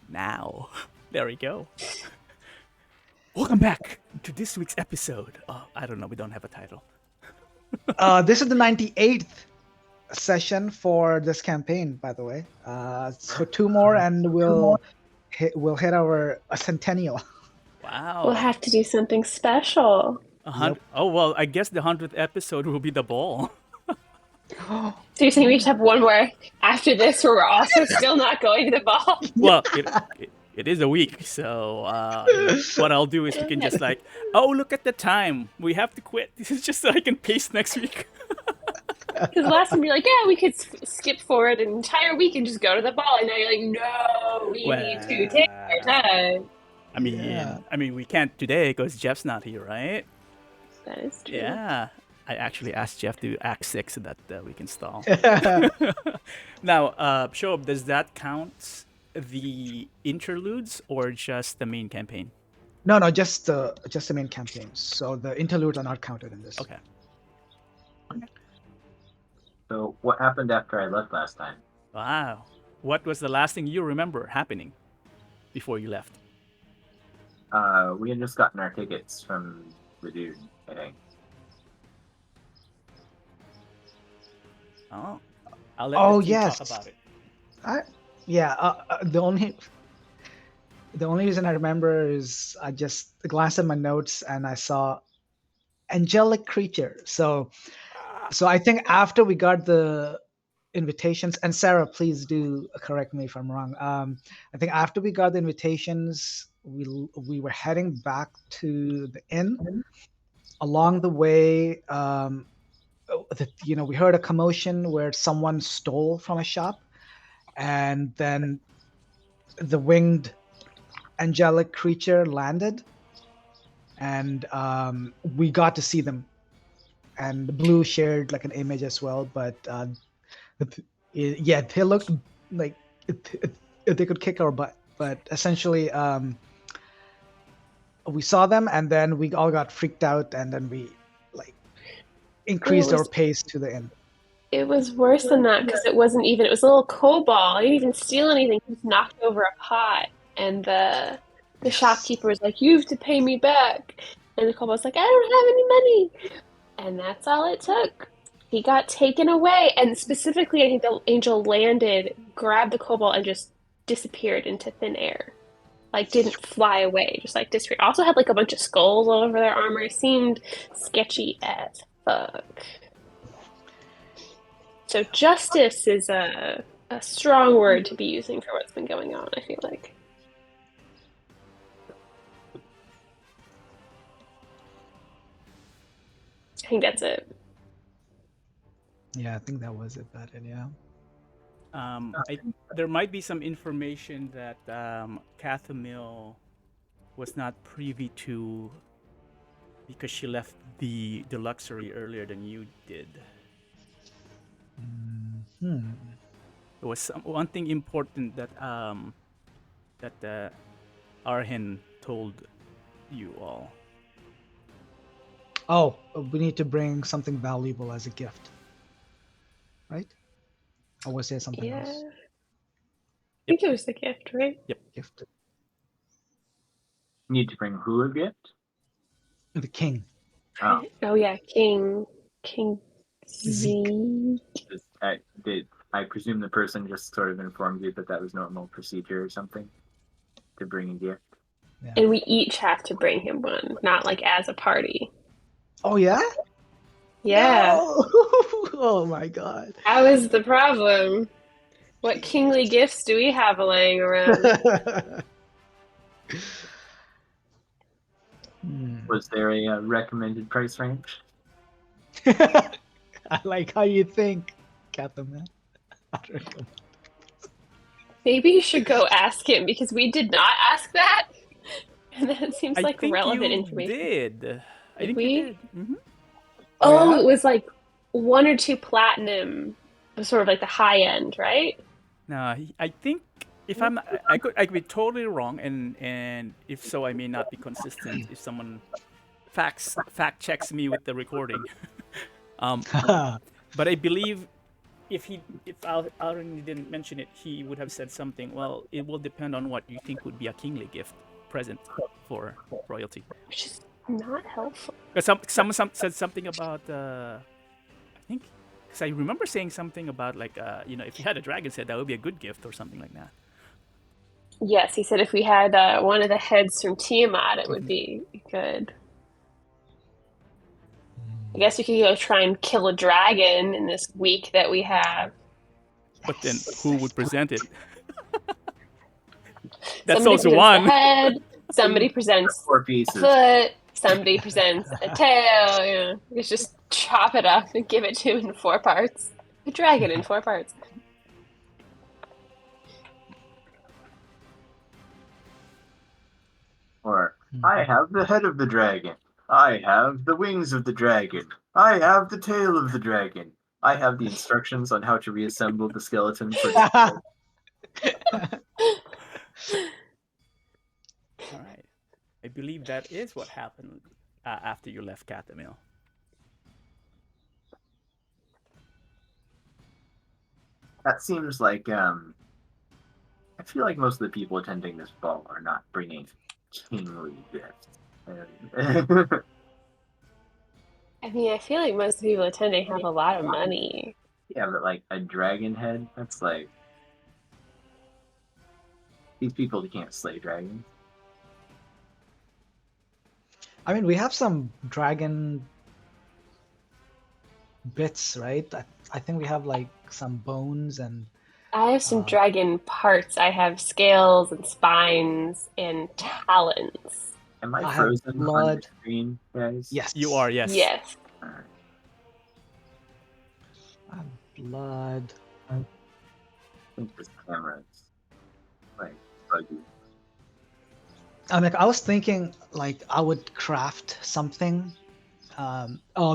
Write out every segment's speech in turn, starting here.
now. There we go. Welcome back to this week's episode. I don't know. We don't have a title. This is the 98th session for this campaign, by the way. So 2 more, and we'll hit our centennial. Wow. We'll have to do something special. Oh, well, I guess the 100th episode will be the ball. So you're saying we should have one more after this where we're also still not going to the ball? Well, it is a week, so what I'll do is we can just look at the time. We have to quit. This is just so I can pace next week. Because last time you're like, yeah, we could skip forward an entire week and just go to the ball. And now you're like, no, we need to take our time. I mean, we can't today because Jeff's not here, right? That is true. Yeah. I actually asked Jeff to Act 6 so that we can stall. Now, Shob, does that count the interludes or just the main campaign? No, just the main campaign. So the interludes are not counted in this. Okay. So what happened after I left last time? Wow. What was the last thing you remember happening before you left? We had just gotten our tickets from the dude, I think. Oh, I'll let the team yes. talk about it. The only reason I remember is I just glanced at my notes and I saw angelic creature. So I think after we got the invitations, and Sarah, please do correct me if I'm wrong. I think after we got the invitations, we were heading back to the inn. Along the way, we heard a commotion where someone stole from a shop, and then the winged angelic creature landed, and we got to see them. And the Blue shared like an image as well, but they looked like they could kick our butt. But essentially, we saw them, and then we all got freaked out, and then we increased our pace to the end. It was worse than that because it was a little kobold. I didn't even steal anything. He just knocked over a pot, and the shopkeeper was like, "You have to pay me back." And the kobold's like, "I don't have any money." And that's all it took. He got taken away, and specifically, I think the angel landed, grabbed the kobold, and just disappeared into thin air. Didn't fly away, just disappeared. Also had a bunch of skulls all over their armor. It seemed sketchy as fuck. So justice is a strong word to be using for what's been going on, I feel like. I think that's it. Yeah, I think that was it. There might be some information that Cathamil was not privy to because she left the luxury earlier than you did. There was one thing important that Arhin told you all. Oh, we need to bring something valuable as a gift, right? Or was there something else? I think it was the gift, right? Yep. Gift. Need to bring who a gift? The king. Oh yeah, King Z. I presume the person just sort of informed you that was normal procedure or something to bring a gift. Yeah. And we each have to bring him one, not as a party. Oh yeah? Yeah. No! Oh my god. That was the problem. What kingly gifts do we have laying around? Was there a recommended price range? I like how you think, Catherine. Maybe you should go ask him because we did not ask that. And that seems like relevant information. I think you did. Mm-hmm. Oh, it was 1 or 2 platinum was sort of the high end, right? No, I think if I could be totally wrong, and if so, I may not be consistent. If someone fact checks me with the recording, but I believe if Aaron didn't mention it, he would have said something. Well, it will depend on what you think would be a kingly gift present for royalty. Which is not helpful. Because someone said something about I think because I remember saying something about like if you had a dragon's head, that would be a good gift or something like that. Yes, he said if we had one of the heads from Tiamat, it would be good. I guess we could go try and kill a dragon in this week that we have. But then who would present it? That's Somebody also presents one. the head. Somebody presents 4 a pieces. foot. Somebody presents a tail. You know, let's just chop it up and give it to him in 4 parts. A dragon in 4 parts. Or, I have the head of the dragon. I have the wings of the dragon. I have the tail of the dragon. I have the instructions on how to reassemble the skeleton for All right. I believe that is what happened after you left Catamil. That seems like I feel like most of the people attending this ball are not bringing kingly gifts. I mean, I feel like most people attending have a lot of money. Yeah, but like a dragon head, that's like these people can't slay dragons. I mean, we have some dragon bits, right? I think we have like some bones and I have some dragon parts. I have scales and spines and talons. Am I I have frozen on blood. your screen, guys? yes, You are, yes. Yes. Alright. I have blood. I think this camera is like buggy. I mean, I was thinking like I would craft something.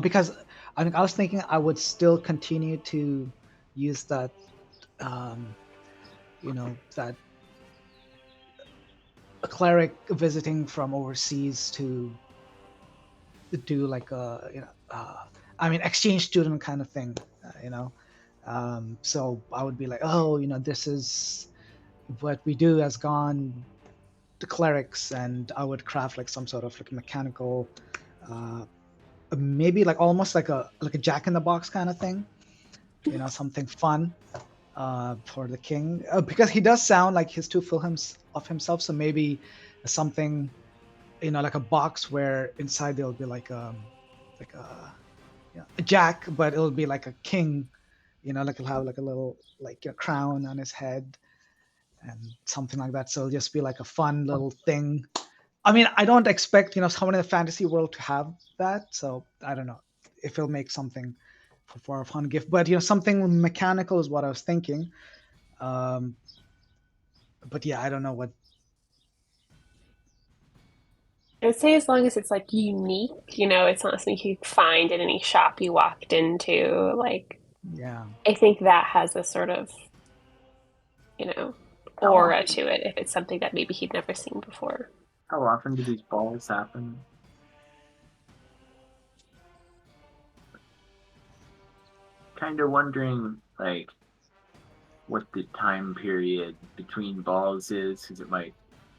Because I mean, I was thinking I would still continue to use that, that a cleric visiting from overseas to do like a, exchange student kind of thing, So I would be like, oh, this is what we do as gone the clerics, and I would craft like some sort of like mechanical, maybe like almost like a Jack in the Box kind of thing, something fun for the king, because he does sound like he's too full of himself. So maybe something, like a box where inside there'll be like a jack, but it'll be like a king, like he'll have like a little like a crown on his head and something like that. So it'll just be like a fun little thing. I mean, I don't expect someone in the fantasy world to have that, so I don't know if it'll make something for a fun gift. But something mechanical is what I was thinking. But yeah, I don't know what. I would say as long as it's like unique, it's not something you could find in any shop you walked into. Like, Yeah. I think that has a sort of, aura to it if it's something that maybe he'd never seen before. How often do these balls happen? Kind of wondering, like, what the time period between balls is, because it might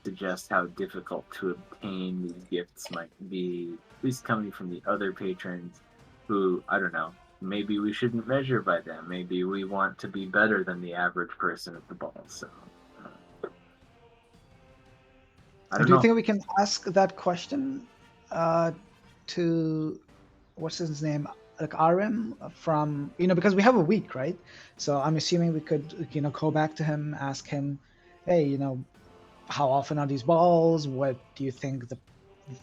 suggest how difficult to obtain these gifts might be, at least coming from the other patrons who, I don't know, maybe we shouldn't measure by them. Maybe we want to be better than the average person at the ball, so... Do you think we can ask that question to what's his name, like Arim, from because we have a week, right? So I'm assuming we could go back to him, ask him, hey, how often are these balls? What do you think the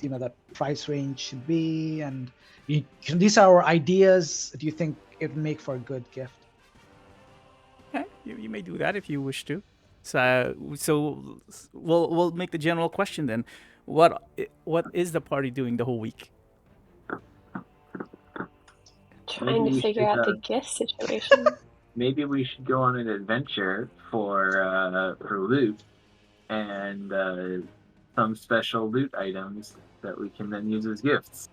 the price range should be? And these are our ideas. Do you think it would make for a good gift? Okay, you may do that if you wish to. So we'll make the general question then. What is the party doing the whole week? Trying to figure out the gift situation. Maybe we should go on an adventure for loot and some special loot items that we can then use as gifts.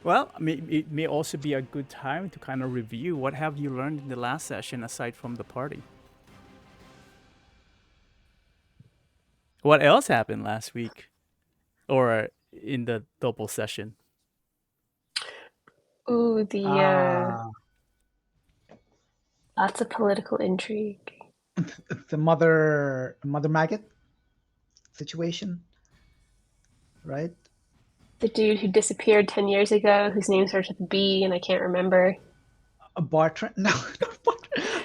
Well, it may also be a good time to kind of review what have you learned in the last session aside from the party. What else happened last week, or in the double session? Ooh, Ah, lots of political intrigue. the mother maggot situation, right? The dude who disappeared 10 years ago, whose name starts with B, and I can't remember. A Bartrand? No, not Bartrand.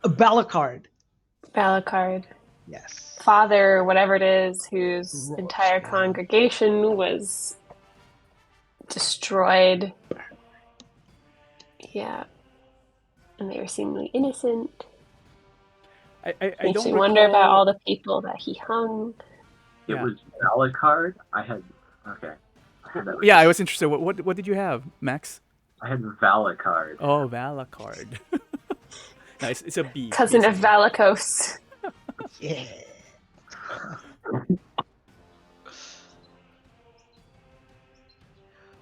A Balakard. Valakard. Yes. Father, whatever it is, whose Roach, entire yeah. congregation was destroyed. Yeah. And they were seemingly innocent. I Makes don't me recall. wonder about all the people that he hung. It Yeah. was Valakard. I had that Yeah, I was interested. What did you have, Max? I had Valakard. Oh, Valakard. Nice. It's a B. Cousin of basically. Valakos. Yeah.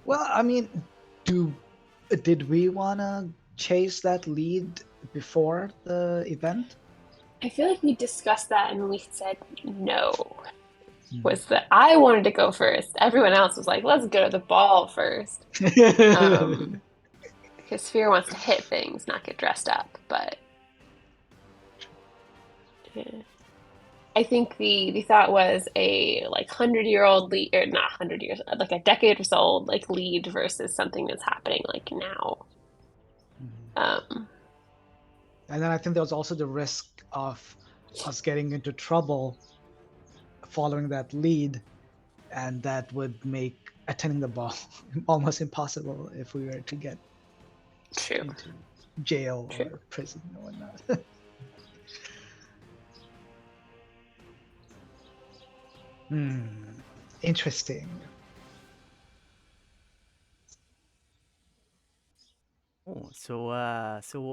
Well, I mean, did we want to chase that lead before the event? I feel like we discussed that and we said no. Was that I wanted to go first. Everyone else was like, let's go to the ball first. Because Sphere wants to hit things, not get dressed up. But yeah. I think the thought was a like 100-year-old lead, or not 100 years, like a decade or so old like lead versus something that's happening like now. And then I think there was also the risk of us getting into trouble following that lead, and that would make attending the ball almost impossible if we were to get True. into jail True. or prison or whatnot. Interesting. Oh, so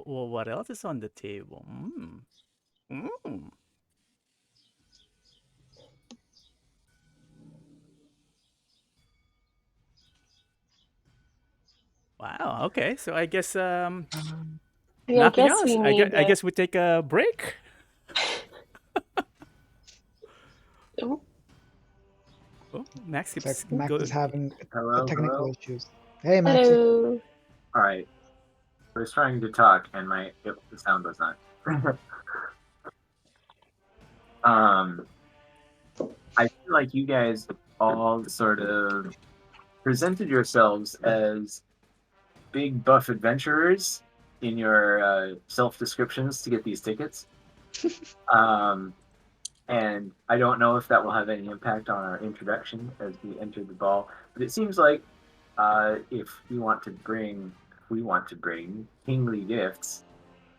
what else is on the table? Wow. Okay. So I guess Yeah, nothing I guess else. we I need. guess we take a break. Oh, Oh, Max It's keeps like Max is having Hello, technical hello. issues. Hey, Max. hello. All right. I was trying to talk, and the sound was not. I feel like you guys all sort of presented yourselves as big buff adventurers in your self descriptions to get these tickets. And I don't know if that will have any impact on our introduction as we enter the ball, but it seems like if we want to bring kingly gifts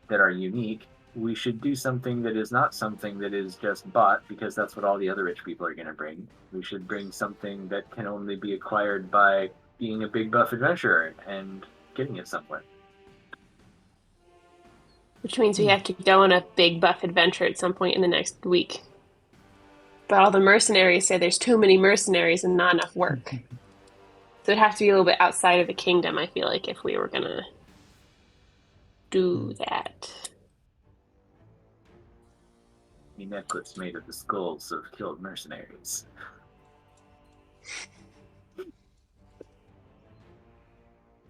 that are unique, we should do something that is not something that is just bought, because that's what all the other rich people are going to bring. We should bring something that can only be acquired by being a big buff adventurer and getting it somewhere. Which means we have to go on a big buff adventure at some point in the next week. But all the mercenaries say there's too many mercenaries and not enough work. So it'd have to be a little bit outside of the kingdom, I feel like, if we were going to do that. A necklace made of the skulls of killed mercenaries.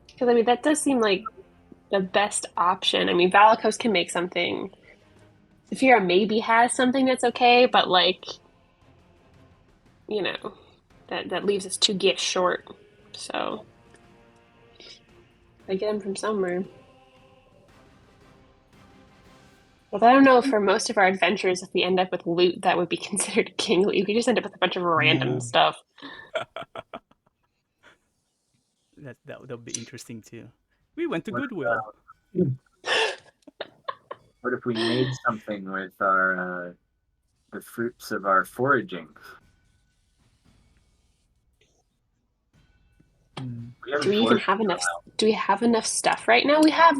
Because, I mean, that does seem like the best option. I mean, Valakos can make something. Saphira maybe has something that's okay, but, like, you know, that leaves us 2 gifts short. So I get them from somewhere. But I don't know, for most of our adventures, if we end up with loot that would be considered kingly, we just end up with a bunch of random stuff. That'll be interesting too. We went to Goodwill. What if we made something with our the fruits of our foraging? Do we even have enough? Do we have enough stuff right now? We have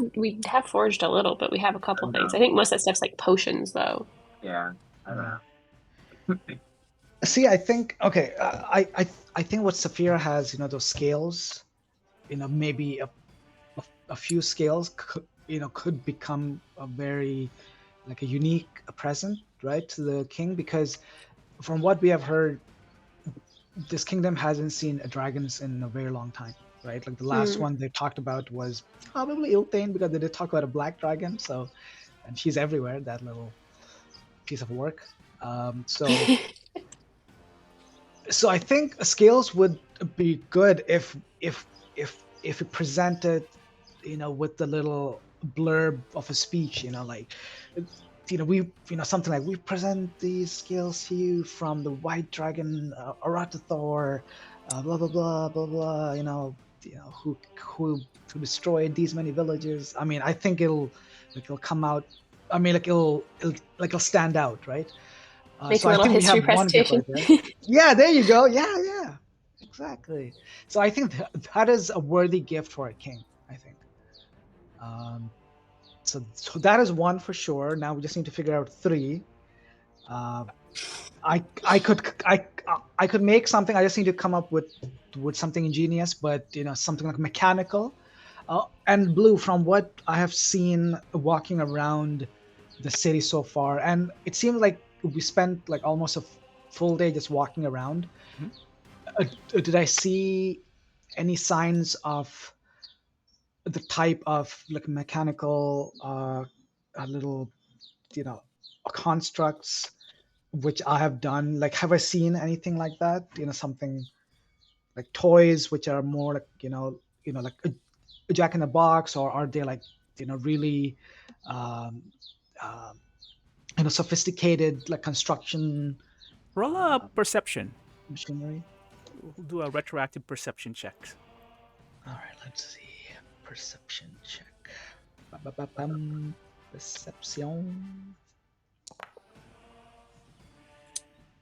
forged a little, but we have a couple things. I think most of that stuff's like potions, though. Yeah, I don't know. See, I think okay. I think what Saphira has, those scales, maybe a few scales could become a very like a unique present, right, to the king, because from what we have heard, this kingdom hasn't seen a dragons in a very long time, right? Like the last one they talked about was probably Ilthane, because they did talk about a black dragon. So, and she's everywhere. That little piece of work. So I think scales would be good if it presented, with the little blurb of a speech, like, something like, we present these scales to you from the white dragon Aratathor, blah blah blah blah blah. Who destroyed these many villages. I mean, I think it'll come out. I mean, like it'll stand out, right? Make So a I little think we history have one gift presentation. right there. Yeah, there you go. Yeah, exactly. So I think that is a worthy gift for a king, I think. So that is one for sure. Now we just need to figure out three. I could make something. I just need to come up with something ingenious, but something like mechanical. And Blue, from what I have seen walking around the city so far, and it seems like we spent like almost a full day just walking around. Did I see any signs of the type of like mechanical little constructs which I have done? Like, have I seen anything like that? Something like toys which are more like like a Jack in the Box, or are they like really um, um, sophisticated like construction Roll a perception. machinery? We'll do a retroactive perception check. All right, let's see. Perception check. Ba-ba-ba-bum. Perception.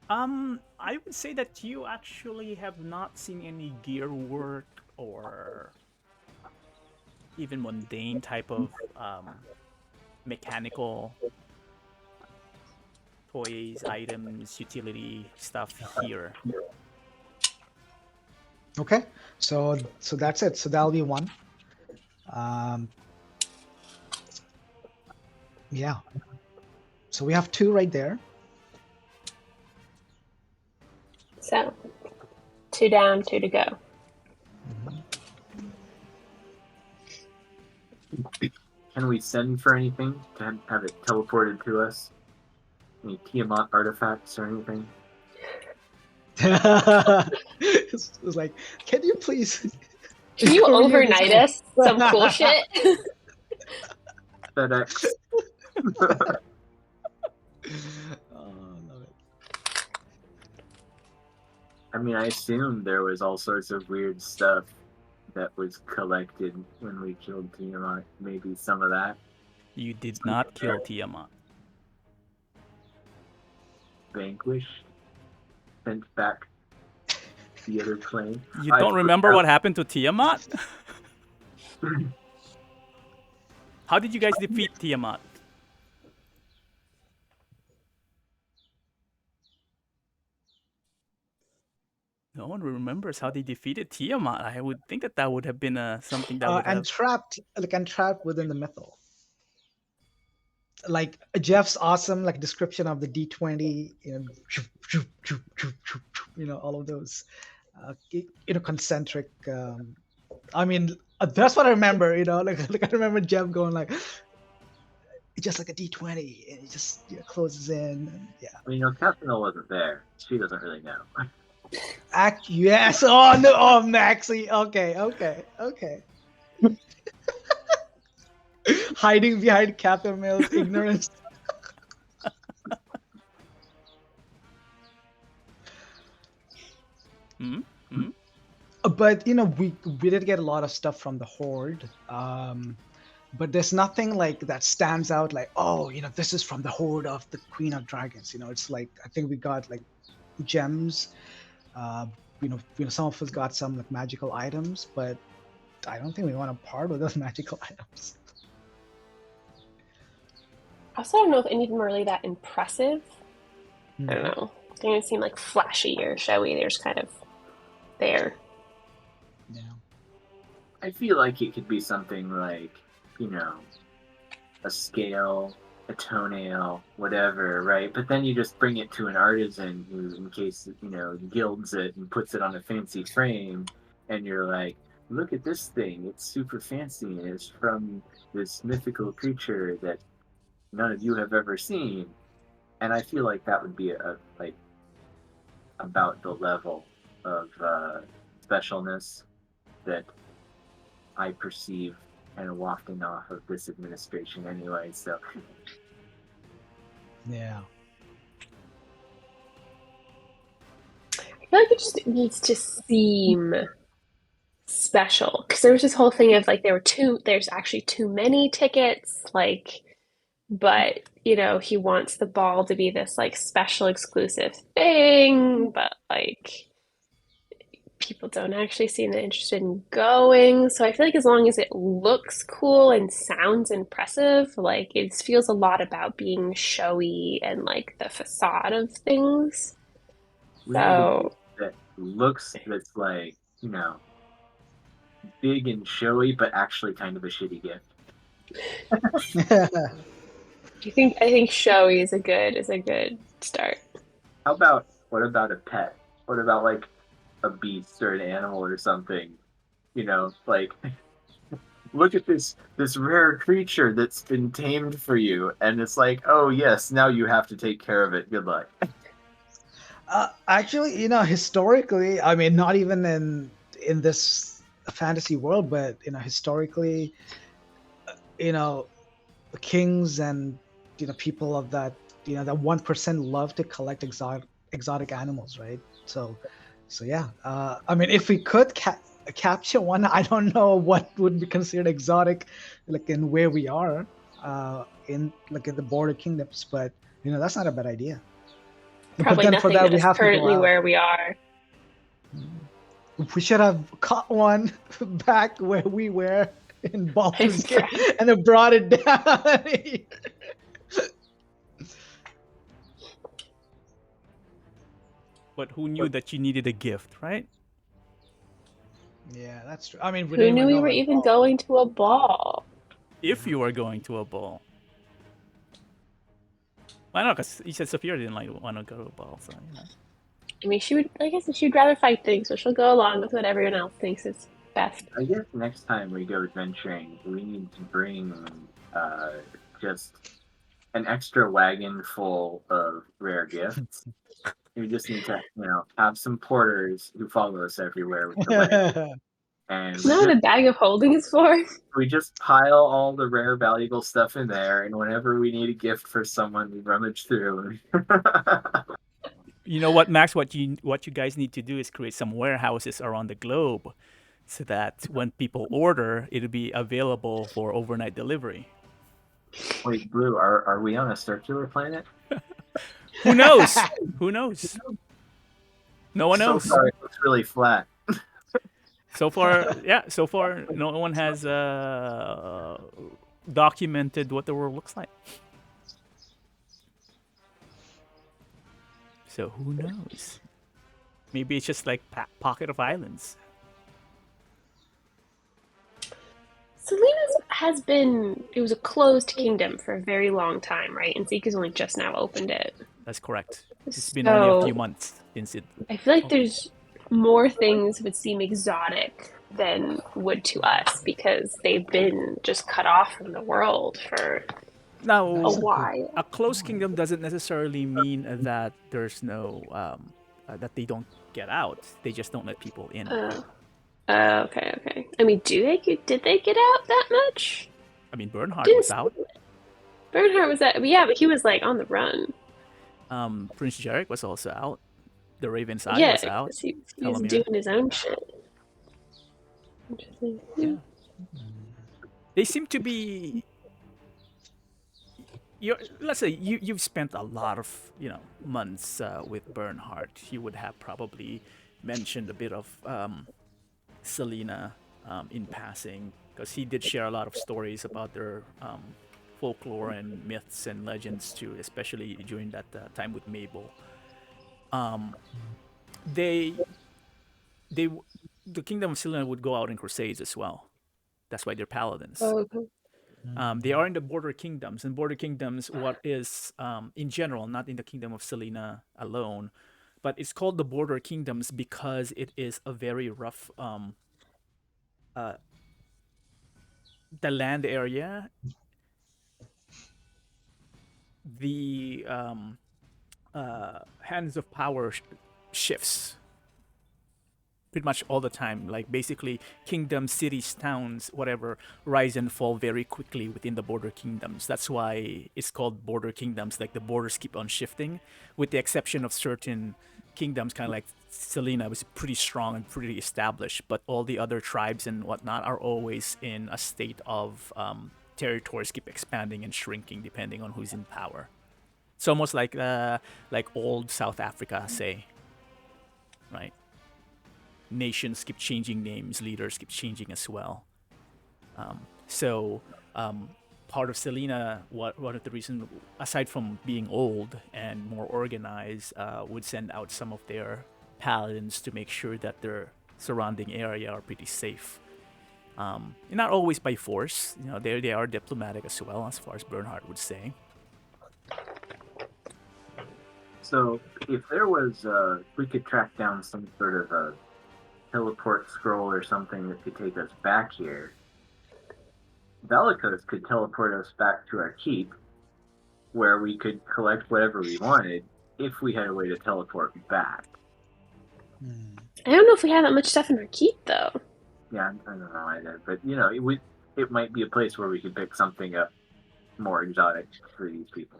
I would say that you actually have not seen any gear work or even mundane type of mechanical toys, items, utility stuff here. Okay, so that's it. So that'll be one. Yeah. So we have two right there. So, 2 down, 2 to go. Can we send for anything to have it teleported to us? Any Tiamat artifacts or anything? It was like, can you please? Can you courier overnight this- us some cool shit? FedEx. Oh, love it. I mean, I assumed there was all sorts of weird stuff that was collected when we killed Tiamat. Maybe some of that. You did not kill Tiamat. Vanquished. Sent back the other plane. You don't remember what happened to Tiamat? How did you guys defeat Tiamat? No one remembers how they defeated Tiamat. I would think that would have been something that would have... entrapped within the mythal. Like Jeff's awesome like description of the D20, all of those, concentric. I mean, that's what I remember. Like I remember Jeff going like, just like a D20, and it just closes in. And, yeah. I mean, Captain wasn't there. She doesn't really know. Yes. Oh no. Oh, Maxie. Okay. Hiding behind Captain Mill's ignorance. But we did get a lot of stuff from the Horde. But there's nothing like that stands out like, oh, this is from the Horde of the Queen of Dragons. It's like, I think we got like gems. Some of us got some like magical items, but I don't think we want to part with those magical items. I also don't know if any of them are really that impressive. I don't know. They don't seem like flashy or showy. They're just kind of there. Yeah. I feel like it could be something like, a scale, a toenail, whatever, right? But then you just bring it to an artisan who, in case, gilds it and puts it on a fancy frame, and you're like, look at this thing. It's super fancy, and it's from this mythical creature that none of you have ever seen. And I feel like that would be like about the level of specialness that I perceive kind of wafting off of this administration anyway. So Yeah. I feel like it just needs to seem special because there was this whole thing of like there's actually too many tickets, like, but he wants the ball to be this like special exclusive thing, but like people don't actually seem that interested in going. So I feel like as long as it looks cool and sounds impressive, like it feels a lot about being showy and like the facade of things. we need a So gift that looks that's like, big and showy, but actually kind of a shitty gift. I think showy is a good start. What about a pet? What about like a beast or an animal or something? Like look at this rare creature that's been tamed for you, and it's like, oh yes, now you have to take care of it. Good luck. Actually, historically, I mean, not even in this fantasy world, but historically, you know, kings and people of that 1% love to collect exotic animals, right? So yeah. I mean, if we could capture one, I don't know what would be considered exotic, like in where we are, in the border kingdoms, but that's not a bad idea. But Probably then for nothing that that we is have to go currently out. where we are. We should have caught one back where we were in Baldur's Gate Right. and then brought it down here. But who knew that you needed a gift, right? Yeah, that's true. I mean, we Who didn't knew even we know were at even all. going to a ball? If you were going to a ball. Why not? Because you said Sophia didn't want to go to a ball, so I mean, I guess she would rather fight things, so she'll go along with what everyone else thinks is best. I guess next time we go adventuring, we need to bring just an extra wagon full of rare gifts. We just need to, have some porters who follow us everywhere with the wagon. And Isn't that what a bag of holding is for? we just pile all the rare, valuable stuff in there, and whenever we need a gift for someone, we rummage through. you know what, Max? What you guys need to do is create some warehouses around the globe, so that when people order, it'll be available for overnight delivery. Wait, Blue, are we on a circular planet? Who knows? Who knows? No one knows. So far, it looks really flat. So far, no one has documented what the world looks like. So who knows? Maybe it's just like pocket of islands. Selena's it was a closed kingdom for a very long time, right? And Zeke has only just now opened it. That's correct. It's been only a So few months since it. I feel like there's more things would seem exotic than would to us because they've been just cut off from the world for Now, a while. a closed kingdom doesn't necessarily mean that there's no that they don't get out. They just don't let people in. Okay. I mean, did they get out that much? I mean, Bernhard Didn't- was out. Bernhard was that? Yeah, but he was like on the run. Prince Jarek was also out. The Raven's Eye Yeah, was out. 'cause he was Elamir. doing his own shit. Interesting. Yeah. They seem to be. Let's say you've spent a lot of months with Bernhard. He would have probably mentioned a bit of Selena in passing, because he did share a lot of stories about their folklore and myths and legends too, especially during that time with Mabel. um, they they the kingdom of Selena would go out in crusades as well. That's why they're paladins. Oh, okay. They are in the border kingdoms, and border kingdoms, what is in general, not in the kingdom of Selena alone, but it's called the border kingdoms because it is a very rough uh, the land area, the hands of power shifts pretty much all the time. Like basically, kingdoms, cities, towns, whatever, rise and fall very quickly within the border kingdoms. That's why it's called border kingdoms. Like the borders keep on shifting, with the exception of certain kingdoms, kind of like Selena was pretty strong and pretty established. But all the other tribes and whatnot are always in a state of territories keep expanding and shrinking depending on who's in power. It's almost like old South Africa, say, right? Nations keep changing names, leaders keep changing as well. So part of Selena, one of the reasons, aside from being old and more organized, would send out some of their paladins to make sure that their surrounding area are pretty safe. Not always by force, they are diplomatic as well, as far as Bernhard would say. So if there was, we could track down some sort of a teleport scroll or something that could take us back here. Valakos could teleport us back to our keep, where we could collect whatever we wanted if we had a way to teleport back. I don't know if we have that much stuff in our keep, though. Yeah, I don't know either, but it might be a place where we could pick something up more exotic for these people.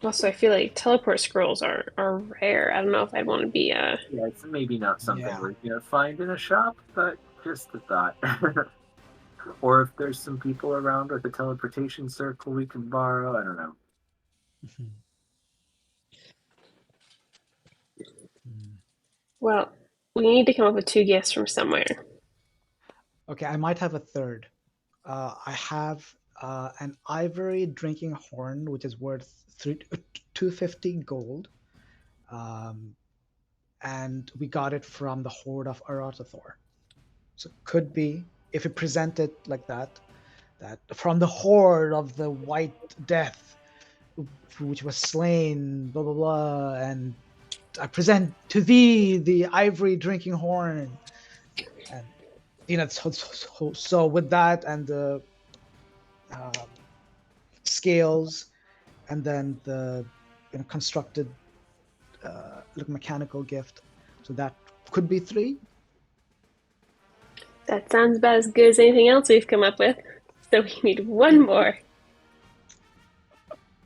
Also, I feel like teleport scrolls are rare. I don't know if I'd want to be Yeah, it's maybe not something we're gonna find in a shop, but just a thought. Or if there's some people around with a teleportation circle we can borrow, I don't know. Well, we need to come up with 2 gifts from somewhere. Okay, I might have a third. I have an ivory drinking horn, which is worth 250 gold. And we got it from the Horde of Aratathor. So it could be, if you present it like that from the Horde of the White Death, which was slain, blah, blah, blah, and I present to thee the ivory drinking horn. And so with that and the scales, and then the constructed mechanical gift, so that could be 3. That sounds about as good as anything else we've come up with. So we need 1 more.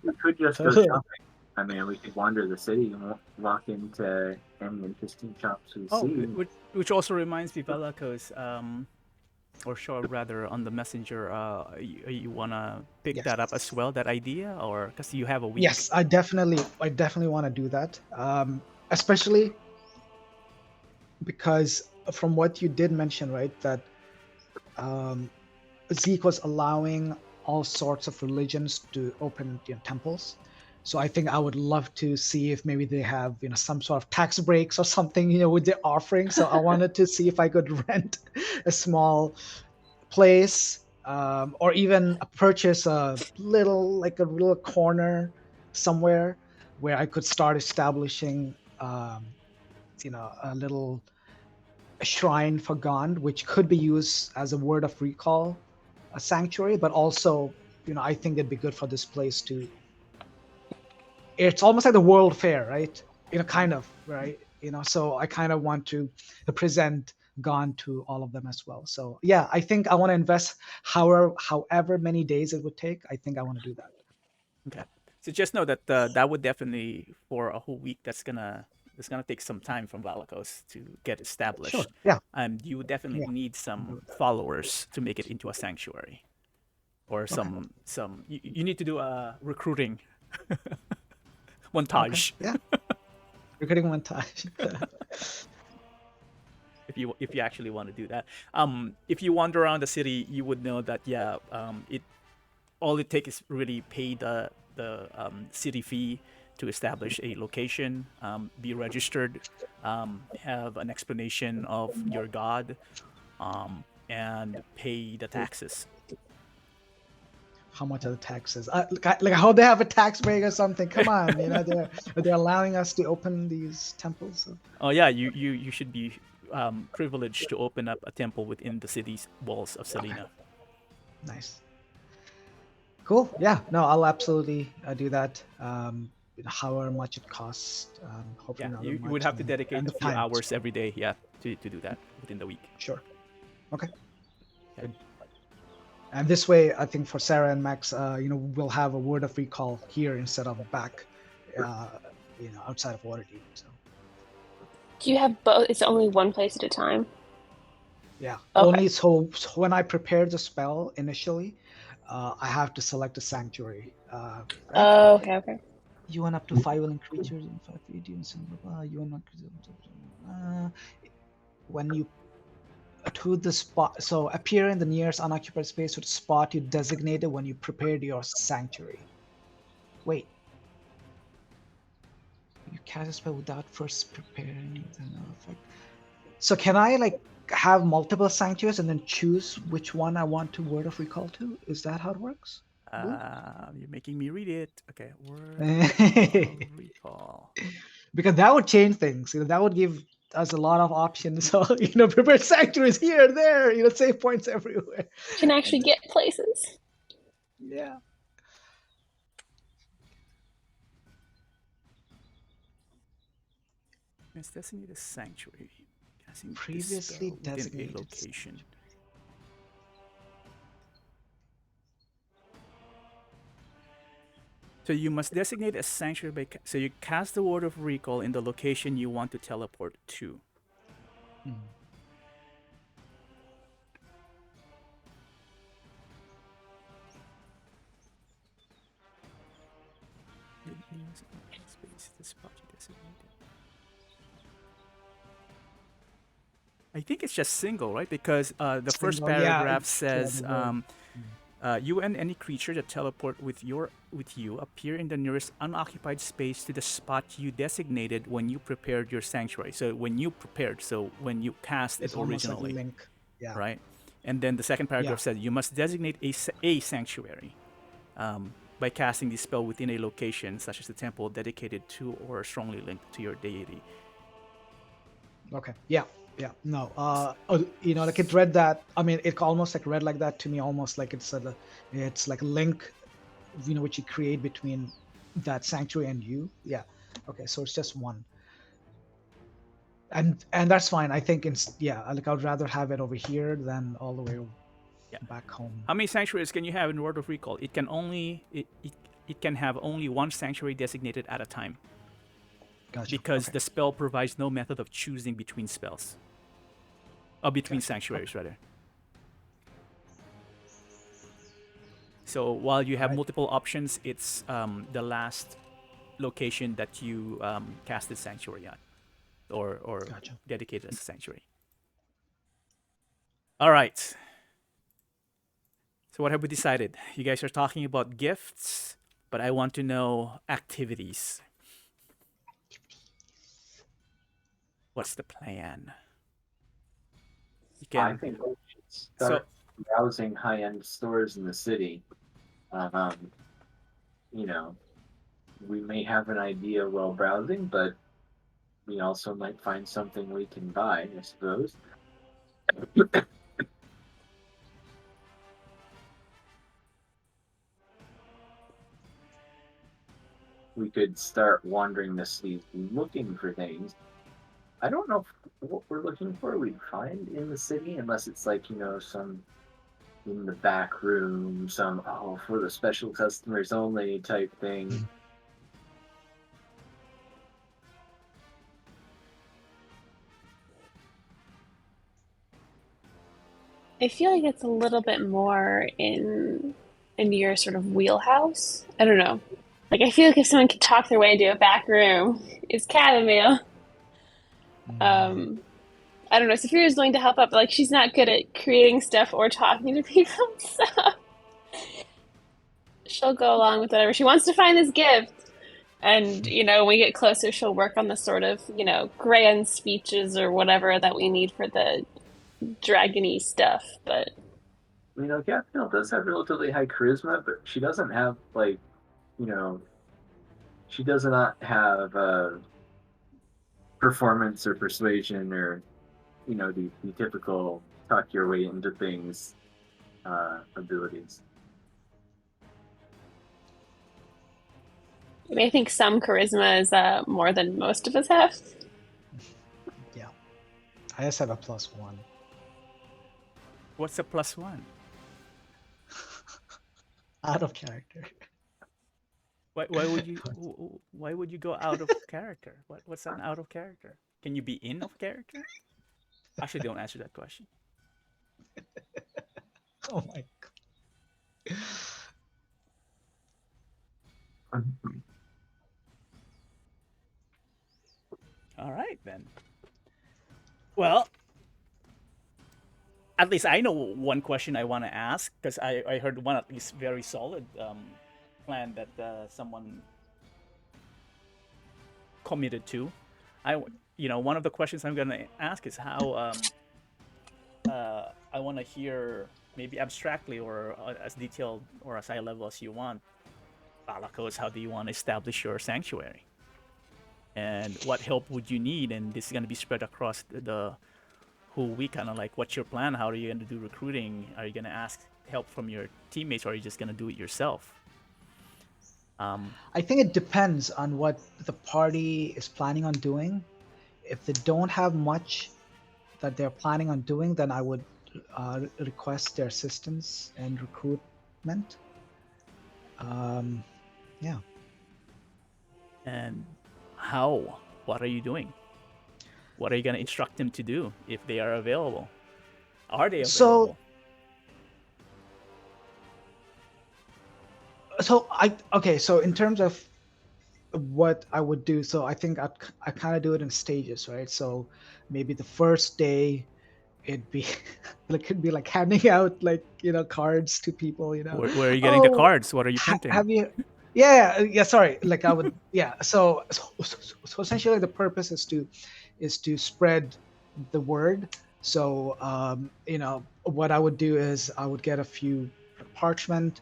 We could just go shopping. I mean, we could wander the city and walk into any interesting shops we see. Which also reminds me, Valakos, or sure, rather on the messenger, you want to pick that up as well, that idea, or because you have a week? Yes, I definitely want to do that, especially because from what you did mention, right, that Zeke was allowing all sorts of religions to open temples. So I think I would love to see if maybe they have some sort of tax breaks or something with their offering. So I wanted to see if I could rent a small place, or even purchase a little corner somewhere where I could start establishing a little shrine for Gond, which could be used as a word of recall, a sanctuary, but also I think it'd be good for this place to, it's almost like the World Fair, right? Kind of, right? So I kind of want to present Gone to all of them as well. So yeah, I think I want to invest however many days it would take. I think I want to do that. Okay. So just know that that would definitely, for a whole week, it's gonna take some time from Valakos to get established. Sure. Yeah. And you would definitely need some followers to make it into a sanctuary, or some you need to do a recruiting montage. Okay. Yeah. Recruiting montage. If you actually want to do that. If you wander around the city, you would know that all it takes is really pay the city fee to establish a location, be registered, have an explanation of your god, and pay the taxes. How much are the taxes? Like how they have a tax break or something? Come on, you know they're allowing us to open these temples. So. Oh yeah, you should be privileged to open up a temple within the city's walls of Selena. Nice. Cool. Yeah. No, I'll absolutely do that. However much it costs. Hopefully Yeah, not you much, would have to and dedicate the a few time. hours every day, yeah, to do that within the week. Sure. Okay. Okay. Good. And this way, I think for Sarah and Max, we'll have a word of recall here instead of back, outside of Waterdeep. So. Do you have both? It's only one place at a time. Yeah. Okay. Only so when I prepare the spell initially, I have to select a sanctuary. Right? Oh, okay. You want up to 5 willing creatures in 5 feet. You want when you to the spot. So appear in the nearest unoccupied space to the spot you designated when you prepared your sanctuary. Wait. You cast a spell without first preparing the effect. So can I have multiple sanctuaries and then choose which one I want to word of recall to? Is that how it works? You're making me read it. Okay, word of recall. Because that would change things. That would give us a lot of options. So prepare sanctuaries here, there. Save points everywhere. Can actually get places. Yeah. Let's designate a sanctuary. Casting Previously within designated a location. So you must designate a sanctuary so you cast the word of recall in the location you want to teleport to. I think it's just single, right? Because the first paragraph says, "You and any creature that teleport with you appear in the nearest unoccupied space to the spot you designated when you prepared your sanctuary." So when you cast it's it originally, like a link. Yeah. Right? And then the second paragraph said, "You must designate a sanctuary by casting this spell within a location, such as a temple dedicated to or strongly linked to your deity." Okay. Yeah. Yeah. No. It read that. I mean, it almost read like that to me, almost like it's like a link, which you create between that sanctuary and you. Yeah. Okay. So it's just one. And that's fine. I think I would rather have it over here than all the way back home. How many sanctuaries can you have in Word of Recall? It can have only one sanctuary designated at a time. Gotcha. Because the spell provides no method of choosing between spells. Between sanctuaries, rather. So while you have multiple options, it's the last location that you casted sanctuary on, or dedicated as a sanctuary. All right. So what have we decided? You guys are talking about gifts, but I want to know activities. What's the plan? I think we should start browsing high-end stores in the city. We may have an idea while browsing, but we also might find something we can buy, I suppose. We could start wandering the city looking for things. I don't know what we're looking for we'd find in the city, unless it's some in the back room, some for the special customers only type thing. I feel like it's a little bit more in your sort of wheelhouse. I don't know. I feel like if someone could talk their way into a back room, it's chamomile. I don't know. Saphira's willing to help up, but she's not good at creating stuff or talking to people, so she'll go along with whatever. She wants to find this gift. And, when we get closer, she'll work on the sort of, grand speeches or whatever that we need for the dragony stuff. But Gabrielle does have relatively high charisma, but she doesn't have she does not have performance or persuasion or the typical talk your way into things abilities. I think some charisma is more than most of us have. Yeah. I just have a +1. What's a +1? Out of character. Why would you go out of character? What's an out of character? Can you be in of character? Actually, don't answer that question. Oh my god. All right then. Well, at least I know one question I want to ask, because I heard one at least very solid plan that someone committed to. One of the questions I'm gonna ask is how I want to hear, maybe abstractly or as detailed or as high level as you want, Valakos, how do you want to establish your sanctuary? And what help would you need? And this is going to be spread across the whole week, kind of like, what's your plan? How are you going to do recruiting? Are you going to ask help from your teammates, or are you just going to do it yourself? I think it depends on what the party is planning on doing. If they don't have much that they're planning on doing, then I would request their assistance and recruitment. Yeah. And how? What are you doing? What are you going to instruct them to do if they are available? Are they available? So in terms of what I would do, so I think I kind of do it in stages, right? So maybe the first day it'd be like handing out cards to people, Where are you getting the cards? What are you printing? Have you? Yeah. Sorry. Like I would. Yeah. So essentially, the purpose is to spread the word. So what I would do is I would get a few parchment,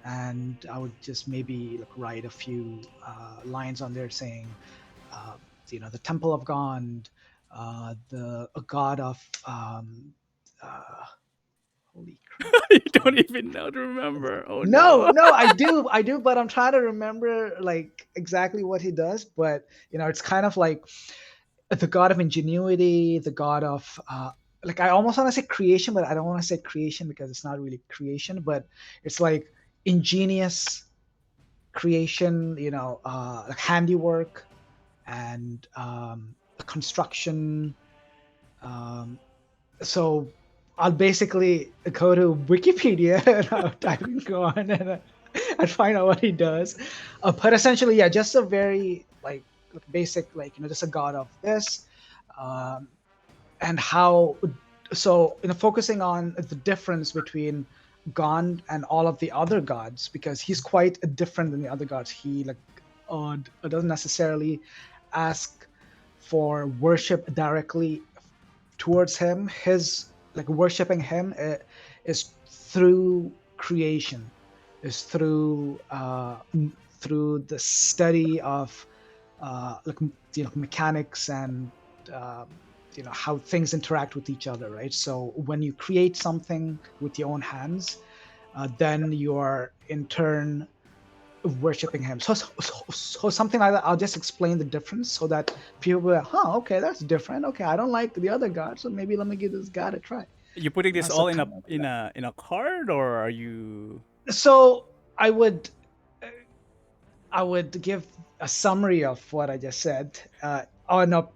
and I would just maybe write a few lines on there saying, the Temple of God, the god of holy crap. You don't even know to remember. Oh no, I do, but I'm trying to remember exactly what he does. But it's kind of like the god of ingenuity, the god of I almost want to say creation, but I don't want to say creation because it's not really creation, but it's like ingenious creation, like handiwork and construction. So I'll basically go to Wikipedia and I'll type in on and I'd find out what he does. But essentially, yeah, just a very basic, just a god of this, and how. So focusing on the difference between Gond and all of the other gods, because he's quite different than the other gods. He doesn't necessarily ask for worship directly towards him. His worshiping him is through creation, is through the study of mechanics and how things interact with each other, right? So when you create something with your own hands, then you're in turn worshiping him. So something like that. I'll just explain the difference so that people will be like, okay, that's different. Okay, I don't like the other god, so maybe let me give this god a try. You putting this all in a card, or are you? So I would give a summary of what I just said on a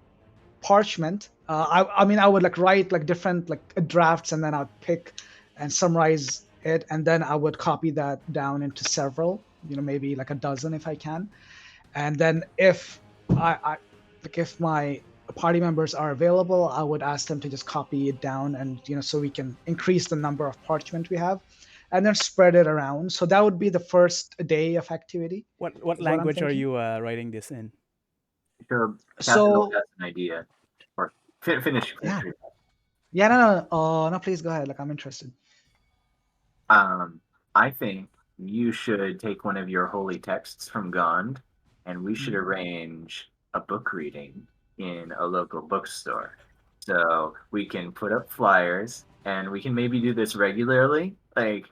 parchment. I would write different drafts, and then I'd pick and summarize it, and then I would copy that down into several, maybe a dozen if I can. And then if if my party members are available, I would ask them to just copy it down, and so we can increase the number of parchment we have. and then spread it around. So that would be the first day of activity. What Is what I'm language are thinking. you writing this in? Sure, Cathano So has an idea. Or finish. yeah, yeah, no, please go ahead. Like I'm interested. I think you should take one of your holy texts from Gond, and we should arrange a book reading in a local bookstore. So we can put up flyers, and we can maybe do this regularly, like,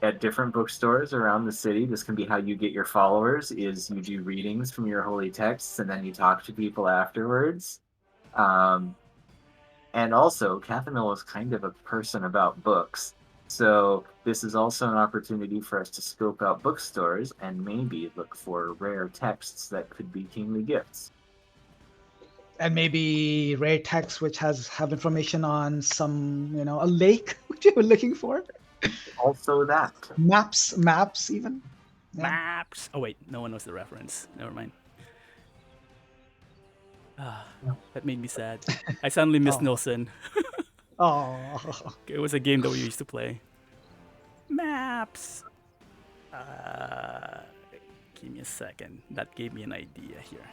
at different bookstores around the city. This can be how you get your followers, is you do readings from your holy texts, and then you talk to people afterwards. And also, Cathamil is kind of a person about books. So this is also an opportunity for us to scope out bookstores and maybe look for rare texts that could be kingly gifts. And maybe rare text which have information on some, a lake which you were looking for. Also that. Maps even. Yeah. Maps. Oh wait, no one knows the reference. Never mind. That made me sad. I suddenly missed Oh. Nilsson. Oh. It was a game that we used to play. Maps. Give me a second. That gave me an idea here.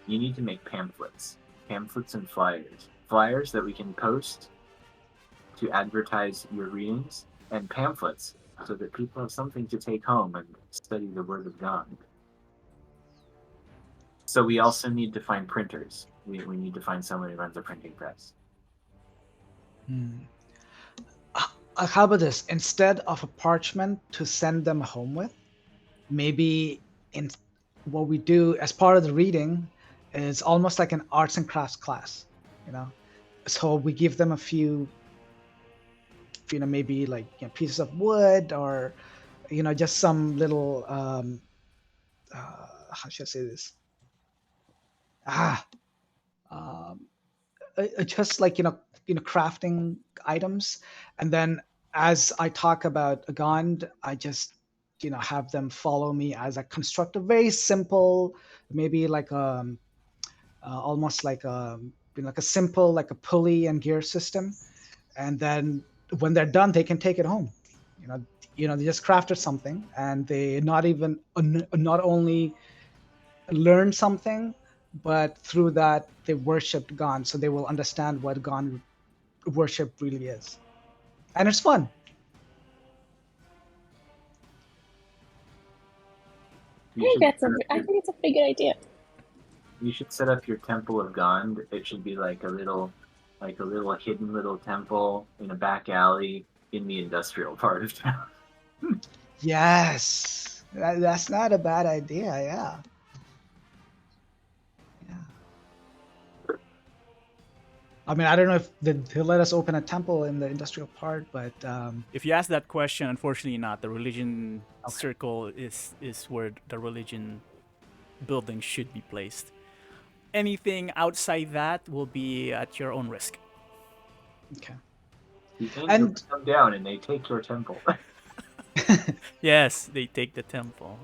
You need to make pamphlets and flyers that we can post to advertise your readings, and pamphlets so that people have something to take home and study the Word of God. So we also need to find printers. We need to find someone who runs a printing press. How about this? Instead of a parchment to send them home with, maybe what we do as part of the reading is almost like an arts and crafts class, So we give them a few, maybe like pieces of wood or, just some little, how should I say this? Just like crafting items, and then as I talk about a Gond, I just have them follow me as I construct a very simple, maybe like almost like like a simple like a pulley and gear system, and then when they're done, they can take it home. They just crafted something, and they not only learn something, but through that they worshipped Gon, so they will understand what Gon worship really is, and it's fun. I think it's a pretty good idea. You should set up your temple of Gond. It should be like a little hidden little temple in a back alley in the industrial part of town. Yes, that's not a bad idea. Yeah. I mean, I don't know if he'll let us open a temple in the industrial part, but If you ask that question, unfortunately not. The religion circle is where the religion building should be placed. Anything outside that will be at your own risk. okay. The angels come down and they take your temple. Yes, they take the temple.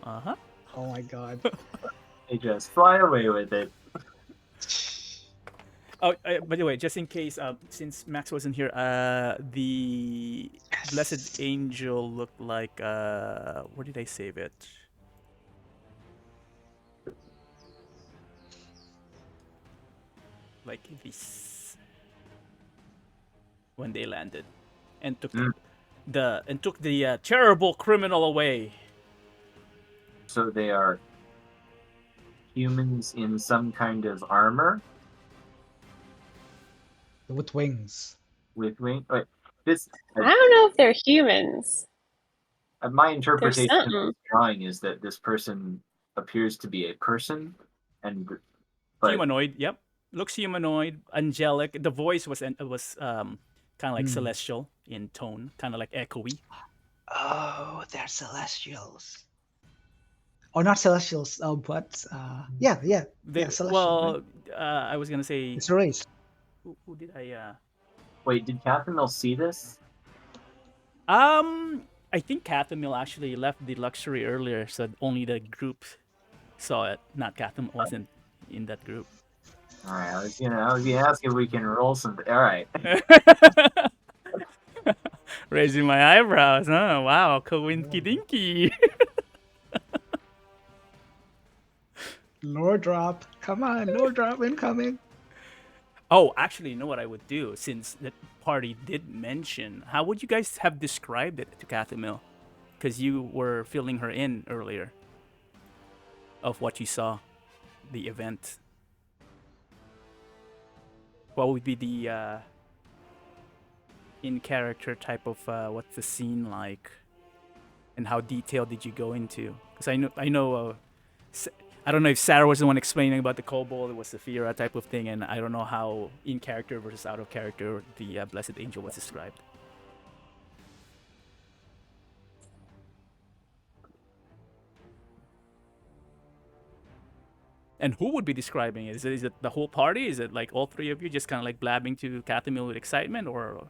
Oh my God. They just fly away with it. Oh, by the way, just in case, since Max wasn't here, the blessed angel looked like where did I save it? Like this, when they landed, and took the terrible criminal away. So they are humans in some kind of armor With wings. with wings. Wait, this. I don't know if they're humans. My interpretation of something. this drawing is that this person appears to be a person, and Humanoid. Yep, looks humanoid, angelic. The voice was kind of like celestial in tone, kind of like echoey. Oh, they're celestials. Or not celestials, but yeah, celestial. Well, right? I was gonna say it's a race. Who did I? Wait, did Catherine see this? I think Cathamil actually left the luxury earlier, so only the group saw it. Not Catham wasn't in that group. All right, I was gonna ask if we can roll something. All right. Raising my eyebrows. Oh, wow. Coinky dinky. Lore drop. Come on, lore drop incoming. Oh, actually, you know what I would do? Since the party did mention, how would you guys have described it to Cathemil? Because you were filling her in earlier of what you saw, the event. What would be the in character type of what's the scene like, and how detailed did you go into? Because I know I don't know if Sarah was the one explaining about the kobold, it was Saphira type of thing, and I don't know how in character versus out of character the blessed angel was described. And who would be describing it? Is it the whole party? Is it like all three of you just kind of like blabbing to Cathemil with excitement, or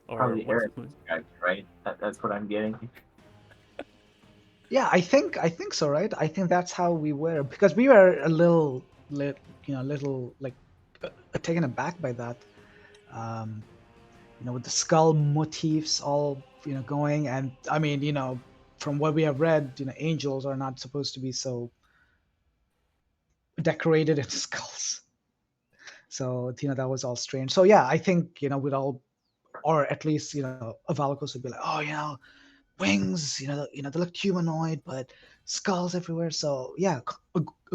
Probably what's Eric, right? That's what I'm getting. Yeah, I think so, right? I think that's how we were, because we were a little like taken aback by that. With the skull motifs all going, and I mean, from what we have read, angels are not supposed to be so decorated in skulls. So that was all strange. So yeah, I think we'd all, or at least Valakos would be like, oh, wings, they look humanoid, but skulls everywhere. So yeah,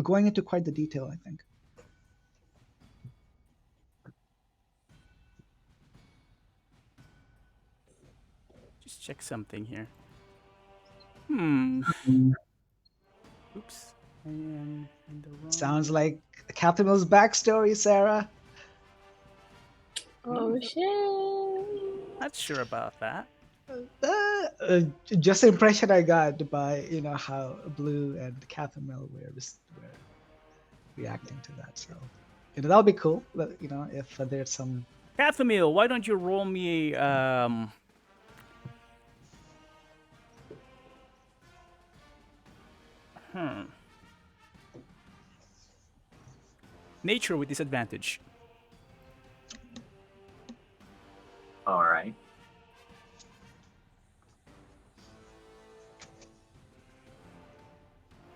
going into quite the detail, I think. just check something here? Oops. I am in the wrong. Sounds like Captain Mill's backstory, Sarah. Oh shit! Not sure about that. Just the impression I got by how Blue and Captain Mill were reacting to that. So that'll be cool. If there's some. Cathemil, why don't you roll me nature with disadvantage. All right.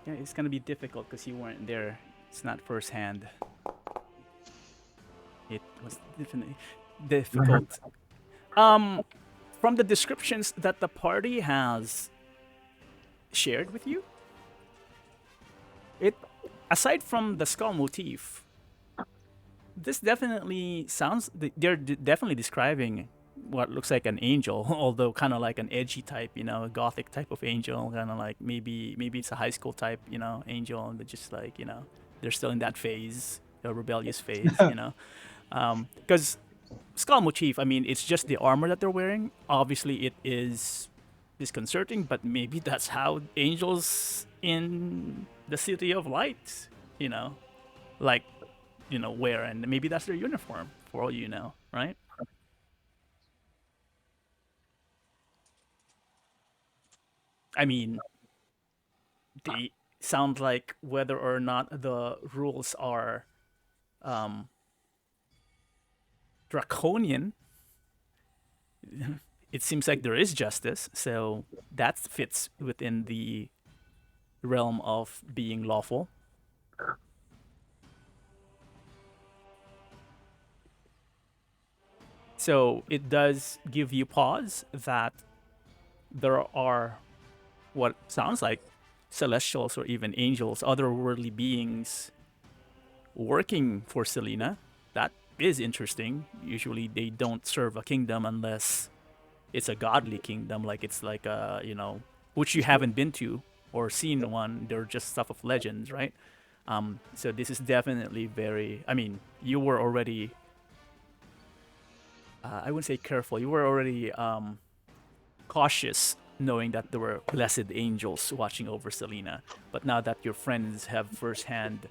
Yeah, it's gonna be difficult because you weren't there. It's not firsthand. It was definitely difficult. From the descriptions that the party has shared with you, it aside from the skull motif, this definitely sounds. They're definitely describing what looks like an angel, although kind of like an edgy type, a gothic type of angel, kind of like maybe it's a high school type, angel, and they're just like they're still in that phase, the rebellious phase, because skull motif. I mean, it's just the armor that they're wearing. Obviously, it is disconcerting, but maybe that's how angels in the city of light, like wear, and maybe that's their uniform for all you know, right? I mean, they sound like whether or not the rules are draconian, it seems like there is justice, so that fits within the realm of being lawful. So it does give you pause that there are what sounds like celestials or even angels, otherworldly beings working for Selena. That is interesting. Usually they don't serve a kingdom unless it's a godly kingdom, like it's like a, which you haven't been to or seen one. They're just stuff of legends, right? So this is definitely very, I mean, you were already, I wouldn't say careful, you were already cautious knowing that there were blessed angels watching over Selena. But now that your friends have firsthand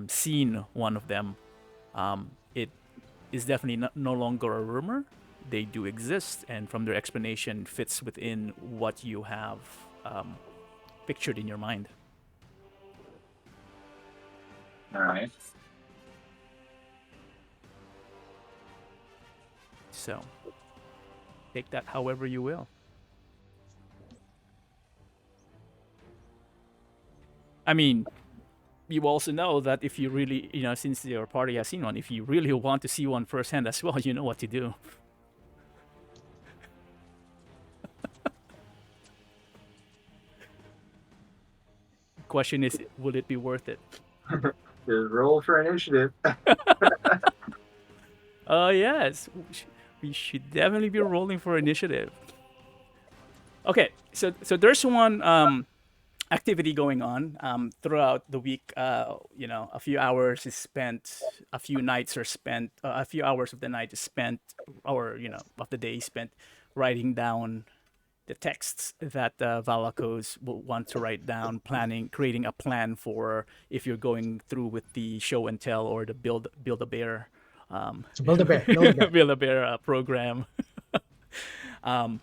seen one of them, it is definitely no longer a rumor. They do exist, and from their explanation, fits within what you have pictured in your mind. All right. So take that however you will. I mean, you also know that if you really, since your party has seen one, if you really want to see one firsthand as well, you know what to do. Question is, will it be worth it? Just roll for initiative. Yes. We should definitely be rolling for initiative. Okay, so there's one activity going on throughout the week. A few hours is spent, a few nights are spent, a few hours of the night is spent, or of the day is spent writing down the texts that Valakos will want to write down, creating a plan for if you're going through with the show and tell or the build a bear, So build a bear. Build a bear. build a bear program. um,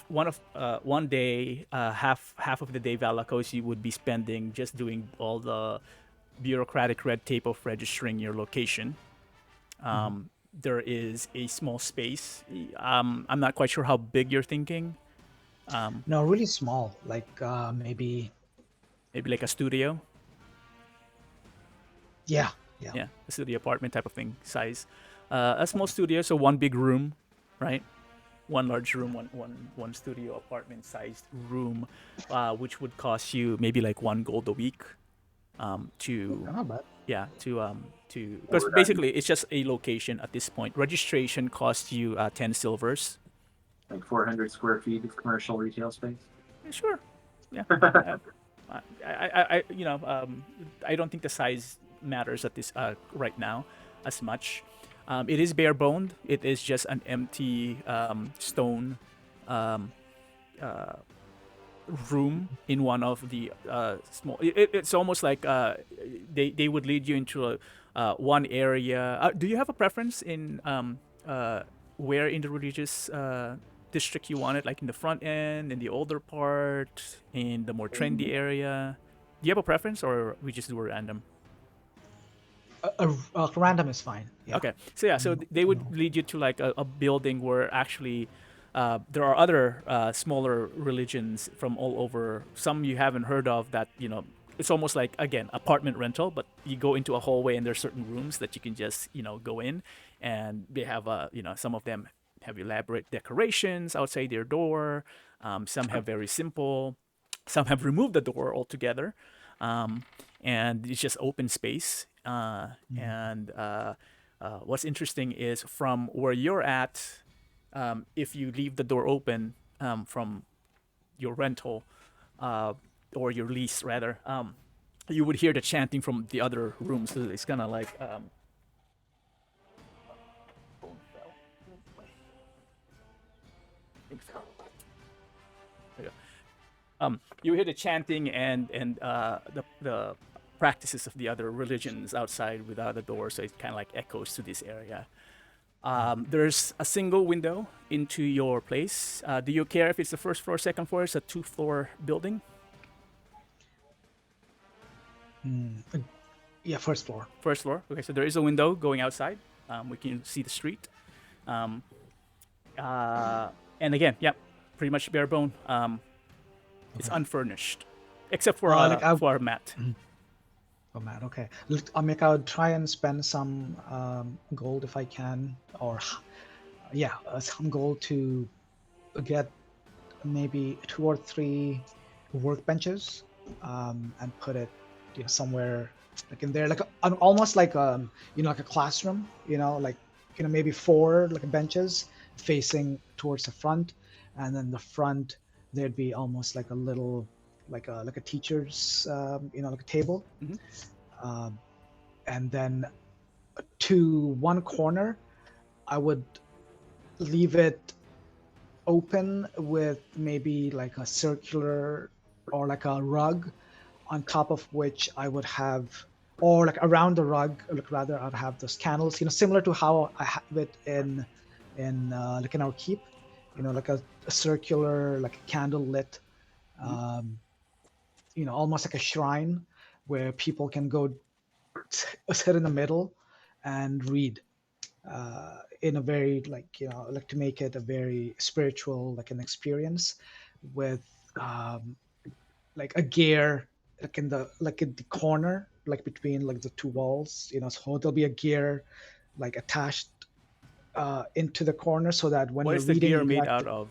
one day, half of the day, Valakos you would be spending just doing all the bureaucratic red tape of registering your location. There is a small space. I'm not quite sure how big you're thinking. No, really small, like maybe. Maybe like a studio. Yeah. Yeah, a studio apartment type of thing size. A small studio, so one big room, right? One large room, one studio apartment sized room, which would cost you maybe like 1 gold a week. Not bad. Yeah, because basically it's just a location at this point. Registration costs you 10 silvers. Like 400 square feet of commercial retail space. Yeah, sure. Yeah. I don't think the size matters at this right now as much. It is bare boned. It is just an empty stone room in one of the small. It's almost like they would lead you into one area. Do you have a preference in where in the religious district you want it? Like in the front end, in the older part, in the more trendy area? Do you have a preference, or we just do a random? Random is fine. Yeah. Okay, so they would lead you to like a building where actually there are other smaller religions from all over. Some you haven't heard of that it's almost like, again, apartment rental, but you go into a hallway and there's certain rooms that you can just go in, and they have some of them have elaborate decorations outside their door. Some have very simple. Some have removed the door altogether, and it's just open space. And what's interesting is from where you're at, if you leave the door open from your rental or your lease, rather, you would hear the chanting from the other rooms. So it's kind of like. You hear the chanting and the practices of the other religions outside without the door, so it kind of like echoes to this area. There's a single window into your place. Do you care if it's the first floor, second floor? It's a 2-floor building. Yeah, first floor. First floor. Okay, so there is a window going outside. We can see the street. And again, yeah, pretty much bare bone. It's unfurnished, except for for a mat. Oh man, okay. I would try and spend some gold if I can, or some gold to get maybe 2 or 3 workbenches, and put it, somewhere like in there, like almost like like a classroom, like maybe 4 like benches facing towards the front, and then the front there'd be almost like a little like a teacher's like a table. And then to one corner I would leave it open with maybe like a circular or like a rug, on top of which I would have, or like around the rug, like rather I'd have those candles, similar to how I have it in like in our keep, like a circular, like a candle lit, almost like a shrine where people can go sit in the middle and read, in a very like to make it a very spiritual like an experience with like a gear like in the corner like between like the two walls, so there'll be a gear like attached into the corner so that when What you're is the reading gear you made have out of?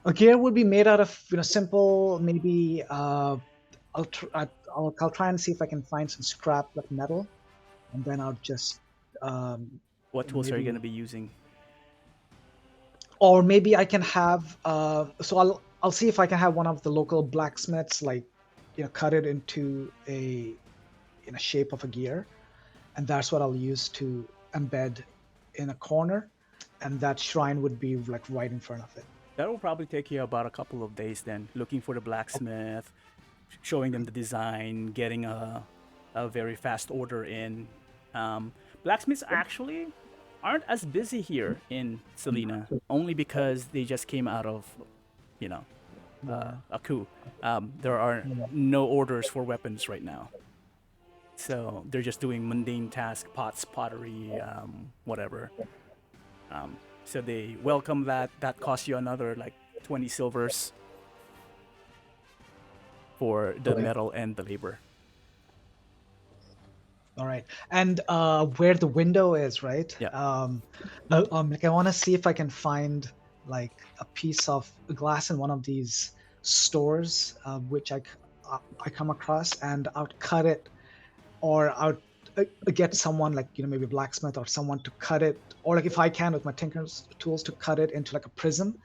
a gear would be made out of simple maybe I'll try and see if I can find some scrap like metal, and then I'll just What tools are you going to maybe be using? or maybe I can have so I'll see if I can have one of the local blacksmiths like cut it into a in a shape of a gear, and that's what I'll use to embed in a corner, and that shrine would be like right in front of it. That will probably take you about a couple of days then, looking for the blacksmith, showing them the design, getting a very fast order in. Blacksmiths actually aren't as busy here in Selena, only because they just came out of, you know, a coup. There are no orders for weapons right now. So they're just doing mundane tasks, pots, pottery, whatever. So they welcome that. That costs you another like 20 silvers for the Okay. metal and the labor. All right, and where the window is, right? Yeah. Like I want to see if I can find like a piece of glass in one of these stores, which I come across, and I'll cut it, or I'll get someone like maybe a blacksmith or someone to cut it, or like if I can with my tinker's tools to cut it into like a prism,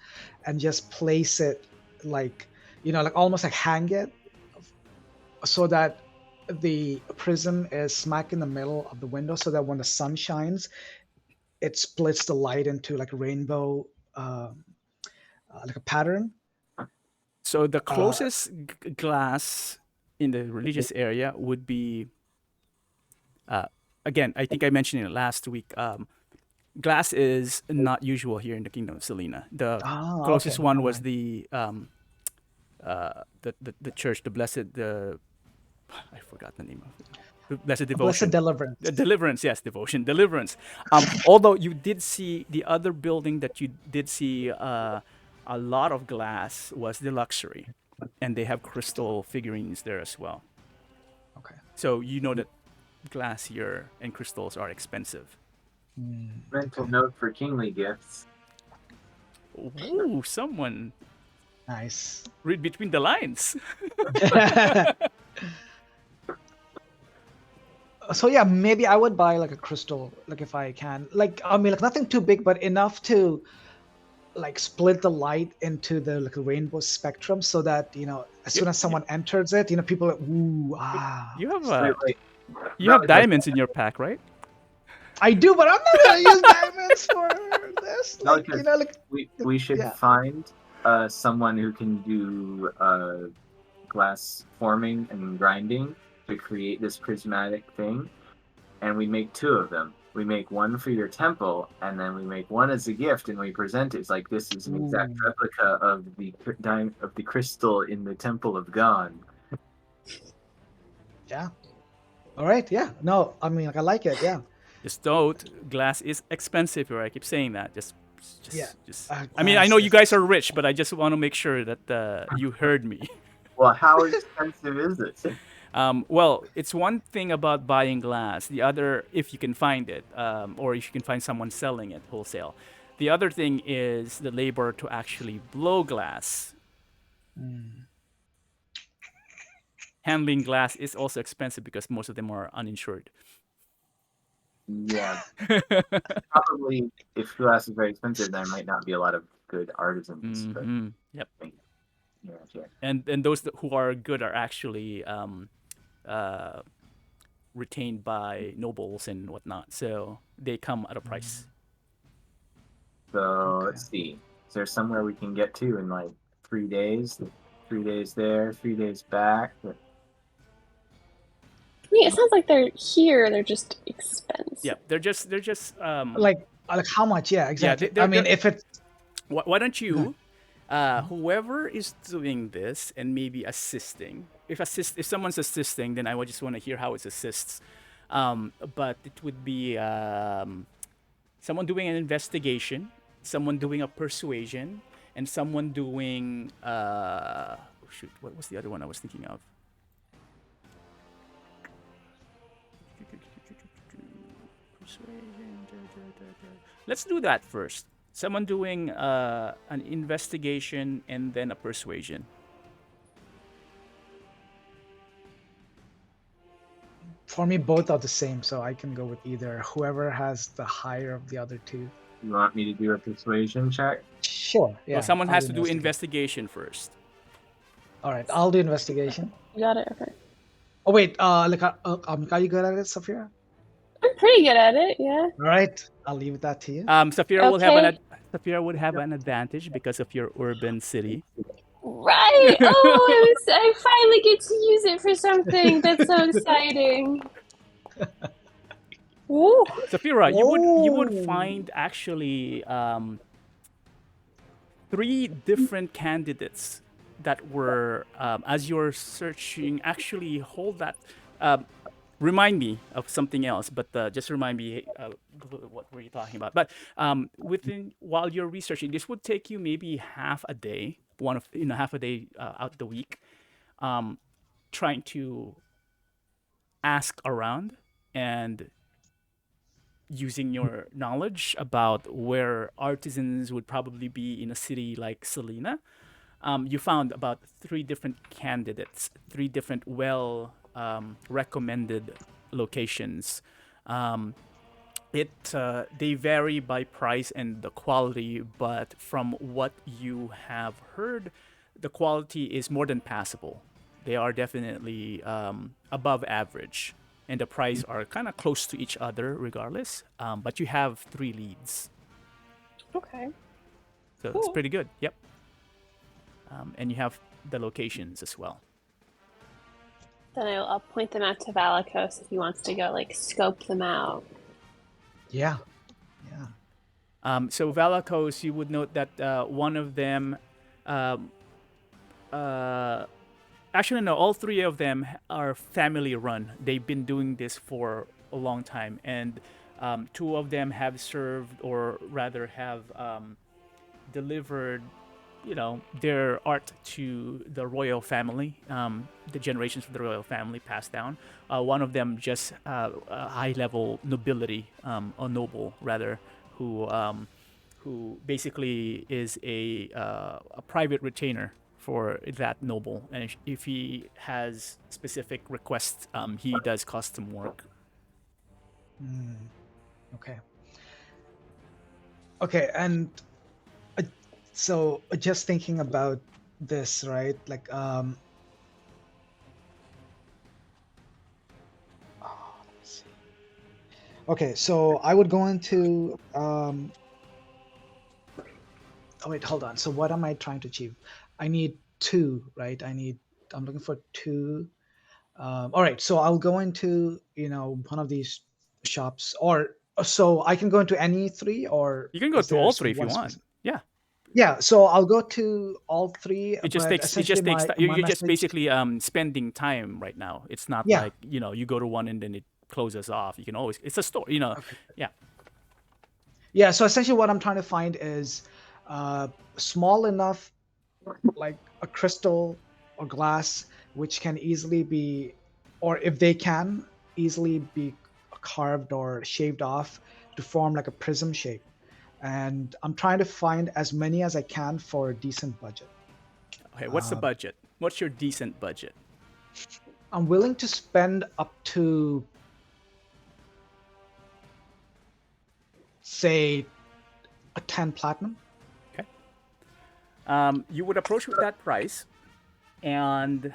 and just place it like like almost like hang it, so that the prism is smack in the middle of the window, so that when the sun shines, it splits the light into like a rainbow, like a pattern. So the closest glass in the religious area would be, again, I think I mentioned it last week. Glass is not usual here in the Kingdom of Selena. The closest Okay. one All was right. the church, the blessed, I forgot the name of it. The Blessed Blessed Devotion. Deliverance. The Deliverance, yes, devotion, deliverance. Although you did see the other building that you did see a lot of glass was the luxury, and they have crystal figurines there as well. Okay. So you know that glass here and crystals are expensive. Mental note for kingly gifts. Ooh, someone Nice. read between the lines. So yeah, maybe I would buy like a crystal, like if I can, like I mean, like nothing too big, but enough to like split the light into the like a rainbow spectrum, so that as soon as someone enters it, people are like, ooh, You have Wait. you have diamonds in your pack, right? I do, but I'm not gonna use diamonds for this. No, Like because like we should yeah. find someone who can do glass forming and grinding to create this prismatic thing, and we make two of them. We make one for your temple, and then we make one as a gift, and we present it. It's like this is an exact Ooh. replica of the crystal in the Temple of God. Yeah. All right. Yeah. No, I mean, like I like it. Yeah. Just don't. Glass is expensive here. I keep saying that. Just. Yeah. I mean, I know Glass you guys are rich, but I just want to make sure that you heard me. Well, how expensive is it? Well, it's one thing about buying glass. The other, if you can find it, or if you can find someone selling it wholesale. The other thing is the labor to actually blow glass. Handling glass is also expensive because most of them are uninsured. Yeah, probably if glass is very expensive, there might not be a lot of good artisans. But Yep. yeah. And those who are good are actually retained by nobles and whatnot, so they come at a price. So Okay. let's see. Is there somewhere we can get to in like 3 days? 3 days there, 3 days back. I mean, it sounds like they're here. They're just expensive. Yeah, they're just like how much? Yeah, exactly. I mean, if it's why don't you whoever is doing this and maybe assisting, if someone's assisting, then I would just want to hear how it assists. But it would be someone doing an investigation, someone doing a persuasion, and someone doing shoot, what was the other one I was thinking of? Persuasion. Let's do that first. Someone doing an investigation and then a persuasion. For me, both are the same, so I can go with either. Whoever has the higher of the other two. You want me to do a persuasion check? Sure. Yeah. So someone I'll has to do investigation. investigation first. All right, I'll do investigation. You got it. Okay. Oh wait, are you good at it, Safira? I'm pretty good at it. Yeah. All right, I'll leave that to you. Safira will have Okay. Safira would have an advantage because of your urban city. Right. Oh, I finally get to use it for something. That's so exciting. Ooh. Safira, you would Oh. find actually 3 different candidates that were as you're searching. Actually, hold that. Remind me of something else, but just remind me what were you talking about. But while you're researching, this would take you maybe half a day, half a day out the week, trying to ask around and using your knowledge about where artisans would probably be in a city like Salina. You found about 3 different candidates, 3 different recommended locations. They vary by price and the quality, but from what you have heard, the quality is more than passable. They are definitely above average, and the price are kind of close to each other regardless. But you have 3 leads, Okay. so it's Cool. pretty good. Yep. And you have the locations as well. Then I'll point them out to Valakos if he wants to go scope them out. Yeah. So Valakos, you would note that one of them, actually no, all 3 of them are family run. They've been doing this for a long time, and 2 of them have served, or rather have delivered, their art to the royal family. The generations of the royal family passed down. One of them just a high-level nobility, or noble rather, who basically is a private retainer for that noble, and if he has specific requests, he does custom work. Okay, and so just thinking about this, right? Let me see. Okay, so I would go into oh wait, hold on. So what am I trying to achieve? I need 2, right? I'm looking for 2. All right, so I'll go into one of these shops, or so I can go into any 3, or You can go is to there all 3 if you one want. specific? Yeah. Yeah, so I'll go to all 3, It just but takes essentially time. my You're just message. basically spending time right now. It's not Yeah. like you go to one and then it closes off. You can always, it's a store. Okay. Yeah. Yeah, so essentially what I'm trying to find is small enough, like a crystal or glass, which can easily be, or if they can easily be carved or shaved off to form like a prism shape. And I'm trying to find as many as I can for a decent budget. Okay. What's the budget? What's your decent budget? I'm willing to spend up to, say, a 10 platinum. Okay. You would approach with that price, and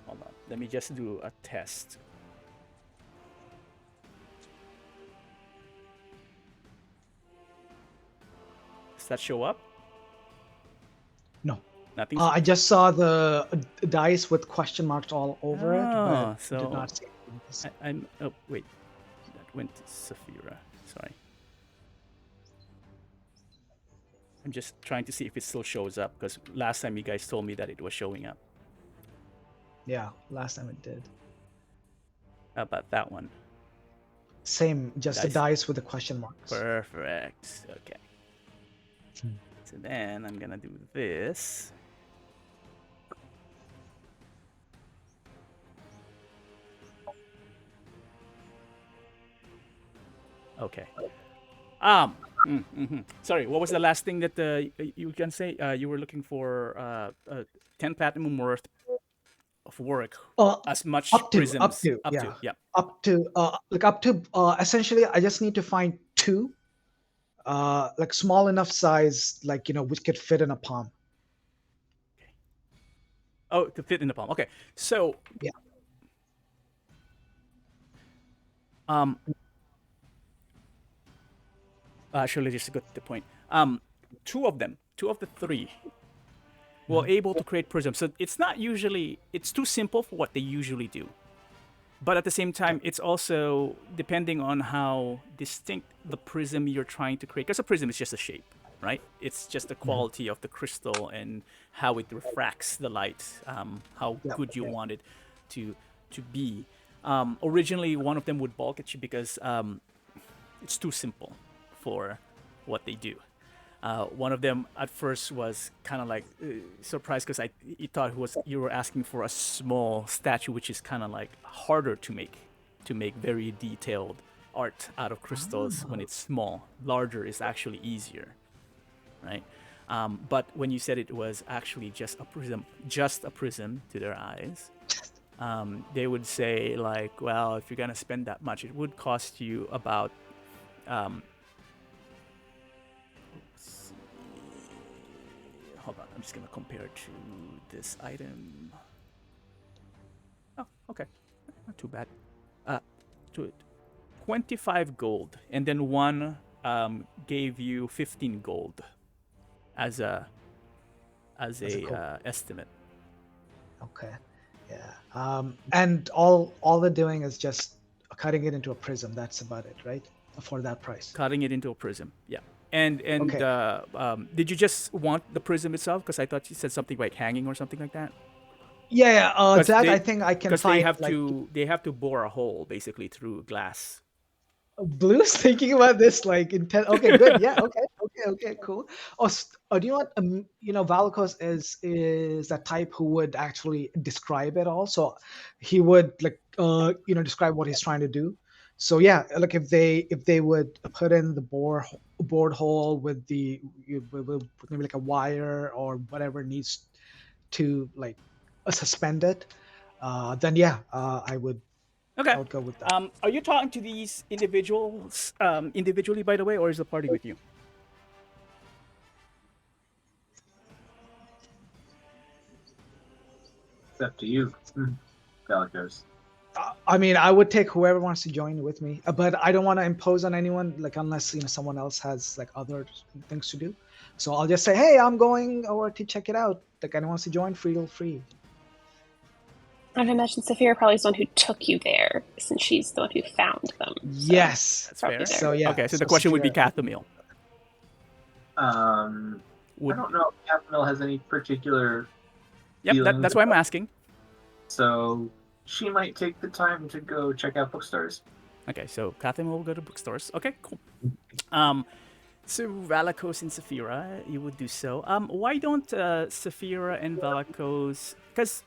hold on. Let me just do a test. Does that show up? No. Nothing. I just saw the dice with question marks all over it, Oh, but did not see it. I'm. Oh wait, that went to Safira. Sorry. I'm just trying to see if it still shows up because last time you guys told me that it was showing up. Yeah, last time it did. How about that one? Same, just the Dice. dice with the question marks. Perfect. Okay. Hmm. So then I'm gonna do this. Okay. Sorry, what was the last thing that you can say? You were looking for 10 platinum worth of work, as much Up prisms. to, Up yeah. to, yeah. Up to essentially I just need to find 2 like small enough size, like which could fit in a palm. Oh, to fit in the palm. Okay, so Yeah. Actually, just to get to the point. 2 of them, 2 of the 3, were able to create prisms. So it's not usually, it's too simple for what they usually do. But at the same time, it's also depending on how distinct the prism you're trying to create. Because a prism is just a shape, right? It's just the quality of the crystal and how it refracts the light, how good you want it to be. Originally, one of them would balk at you because it's too simple for what they do. One of them at first was kind of like surprised because he thought you were asking for a small statue, which is kind of like harder to make very detailed art out of crystals when it's small. Larger is actually easier, right? But when you said it was actually just a prism to their eyes, they would say like, well, if you're gonna spend that much, it would cost you about hold on, I'm just gonna compare to this item. Oh, okay, not too bad. To 25 gold, and then one gave you 15 gold as a estimate. Okay. Yeah. And all they're doing is just cutting it into a prism. That's about it, right? For that price. Cutting it into a prism, yeah. And Okay. Did you just want the prism itself? Because I thought you said something like hanging or something like that. Yeah. That they, I think I can because find. they have to bore a hole basically through glass. Blue's thinking about this like intent. Okay, good. Yeah. Okay. Cool. Do you know what? Valakos is that type who would actually describe it all. So he would describe what he's trying to do. So yeah, like if they would put in the board hole with with maybe like a wire or whatever needs to like suspend it, then yeah, I would Okay. go with that. Are you talking to these individuals individually, by the way, or is the party with you? It's up to you, Valakos. I mean, I would take whoever wants to join with me, but I don't want to impose on anyone, like unless someone else has like other things to do. So I'll just say, hey, I'm going over to check it out. Like anyone wants to join, feel free. I'd imagine Saphira probably is the one who took you there, since she's the one who found them. So Yes, that's probably fair. there. So yeah. Okay, so the question would be Cathamil. I don't know if Cathamil has any particular. Yep, that's why I'm asking. So she might take the time to go check out bookstores. Okay, so Cathamil will go to bookstores. Okay, cool. So Valakos and Saphira, you would do so. Why don't Saphira and Valakos? Because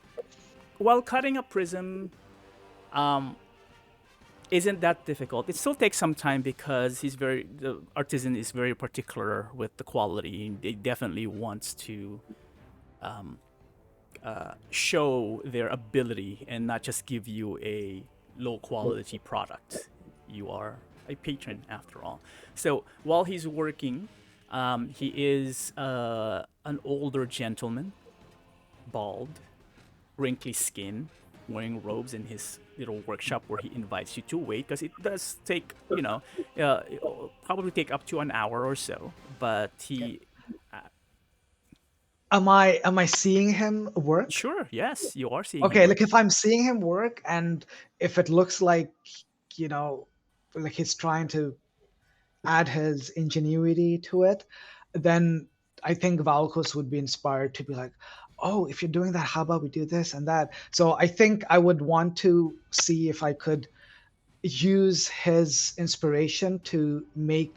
while cutting a prism, isn't that difficult. It still takes some time because the artisan is very particular with the quality. They definitely wants to show their ability and not just give you a low quality product. You are a patron after all. So while he's working, he is an older gentleman, bald, wrinkly skin, wearing robes in his little workshop where he invites you to wait, because it does take, it'll probably take up to an hour or so. But he, Am I seeing him work? sure, yes, you are seeing. Okay, him like if I'm seeing him work, and if it looks like like he's trying to add his ingenuity to it, then I think Valakos would be inspired to be like, oh, if you're doing that, how about we do this and that? So I think I would want to see if I could use his inspiration to make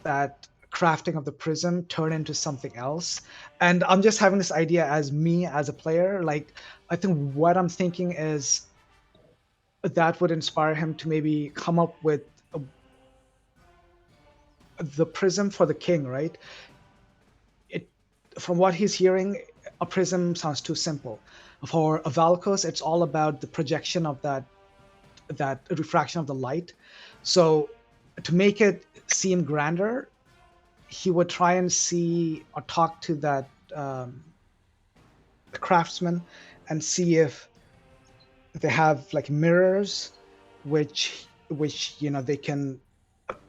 that crafting of the prism turn into something else. And I'm just having this idea as me as a player. Like, I think what I'm thinking is that would inspire him to maybe come up with the prism for the king, right? It, from what he's hearing, a prism sounds too simple. For a Valakos, it's all about the projection of that refraction of the light. So to make it seem grander, he would try and see or talk to that craftsman and see if they have like mirrors, which they can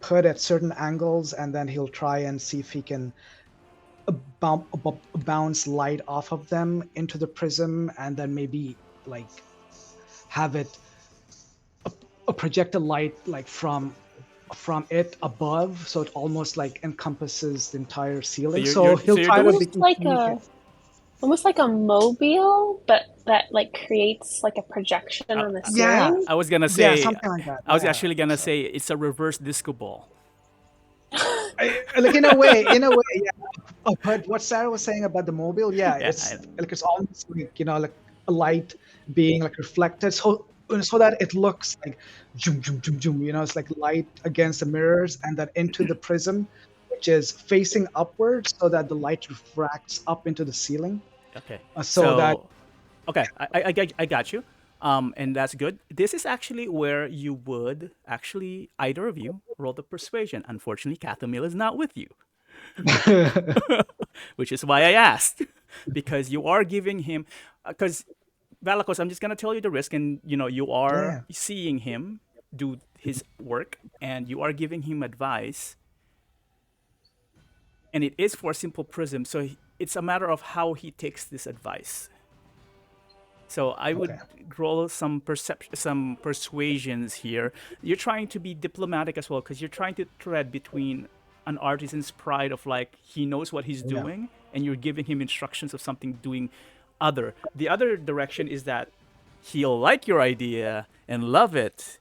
put at certain angles, and then he'll try and see if he can bounce light off of them into the prism, and then maybe like have it a projected light like from it above, so it almost like encompasses the entire ceiling. So he'll try to almost like a mobile, but that like creates like a projection on the ceiling. I was gonna say something like that. I was actually gonna say it's a reverse disco ball. Like in a way, yeah. But what Sarah was saying about the mobile, it's like it's almost like like a light being like reflected, so that it looks like zoom, zoom, zoom, zoom. It's like light against the mirrors, and then into the prism, which is facing upwards, so that the light refracts up into the ceiling. Okay. Okay, I got you. And that's good. This is actually where you would actually, either of you, roll the persuasion. Unfortunately, Kathamiel is not with you. Which is why I asked. Because you are giving him... Because, Valakos, I'm just going to tell you the risk. And, you are seeing him do his work. And you are giving him advice. And it is for a simple prism. So it's a matter of how he takes this advice. So I would roll some persuasions here. You're trying to be diplomatic as well, because you're trying to tread between an artisan's pride of like he knows what he's doing, and you're giving him instructions of something doing other. The other direction is that he'll like your idea and love it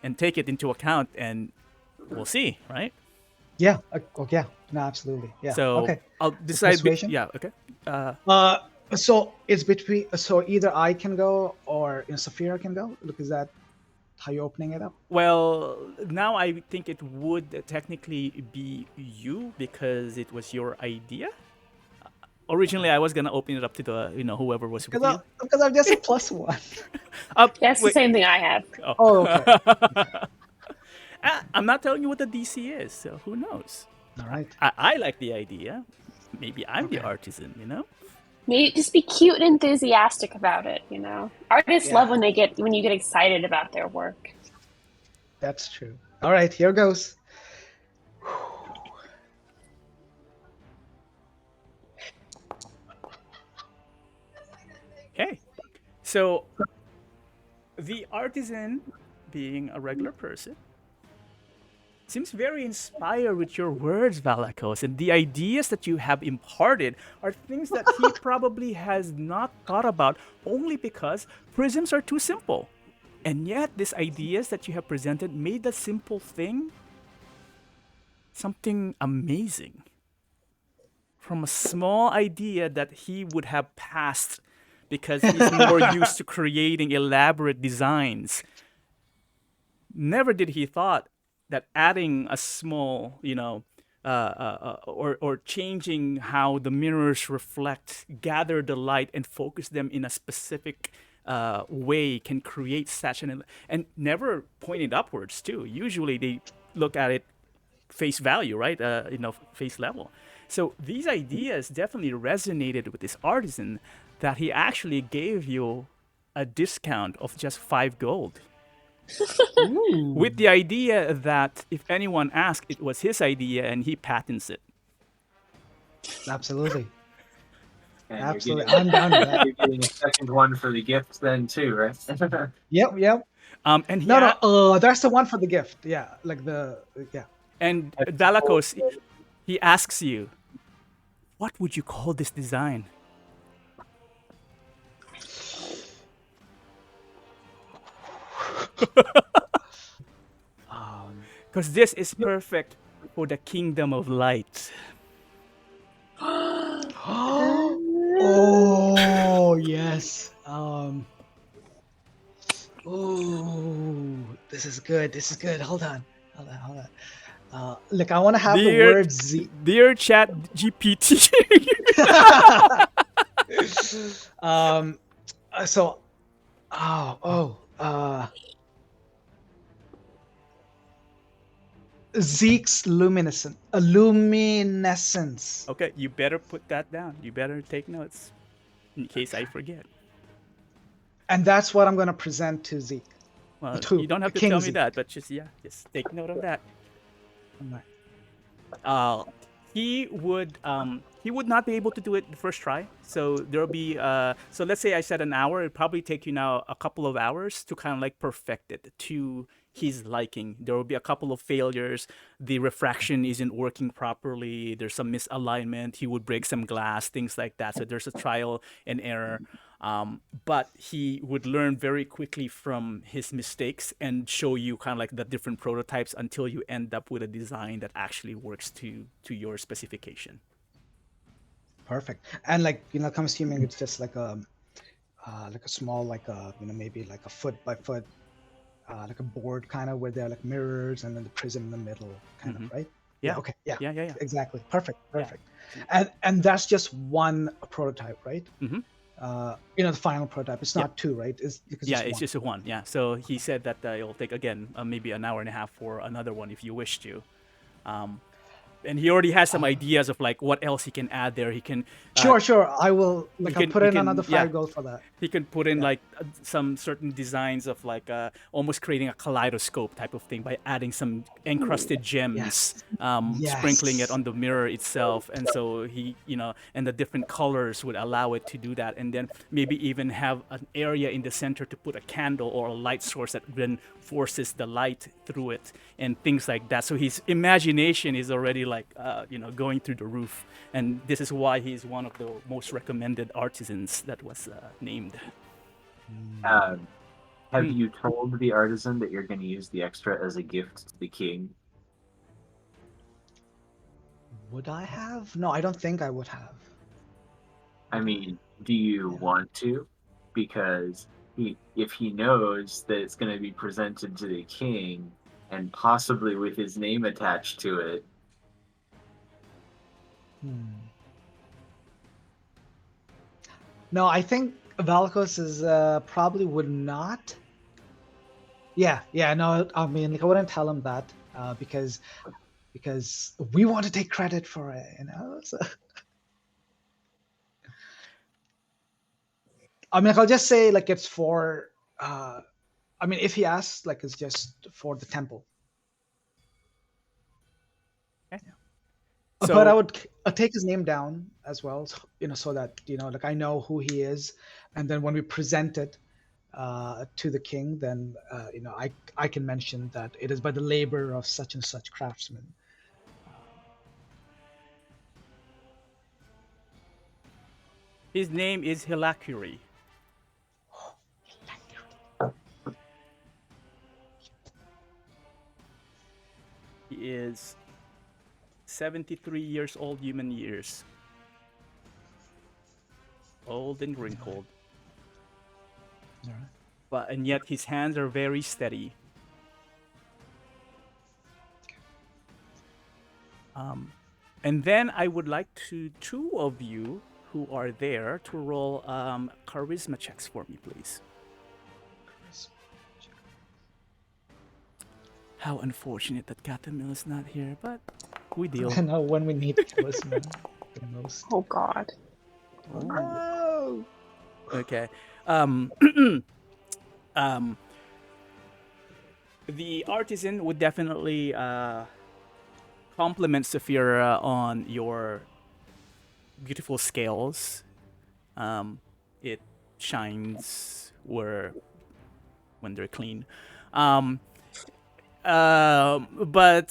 and take it into account, and we'll see, right? Yeah. Okay. No, absolutely. Yeah. So I'll decide. Okay. So it's between. So either I can go or Saphira can go. Look, is that how you're opening it up? Well, now I think it would technically be you because it was your idea. Originally, I was gonna open it up to the whoever was with you. Because I'm just a +1. That's the same thing I have. Oh, okay. I'm not telling you what the DC is, so who knows? All right. I like the idea. Maybe I'm the artisan, Maybe just be cute and enthusiastic about it, Artists love when you get excited about their work. That's true. All right, here goes. Okay. So the artisan, being a regular person, seems very inspired with your words, Valakos, and the ideas that you have imparted are things that he probably has not thought about only because prisms are too simple. And yet, these ideas that you have presented made the simple thing something amazing. From a small idea that he would have passed because he's more used to creating elaborate designs. Never did he thought that adding a small, or changing how the mirrors reflect, gather the light, and focus them in a specific way can create such and never pointed upwards too. Usually they look at it face value, right? Face level. So these ideas definitely resonated with this artisan that he actually gave you a discount of just 5 gold. With the idea that if anyone asked, it was his idea and he patents it. Absolutely. And Absolutely. I'm down to that. You're getting a second one for the gift then too, right? Yep. And no, that's the one for the gift. Yeah, And Valakos, He asks you, "What would you call this design?" Because this is perfect for the kingdom of light. Oh yes. Oh, this is good. This is good. Hold on. Hold on. Hold on. Look, I want to have the Dear, word Z. dear Chat GPT. um. So. Zeke's luminescence. Okay, you better put that down. You better take notes in case I forget. And that's what I'm going to present to Zeke. Well, To you don't have to King tell me Zeke. that, but just take note of that. Alright. He would not be able to do it the first try. So there'll be so let's say I said an hour. It'd probably take you now a couple of hours to kind of like perfect it to his liking. There will be a couple of failures. The refraction isn't working properly. There's some misalignment. He would break some glass, things like that. So there's a trial and error. But he would learn very quickly from his mistakes and show you kind of like the different prototypes until you end up with a design that actually works to your specification. Perfect. And I'm assuming it's just like a small, maybe like a foot by foot, like a board kind of where there are like mirrors and then the prism in the middle, kind of, right? Yeah. Okay. Yeah. Yeah. Exactly. Perfect. And that's just one prototype, right? Mm-hmm. The final prototype. It's not two, right? It's It's just a one. Yeah. So he said that it'll take again maybe an hour and a half for another one if you wish to. And he already has some ideas of like what else he can add there. He can sure. I will I'll put in another 5 yeah. gold for that. He can put in like some certain designs of like almost creating a kaleidoscope type of thing by adding some encrusted gems, sprinkling it on the mirror itself, and so he, and the different colors would allow it to do that, and then maybe even have an area in the center to put a candle or a light source that then forces the light through it and things like that. So his imagination is already like going through the roof, and this is why he's one of the most recommended artisans that was named. Have you told the artisan that you're going to use the extra as a gift to the king? Would I have? No, I don't think I would have. I mean, do you want to? Because if he knows that it's going to be presented to the king and possibly with his name attached to it. No, I think Valakos is probably would not. Yeah. No, I mean, I wouldn't tell him that because we want to take credit for it, So. I mean, I'll just say like it's for. I mean, if he asks, like it's just for the temple. Okay. But I would take his name down as well, so that like I know who he is, and then when we present it to the king, then I can mention that it is by the labor of such and such craftsman. His name is Hilakuri. He is 73 years old, human years. Old and wrinkled. And yet his hands are very steady. And then I would like two of you who are there to roll charisma checks for me, please. How unfortunate that Katamil is not here, but we deal. I know when we need charisma the most. Oh God. Oh. Okay. The artisan would definitely compliment Saphira on your beautiful scales. It shines when they're clean. But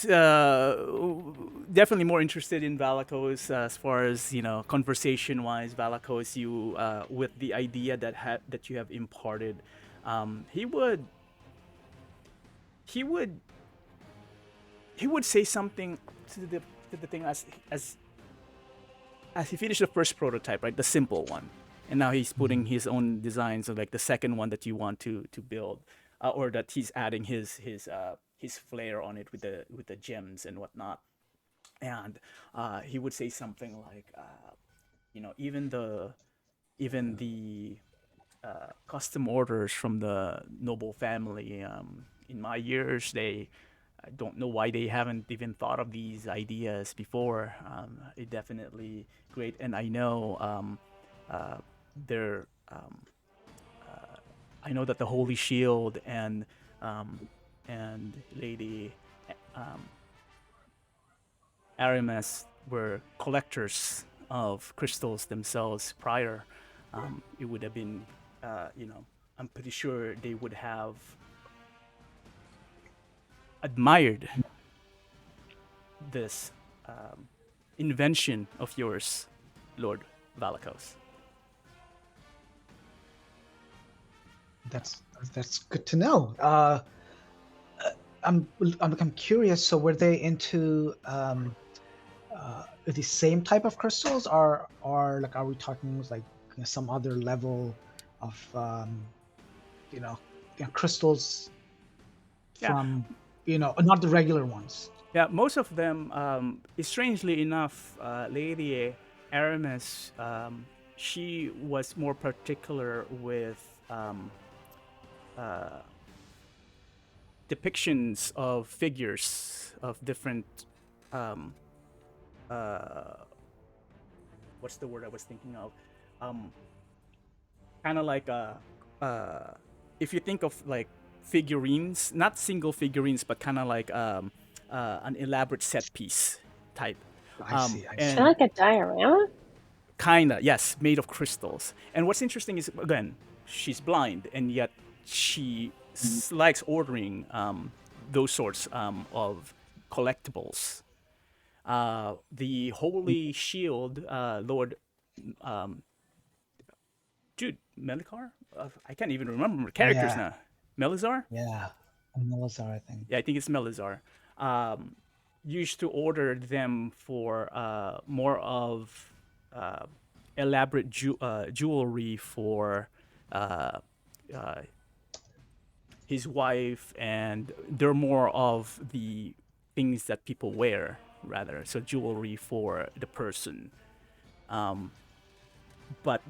definitely more interested in Valakos as far as conversation-wise. Valakos, you with the idea that you have imparted, he would he would he would say something to the thing as he finished the first prototype, right, the simple one, and now he's putting his own designs of like the second one that you want to build, or that he's adding his flair on it with the gems and whatnot, and he would say something like, even the custom orders from the noble family. In my years, I don't know why they haven't even thought of these ideas before. It definitely great, and I know they're. I know that the Holy Shield and Lady um, Aramis were collectors of crystals themselves prior. It would have been, I'm pretty sure they would have admired this invention of yours, Lord Valakos. That's good to know. I'm curious. So were they into the same type of crystals, or like are we talking like some other level of crystals Yeah. from not the regular ones? Yeah, most of them, strangely enough, Lady Aramis, she was more particular with depictions of figures of different. Um, what's the word I was thinking of? Kind of like if you think of like figurines, not single figurines, but kind of like an elaborate set piece type. I see. Kind And of like a diorama. kinda, yes, made of crystals. And what's interesting is, again, she's blind, and yet she likes ordering those sorts of collectibles. The Holy Shield, Lord Dude, Melikar? I can't even remember characters Yeah. now. Melizar? Yeah, Melissa, I think. Yeah, I think it's Melizar. Used to order them for more of elaborate jewelry for uh, uh, his wife, and they're more of the things that people wear, rather. So jewelry for the person. But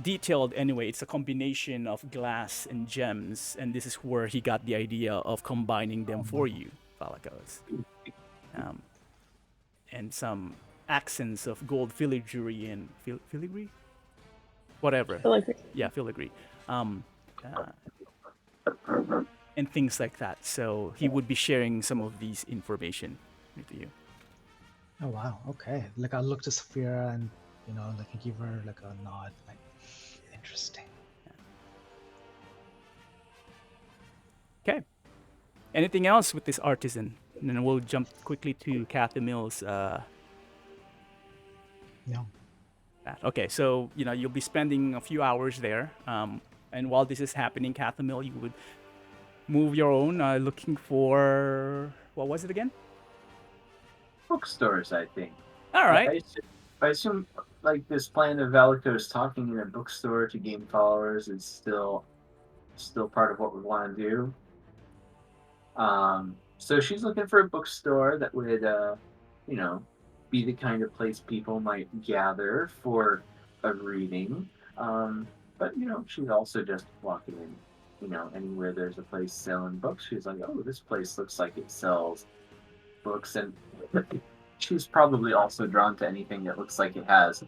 detailed anyway. It's a combination of glass and gems, and this is where he got the idea of combining them for you, Valakos. Um, and some accents of gold filigree and filigree, whatever. Yeah, filigree. Um, uh, and things like that. So he would be sharing some of these information with you. Oh wow. Okay. Like I look to Saphira and like I give her like a nod. Like interesting. Okay. Anything else with this artisan? And then we'll jump quickly to Kathy Mills. No. Okay, so you'll be spending a few hours there, and while this is happening, Kathy Mill, you would move your own, looking for what was it again? Bookstores, I think. All right. I assume like this plan of Valakos talking in a bookstore to gain followers is still part of what we want to do. So she's looking for a bookstore that would, be the kind of place people might gather for a reading. But she's also just walking in, anywhere there's a place selling books. She's like, oh, this place looks like it sells books, and she's probably also drawn to anything that looks like it has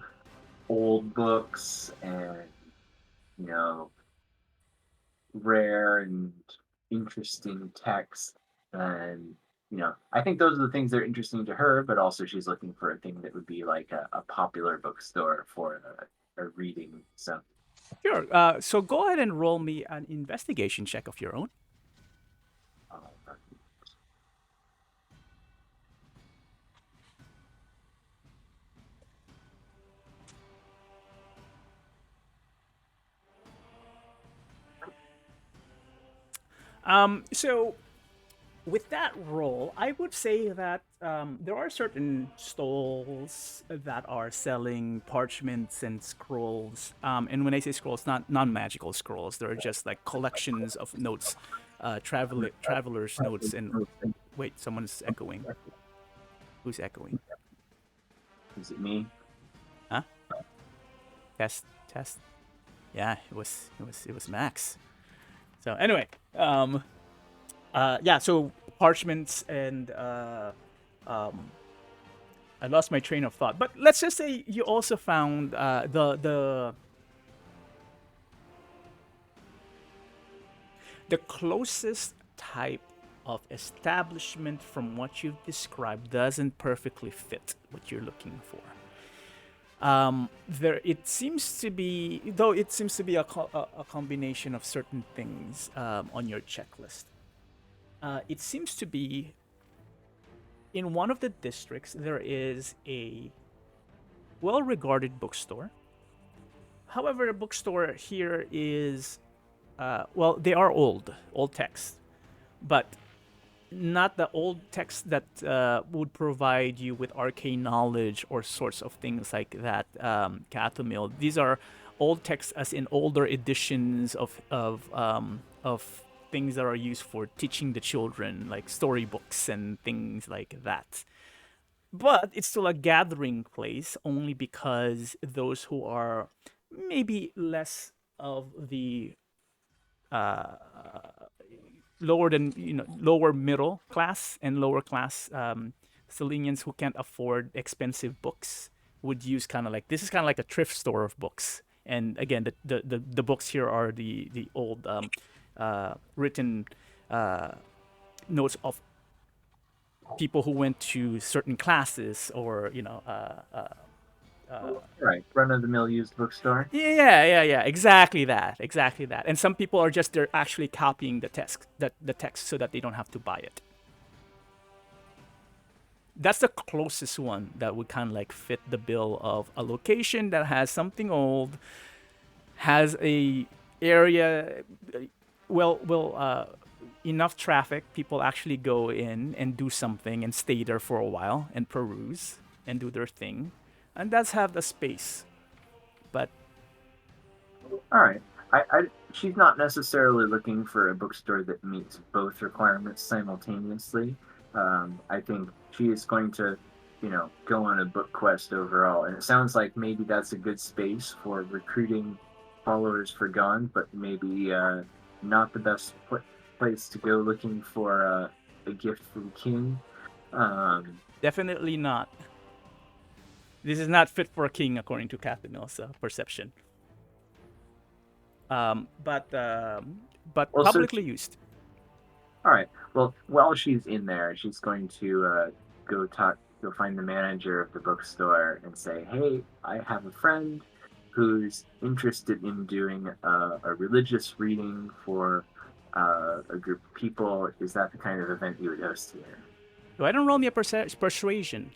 old books and rare and interesting text. And I think those are the things that are interesting to her, but also she's looking for a thing that would be like a popular bookstore for a reading. So Sure. So go ahead and roll me an investigation check of your own. So with that role, I would say that there are certain stalls that are selling parchments and scrolls. And when I say scrolls, not non-magical scrolls. They're just like collections of notes, travelers' notes. And wait, someone's echoing. Who's echoing? Is it me? Huh? Test. Yeah, it was Max. So anyway, yeah. So parchments and I lost my train of thought. But let's just say you also found the closest type of establishment from what you've described doesn't perfectly fit what you're looking for. There it seems to be, though it seems to be a combination of certain things on your checklist. It seems to be in one of the districts there is a well-regarded bookstore. However, the bookstore here is, well, they are old texts, but not the old texts that would provide you with arcane knowledge or sorts of things like that, Cathomil. These are old texts, as in older editions of things that are used for teaching the children, like storybooks and things like that. But it's still a gathering place only because those who are maybe less of the lower middle class and lower class Selenians who can't afford expensive books would use kind of like, this is kind of like a thrift store of books. And again, the books here are the old written notes of people who went to certain classes, or Right, run-of-the-mill used bookstore. yeah, exactly that. And some people are just, they're actually copying the text so that they don't have to buy it. That's the closest one that would kind of like fit the bill of a location that has something old, has a area, enough traffic, people actually go in and do something and stay there for a while and peruse and do their thing, and does have the space. But All right. She's not necessarily looking for a bookstore that meets both requirements simultaneously. I think she is going to, go on a book quest overall. And it sounds like maybe that's a good space for recruiting followers for Gone, but maybe not the best place to go looking for a gift from King. definitely not. This is not fit for a king, according to Catherine's perception. But Well, so publicly used. All right. Well, while she's in there, she's going to go find the manager of the bookstore and say, "Hey, I have a friend who's interested in doing a religious reading for a group of people. Is that the kind of event you would host here?" Go ahead and roll me a persuasion.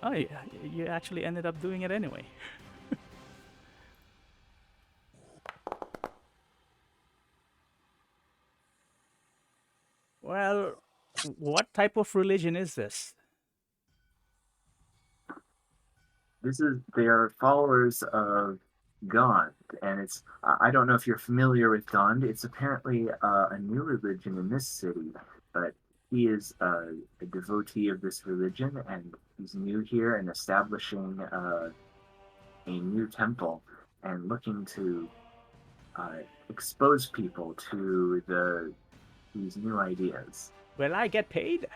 Oh, you actually ended up doing it anyway. Well, what type of religion is this? They are followers of Gond, and I don't know if you're familiar with Gond. It's apparently a new religion in this city, but he is a devotee of this religion, and he's new here and establishing a new temple and looking to expose people to these new ideas. Will I get paid?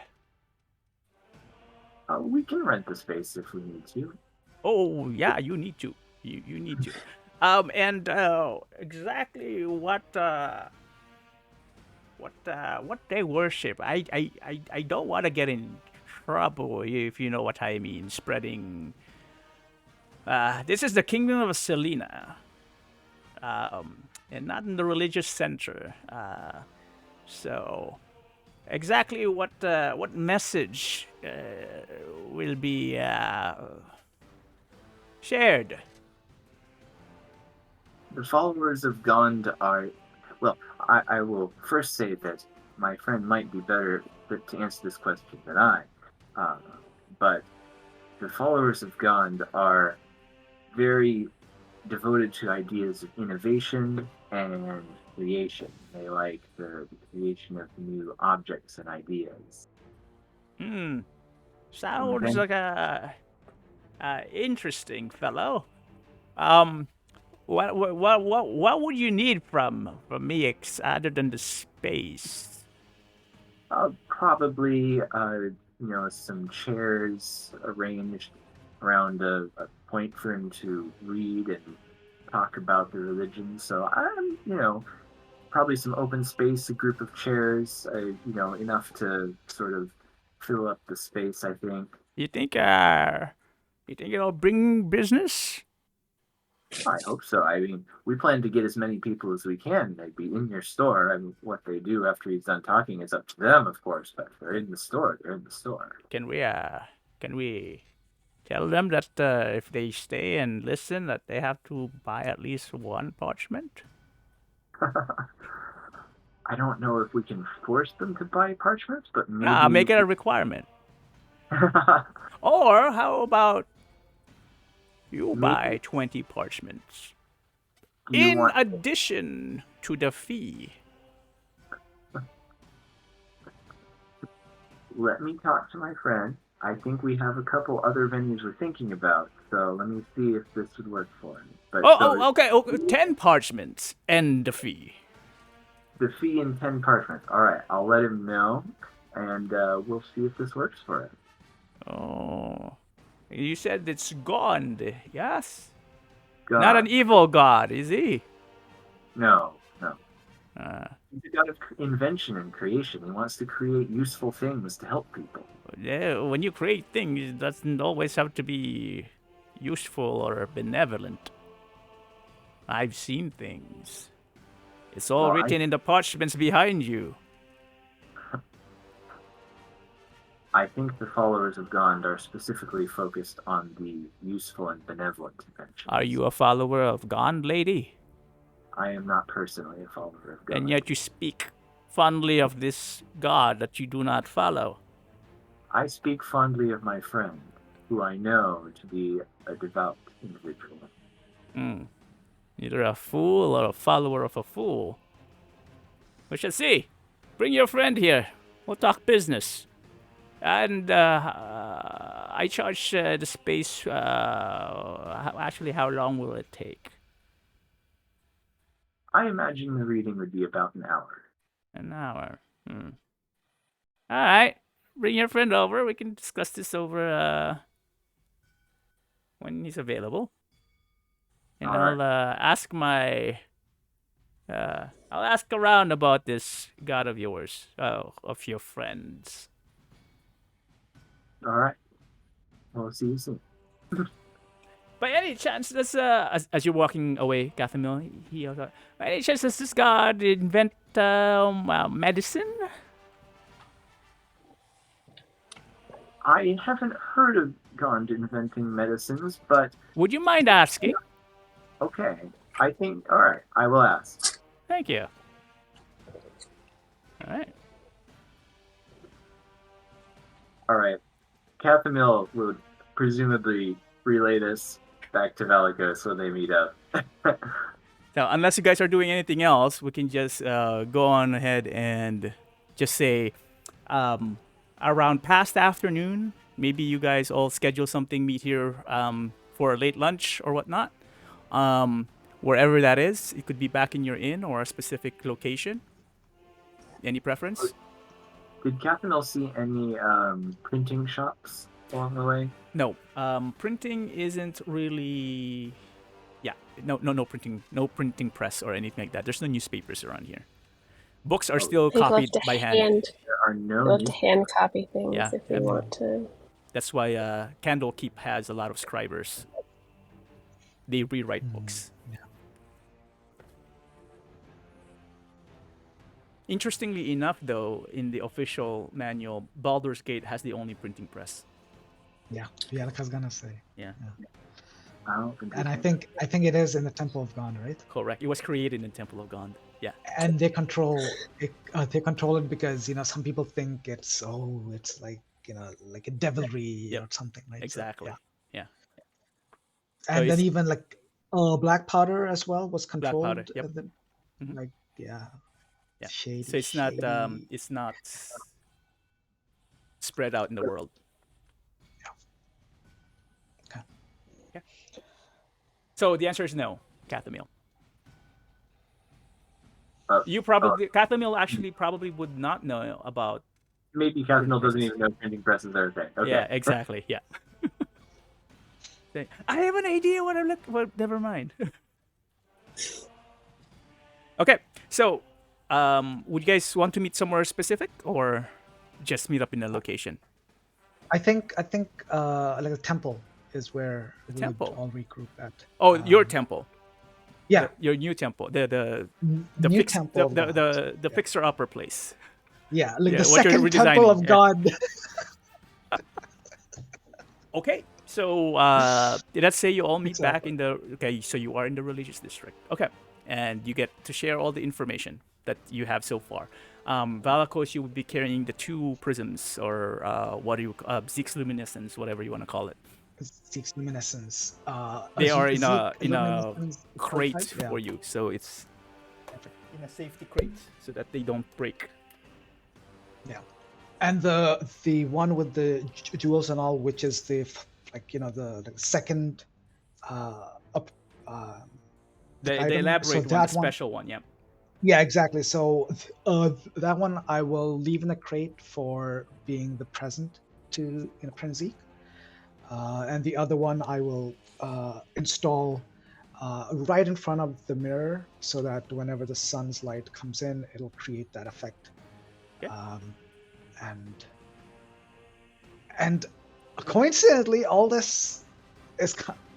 We can rent the space if we need to. Oh yeah, you need to. You need to. And exactly what they worship. I don't want to get in trouble, if you know what I mean. Spreading. This is the kingdom of Selena, and not in the religious center. So, exactly what message will be shared? The followers of Gond are, well, I will first say that my friend might be better to answer this question than I. But the followers of Gand are very devoted to ideas of innovation and creation. They like the creation of new objects and ideas. Sounds Okay. like a interesting fellow. What would you need from me other than the space? Probably, some chairs arranged around a point for him to read and talk about the religion. So probably some open space, a group of chairs, enough to sort of fill up the space, I think. You think it'll bring business? I hope so. I mean, we plan to get as many people as we can. They'd be in your store. I mean, what they do after he's done talking is up to them, of course. But if they're in the store, they're in the store. Can we tell them that if they stay and listen, that they have to buy at least one parchment? I don't know if we can force them to buy parchments, but maybe Nah, make it a requirement. Or how about you buy 20 parchments in addition to the fee? Let me talk to my friend. I think we have a couple other venues we're thinking about, so let me see if this would work for him. But Okay, 10 parchments and the fee. The fee and 10 parchments. All right, I'll let him know, and we'll see if this works for him. Oh, you said it's Gond, yes? God. Not an evil god, is he? No. He's a god of invention and creation. He wants to create useful things to help people. Yeah, when you create things, it doesn't always have to be useful or benevolent. I've seen things. It's all written in the parchments behind you. I think the followers of Gond are specifically focused on the useful and benevolent inventions. Are you a follower of Gond, lady? I am not personally a follower of Gond. And yet you speak fondly of this god that you do not follow. I speak fondly of my friend, who I know to be a devout individual. Either a fool or a follower of a fool. We shall see. Bring your friend here. We'll talk business. And I charge the space. Actually, how long will it take? I imagine the reading would be about an hour. An hour. All right. Bring your friend over. We can discuss this over when he's available. And I'll ask I'll ask around about this god of yours, of your friends. All right. We'll see you soon. By any chance, does as you're walking away, Cathamil, he by any chance does this god invent medicine? I haven't heard of Gond inventing medicines, but Would you mind asking? okay. I think, all right, I will ask. Thank you. All right. All right. Cathamil would presumably relay this back to Valakos when they meet up. Now, unless you guys are doing anything else, we can just go on ahead and just say around past afternoon, maybe you guys all schedule something, meet here for a late lunch or whatnot. Wherever that is, it could be back in your inn or a specific location. Any preference? Did Cathamil see any printing shops along the way? No. Printing isn't really. Yeah. No printing. No printing press or anything like that. There's no newspapers around here. Books are still People copied have to by hand. There are no. You'll have to hand copy things Yeah, if you want to. That's why Candlekeep has a lot of scribers. They rewrite books. Yeah. Interestingly enough, though, in the official manual, Baldur's Gate has the only printing press. Yeah, like I was gonna say. Yeah. I don't think And I think it is in the Temple of Gond, right? Correct. It was created in the Temple of Gond. Yeah. and they control it. They control it because some people think it's like like a devilry Yep. or something, right? Exactly. So, Yeah. yeah. So And then it's even like black powder as well was black powder. controlled. Yep. And then Mhm. like yeah, Yeah. shady, So shady. it's not spread out in the world. Okay. Okay. So the answer is no, Cathamil. Uh, You probably Cathamil actually probably would not know about maybe printing Casimil doesn't presses. even know printing presses are a thing. Okay. Yeah, exactly. Yeah. Say, I have an idea what I look. Well, never mind. Okay, so would you guys want to meet somewhere specific or just meet up in a location? I think like a temple is where The we would temple. all regroup at. Oh, your temple. Yeah, Your new temple. The new fix temple of God. the fixer upper place. Yeah, like Yeah, the what you're second temple redesigning. of Yeah. God. Okay, so let's say you all meet back Exactly. in the. Okay, so you are in the religious district. Okay, and you get to share all the information that you have so far. Valakos, you would be carrying the two prisms, or what do you Zeke's luminescence, whatever you want to call it. Six luminescence. They are Zeke in a luminescence crate prototype. Yeah. for you, so it's in a safety crate so that they don't break. Yeah. And the one with the jewels and all, which is the the second up The item. So elaborate one, the that one, special one. Yeah. yeah, exactly. So that one I will leave in a crate for being the present to Prince Zeke. And the other one I will install right in front of the mirror so that whenever the sun's light comes in, it'll create that effect. Okay. And coincidentally, all this is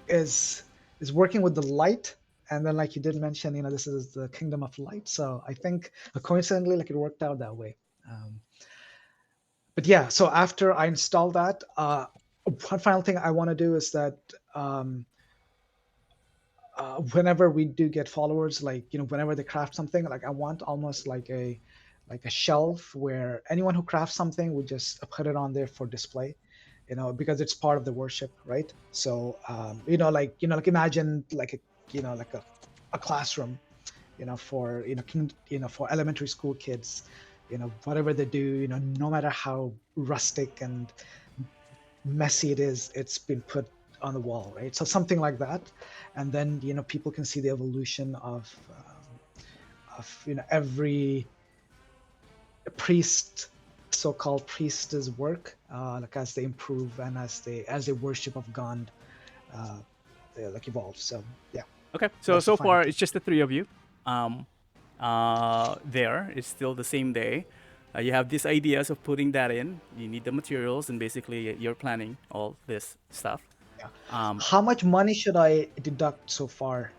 is working with the light. And then, like you did mention, this is the kingdom of light. So I think coincidentally, like it worked out that way. But yeah, so after I install that, one final thing I want to do is that whenever we do get followers, like whenever they craft something, like I want almost like a shelf where anyone who crafts something would just put it on there for display, because it's part of the worship, right? So like imagine like a classroom, for for elementary school kids, whatever they do, no matter how rustic and messy it is, it's been put on the wall, right? So something like that, and then people can see the evolution of every priest, so-called priest's work, like as they improve and as they worship of God, they like evolve. So yeah. Okay, so That's the so final far thing. it's just the three of you. There it's still the same day. You have these ideas of putting that in. You need the materials, and basically you're planning all this stuff. How much money should I deduct so far?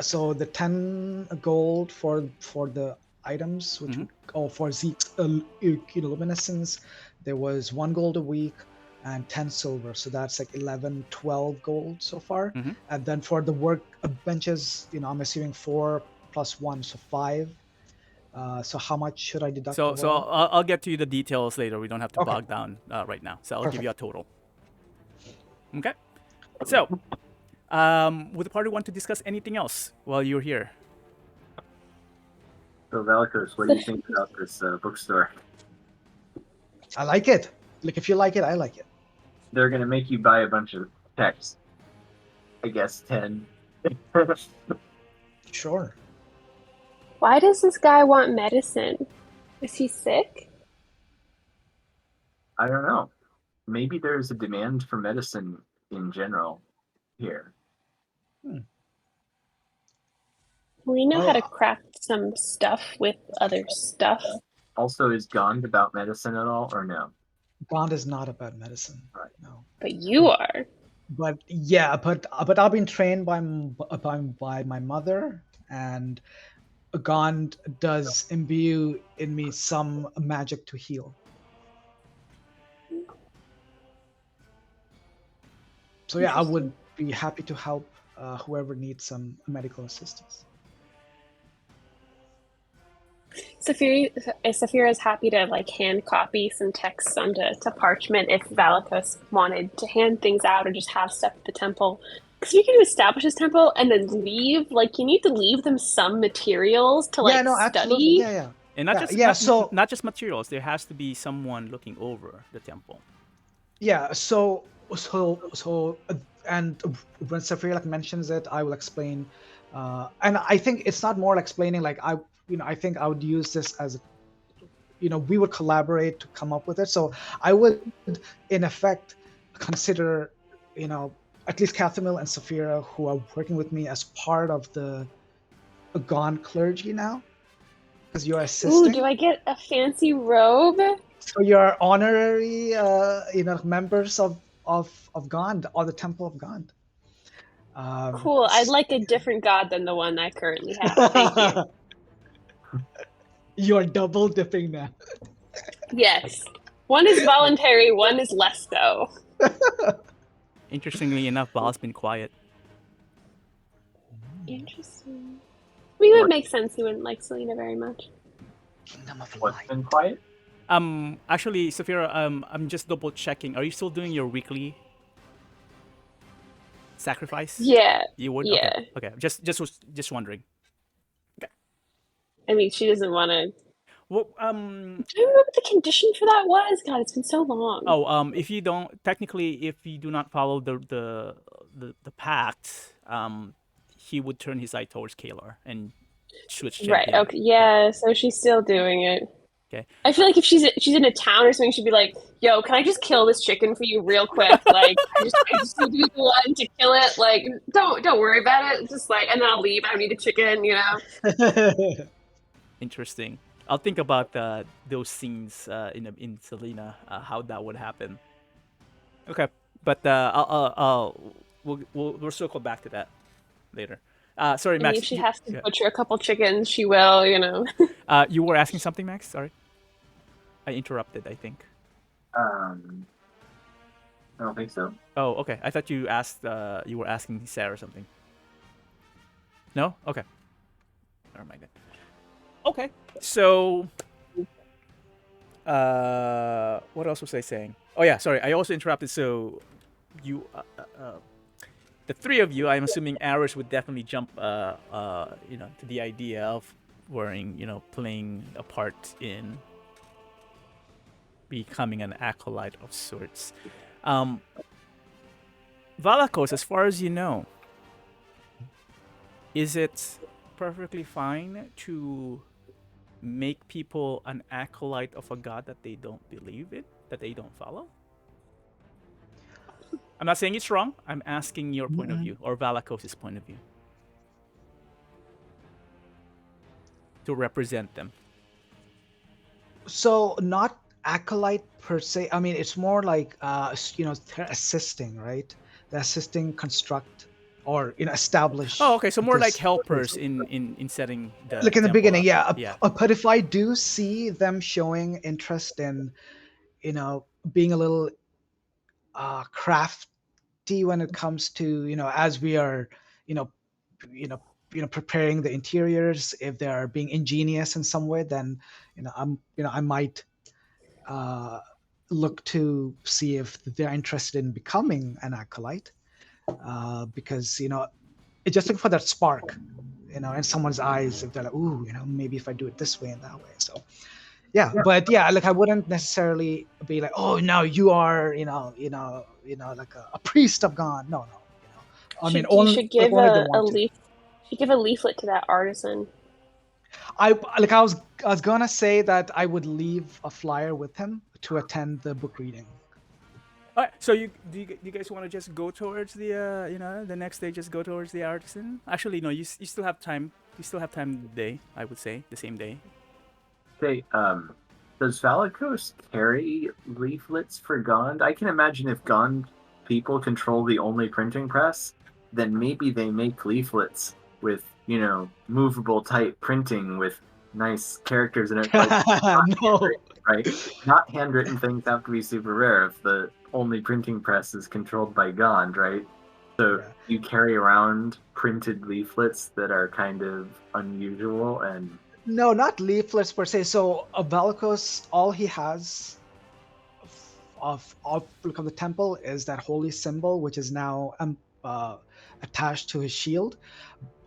So the 10 gold for the items, which Mhm. for Zeke's luminescence, there was 1 gold a week and 10 silver. So that's like 11, 12 gold so far. Mhm. And then for the work benches, I'm assuming 4 plus 1, so 5. So how much should I deduct So overall? I'll get to you the details later. We don't have to Okay, bog down right now. So I'll give you a perfect. total. Okay. So, would the party want to discuss anything else while you're here? So Valakos, what do you think about this bookstore? I like it. Like if you like it, I like it. They're gonna make you buy a bunch of texts. I guess 10. Sure. Why does this guy want medicine? Is he sick? I don't know. Maybe there's a demand for medicine in general here. We know how to Well, craft some stuff with other stuff. Also, is Gond about medicine at all, or no? Gond is not about medicine. Right. No. But you are. But yeah, but I've been trained by my mother, and Gond does imbue in me some magic to heal. So yeah, I would be happy to help whoever needs some medical assistance. Saphira is happy to like hand copy some texts onto parchment if Valakos wanted to hand things out or just have stuff at the temple. Because you can establish this temple and then leave. Like you need to leave them some materials to like Yeah, no, absolutely. study. Yeah. And not Yeah, just yeah, so- not just materials. There has to be someone looking over the temple. Yeah, and when Saphira like mentions it, I will explain. And I think it's not more like explaining. Like I think I would use this as, we would collaborate to come up with it. So I would, in effect, consider, at least Cathamil and Saphira, who are working with me, as part of the Gone clergy now, because you're assisting. Ooh, do I get a fancy robe? So you're honorary, members of Gond, or the Temple of Gond. Cool. I'd like a different god than the one I currently have. Thank you. You're double dipping now. Yes. One is voluntary, one is less so. Interestingly enough, Baal's been quiet. Interesting. I mean, that makes sense. He wouldn't like Selena very much. Kingdom of What's Light. been quiet? Actually, Saphira, I'm just double checking. Are you still doing your weekly sacrifice? Yeah. You would? Yeah. Okay. Just wondering. I mean, she doesn't want to. Well, Do I remember what the condition for that was? God, it's been so long. if you do not follow the pact, he would turn his eye towards Kalar and switch. Right. him. Okay. Yeah. So she's still doing it. Okay. I feel like if she's in a town or something, she'd be like, "Yo, can I just kill this chicken for you real quick? Like, I just need to be the one to kill it. Like, don't worry about it. Just like, and then I'll leave. I don't need the chicken. You know." Interesting. I'll think about those scenes in Selena, how that would happen. Okay, but we'll circle back to that later. Sorry, I Max. mean, if she has to butcher a couple chickens, she will. You know. You were asking something, Max? Sorry, I interrupted. I think. I don't think so. Oh, okay. I thought you asked. You were asking Sarah something. No. Okay. Never mind then. Okay. So, what else was I saying? Oh yeah, sorry. I also interrupted. So, you, the three of you, I'm assuming Aris would definitely jump, to the idea of playing a part in becoming an acolyte of sorts. Valakos, as far as you know, is it perfectly fine to make people an acolyte of a god that they don't believe in, that they don't follow? I'm not saying it's wrong. I'm asking your point of view, or Valakos' point of view, to represent them. So not acolyte per se. I mean, it's more like they're assisting, right? They're assisting construct or establish. Oh, okay. So more this- like helpers in setting the like in the temple beginning, up. yeah. But if I do see them showing interest in, being a little crafty when it comes to, as we are, preparing the interiors, if they are being ingenious in some way, then I might look to see if they're interested in becoming an acolyte, because it's just looking for that spark, in someone's eyes, if they're like, ooh, maybe if I do it this way and that way. So yeah. But yeah, like I wouldn't necessarily be like, oh no, you are like a priest of God. No. You should give a leaflet to that artisan. I was gonna say that I would leave a flyer with him to attend the book reading. All right. So do you guys want to just go towards the the next day? Just go towards the artisan. Actually, no. You still have time. You still have time today. I would say the same day. Say, does Valakos carry leaflets for Gond? I can imagine if Gond people control the only printing press, then maybe they make leaflets with, movable type printing with nice characters in it. Like, No. right? Not handwritten things have to be super rare if the only printing press is controlled by Gond, right? So you carry around printed leaflets that are kind of unusual and No, not leaflets per se. So Valakos, all he has of the temple is that holy symbol, which is now uh, attached to his shield.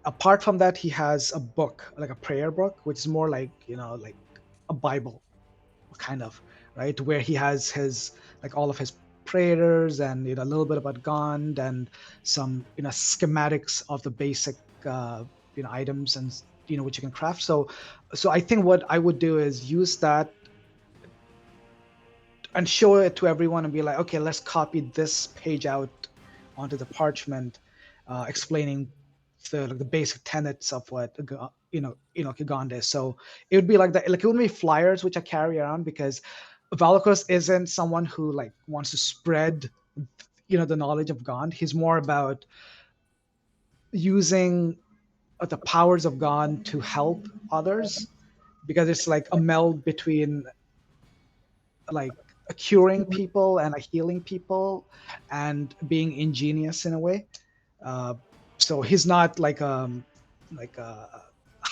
Apart from that, he has a book, like a prayer book, which is more like like a Bible, kind of, right, where he has his like all of his prayers and a little bit about Gond and some schematics of the basic items and which you can craft. So I think what I would do is use that and show it to everyone and be like, okay, let's copy this page out onto the parchment, explaining the basic tenets of what Gond is. So it would be like that. Like it would be flyers which I carry around because Valakos isn't someone who like wants to spread the knowledge of Gond. He's more about using the powers of Gond to help others because it's like a meld between like curing people and healing people and being ingenious in a way. Uh, so he's not like how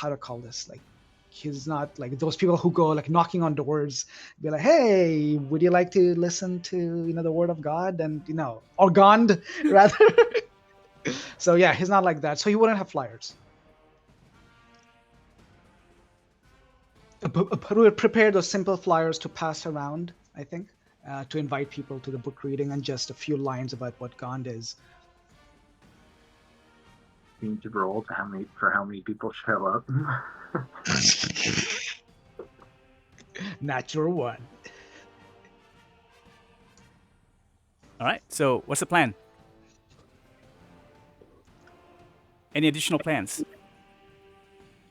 to call this, like he's not like those people who go like knocking on doors, be like, hey, would you like to listen to the word of God, and or Gond rather. So yeah, he's not like that, so he wouldn't have flyers. But we would prepare those simple flyers to pass around, I think, to invite people to the book reading and just a few lines about what Gond is. You need to roll to how many people show up. Natural one. All right. So what's the plan? Any additional plans?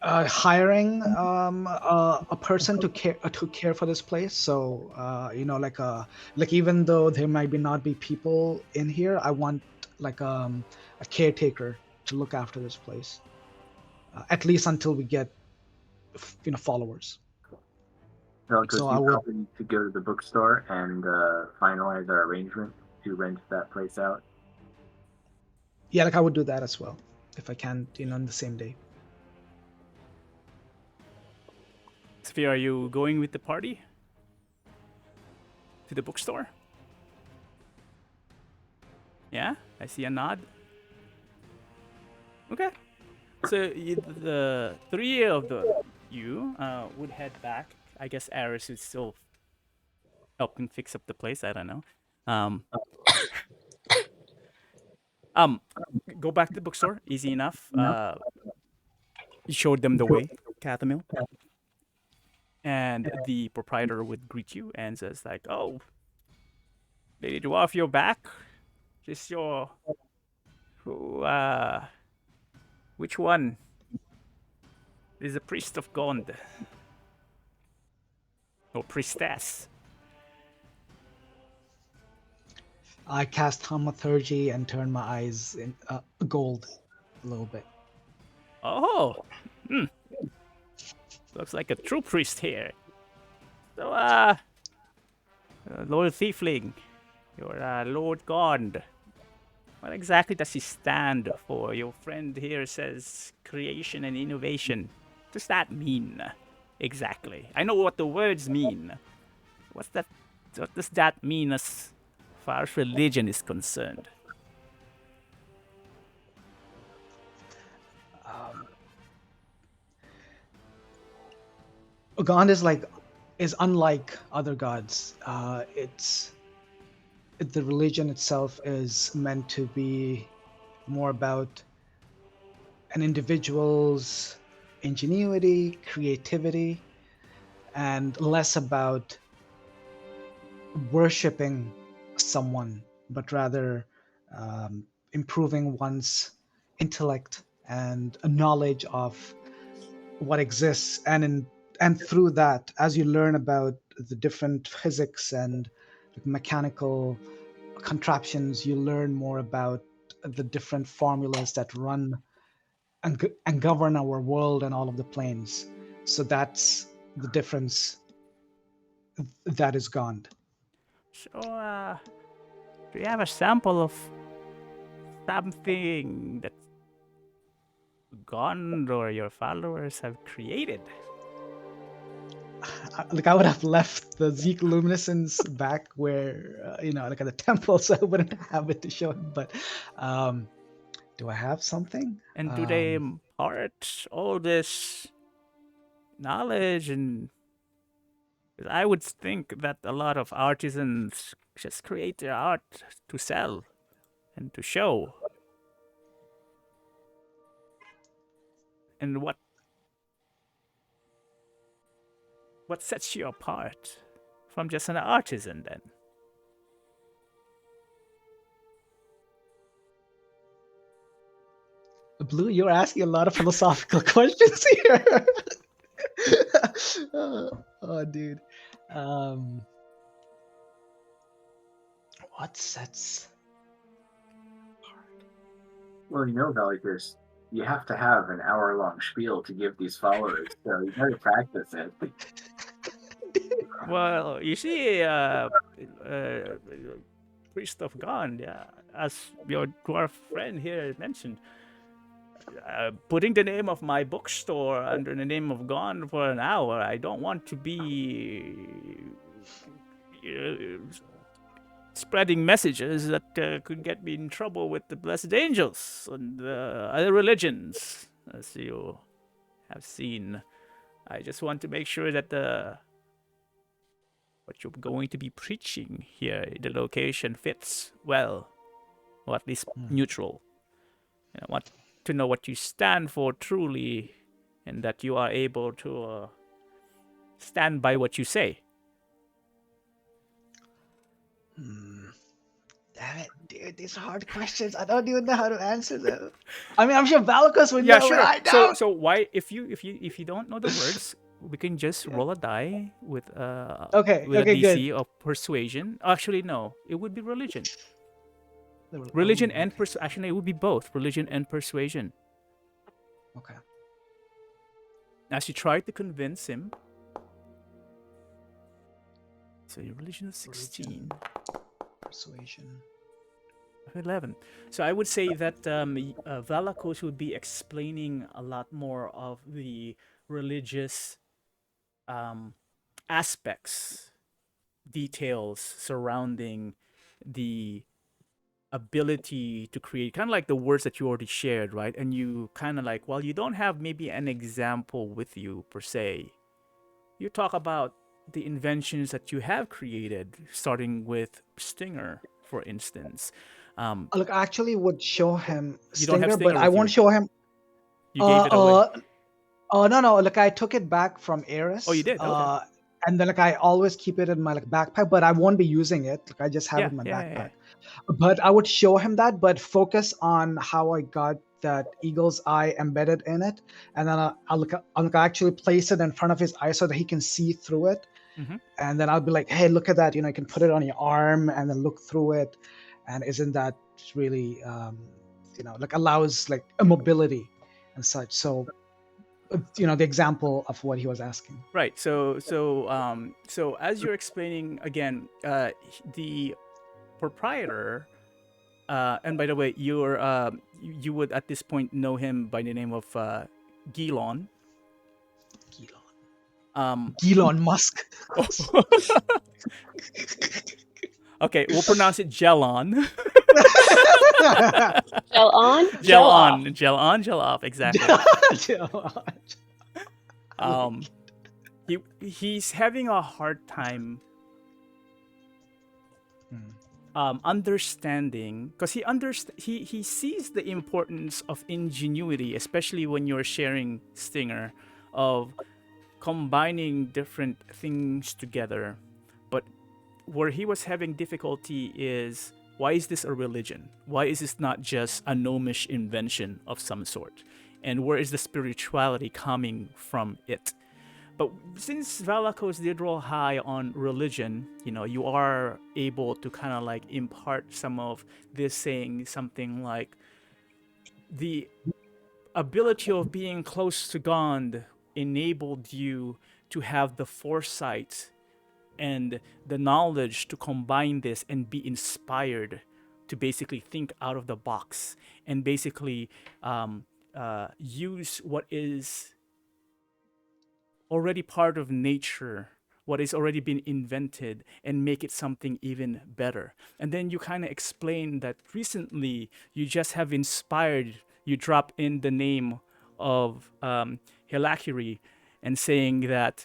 Hiring a person to care for this place. So like even though there might not be people in here, I want like a caretaker to look after this place, at least until we get followers. Valakos, So you I would. probably need to go to the bookstore and finalize our arrangement to rent that place out. Yeah, like I would do that as well if I can, on the same day. Sophia, are you going with the party to the bookstore? Yeah, I see a nod. Okay. So the three of you would head back. I guess Aris is still helping fix up the place. I don't know. Um, go back to the bookstore. Easy enough. You showed them the way, Cathamil. And the proprietor would greet you and says like, "Oh, Lady Dwarf, you're back. Just your who? Which one is the priest of Gond or priestess?" I cast thaumaturgy and turn my eyes in gold a little bit. Oh, looks like a true priest here. So, Lord Thiefling, your Lord Gond. What exactly does he stand for? Your friend here says creation and innovation. What does that mean exactly? I know what the words mean. What does that mean as far as religion is concerned? Gond is unlike other gods. The religion itself is meant to be more about an individual's ingenuity, creativity, and less about worshipping someone, but rather improving one's intellect and a knowledge of what exists, and through that, as you learn about the different physics and mechanical contraptions, you learn more about the different formulas that run and govern our world and all of the planes. So that's the difference that is Gond. So, do you have a sample of something that Gond or your followers have created? like I would have left the Zeke luminescence back where like at the temple, so I wouldn't have it to show him. But do I have something? And do they impart all this knowledge? And 'cause I would think that a lot of artisans just create their art to sell and to show. And what sets you apart from just an artisan then? Blue, you're asking a lot of philosophical questions here. oh, dude. What sets? Well, Valakos, you have to have an hour-long spiel to give these followers, so you better practice it. Well, you see, Priest of God, yeah, as your dwarf friend here mentioned, putting the name of my bookstore under the name of Gone for an hour, I don't want to be spreading messages that could get me in trouble with the blessed angels and other religions, as you have seen. I just want to make sure that what you're going to be preaching here, the location fits well, or at least neutral. I want to know what you stand for truly, and that you are able to stand by what you say. Damn it, dude! These are hard questions. I don't even know how to answer them. I mean, I'm sure Valakos would Yeah, know. sure. But I don't. So why, if you don't know the words, we can just roll a die with Okay, with okay, a good. DC of persuasion. Actually, no, it would be religion. Religion and actually it would be both religion and persuasion. Okay. As you try to convince him. So your religion is 16. Persuasion. 11. So I would say that Valakos would be explaining a lot more of the religious aspects, details surrounding the ability to create, kind of like the words that you already shared, right? And you kind of like, well, you don't have maybe an example with you per se. You talk about the inventions that you have created, starting with Stinger, for instance. Look, I actually would show him You don't have Stinger, Stinger but I with won't you. show him. You gave it away. Oh no! Look, I took it back from Eris. Oh, you did? Okay. And then I always keep it in my backpack, but I won't be using it. I just have it in my backpack. Yeah. But I would show him that, but focus on how I got that eagle's eye embedded in it, and then I'll actually place it in front of his eye so that he can see through it. Mm-hmm. And then I'll be like, hey, look at that! You can put it on your arm and then look through it, and isn't that really allows a mobility and such. So the example of what he was asking. Right. So as you're explaining again, the proprietor, and by the way, you would at this point know him by the name of Gilon. Elon Musk. Okay, we'll pronounce it Gelon. Gel on? Gel on. Gel on, gel off. Exactly. He's having a hard time understanding, because he sees the importance of ingenuity, especially when you're sharing Stinger, of combining different things together. But where he was having difficulty is, why is this a religion? Why is this not just a gnomish invention of some sort? And where is the spirituality coming from it? But since Valakos did roll high on religion, you are able to kind of impart some of this, saying something like, the ability of being close to God enabled you to have the foresight and the knowledge to combine this and be inspired to basically think out of the box and basically use what is already part of nature what has already been invented and make it something even better. And then you kind of explain that recently you just have inspired, you drop in the name of Helakiri and saying that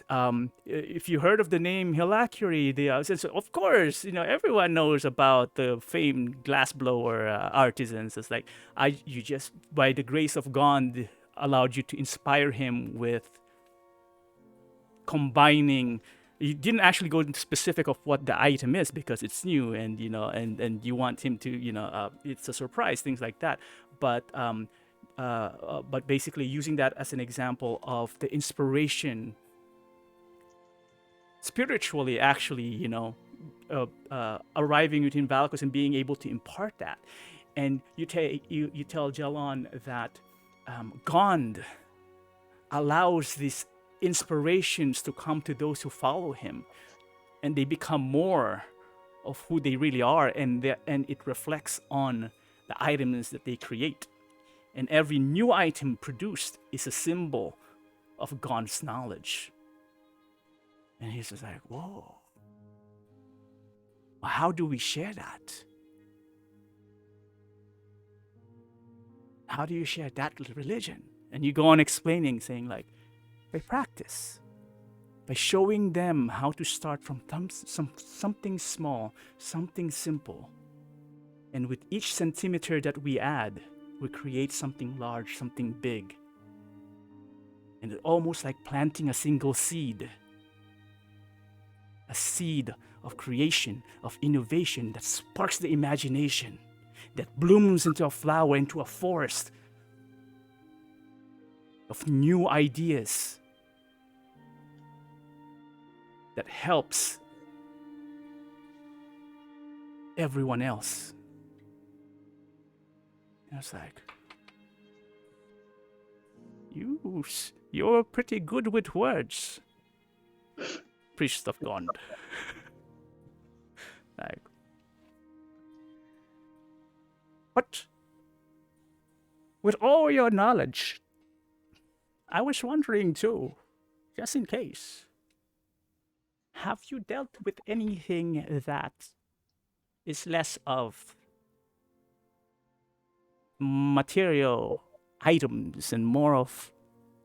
if you heard of the name Helakiri, says, of course, everyone knows about the famed glassblower artisans. It's like you just, by the grace of God, allowed you to inspire him with combining. You didn't actually go into specific of what the item is because it's new, and and you want him to it's a surprise, things like that. But basically using that as an example of the inspiration spiritually, actually, arriving within Valakos and being able to impart that. And you tell Jalon that Gond allows these inspirations to come to those who follow him, and they become more of who they really are, and it reflects on the items that they create. And every new item produced is a symbol of God's knowledge. And he's just like, whoa. How do we share that? How do you share that religion? And you go on explaining, saying like, by practice, by showing them how to start from something small, something simple. And with each centimeter that we add, we create something large, something big. And it's almost like planting a single seed. A seed of creation, of innovation that sparks the imagination, that blooms into a flower, into a forest of new ideas that helps everyone else. And it's like, you're pretty good with words, priest of Gond. Like, but with all your knowledge, I was wondering too, just in case, have you dealt with anything that is less of material items and more of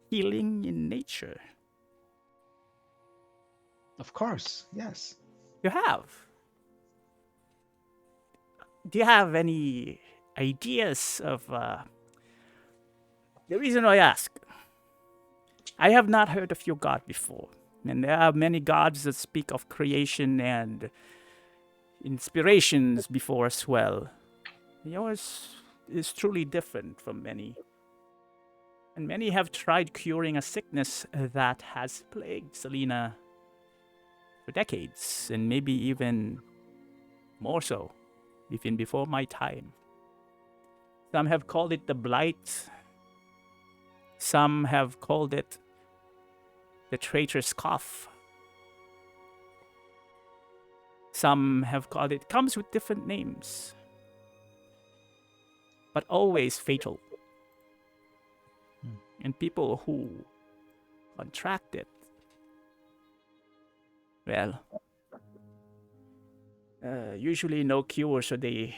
healing in nature? Of course, yes. You have. Do you have any ideas of the reason I ask? I have not heard of your god before, and there are many gods that speak of creation and inspirations before as well. Yours is truly different from many. And many have tried curing a sickness that has plagued Selena for decades, and maybe even more so, even before my time. Some have called it the blight. Some have called it the traitor's cough. Some have called it, comes with different names, but always fatal. And people who contract it, well, usually no cure, so they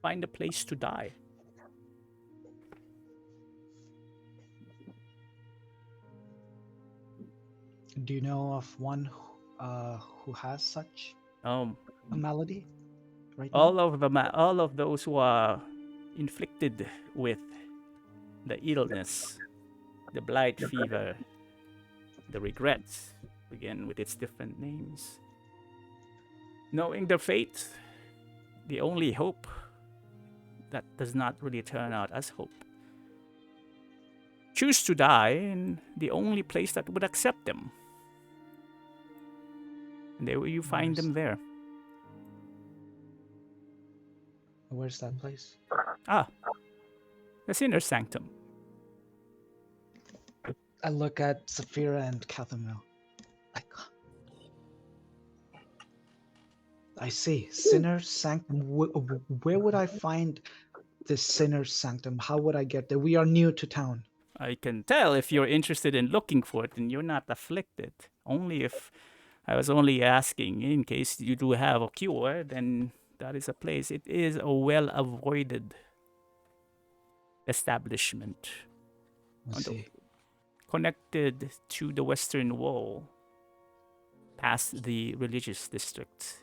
find a place to die. Do you know of one who has such a malady right now? All of those who are inflicted with the illness, the blight fever, the regrets, again with its different names. Knowing their fate, the only hope that does not really turn out as hope, choose to die in the only place that would accept them. And there you find them there. Where's that place? The Sinner's Sanctum. I look at Saphira and Cathamil. Like, I see. Sinner's Sanctum. Where would I find this Sinner's Sanctum? How would I get there? We are new to town. I can tell if you're interested in looking for it and you're not afflicted. Only if I was only asking in case you do have a cure, then that is a place. It is a well avoided establishment Let's see. connected to the western wall past the religious district.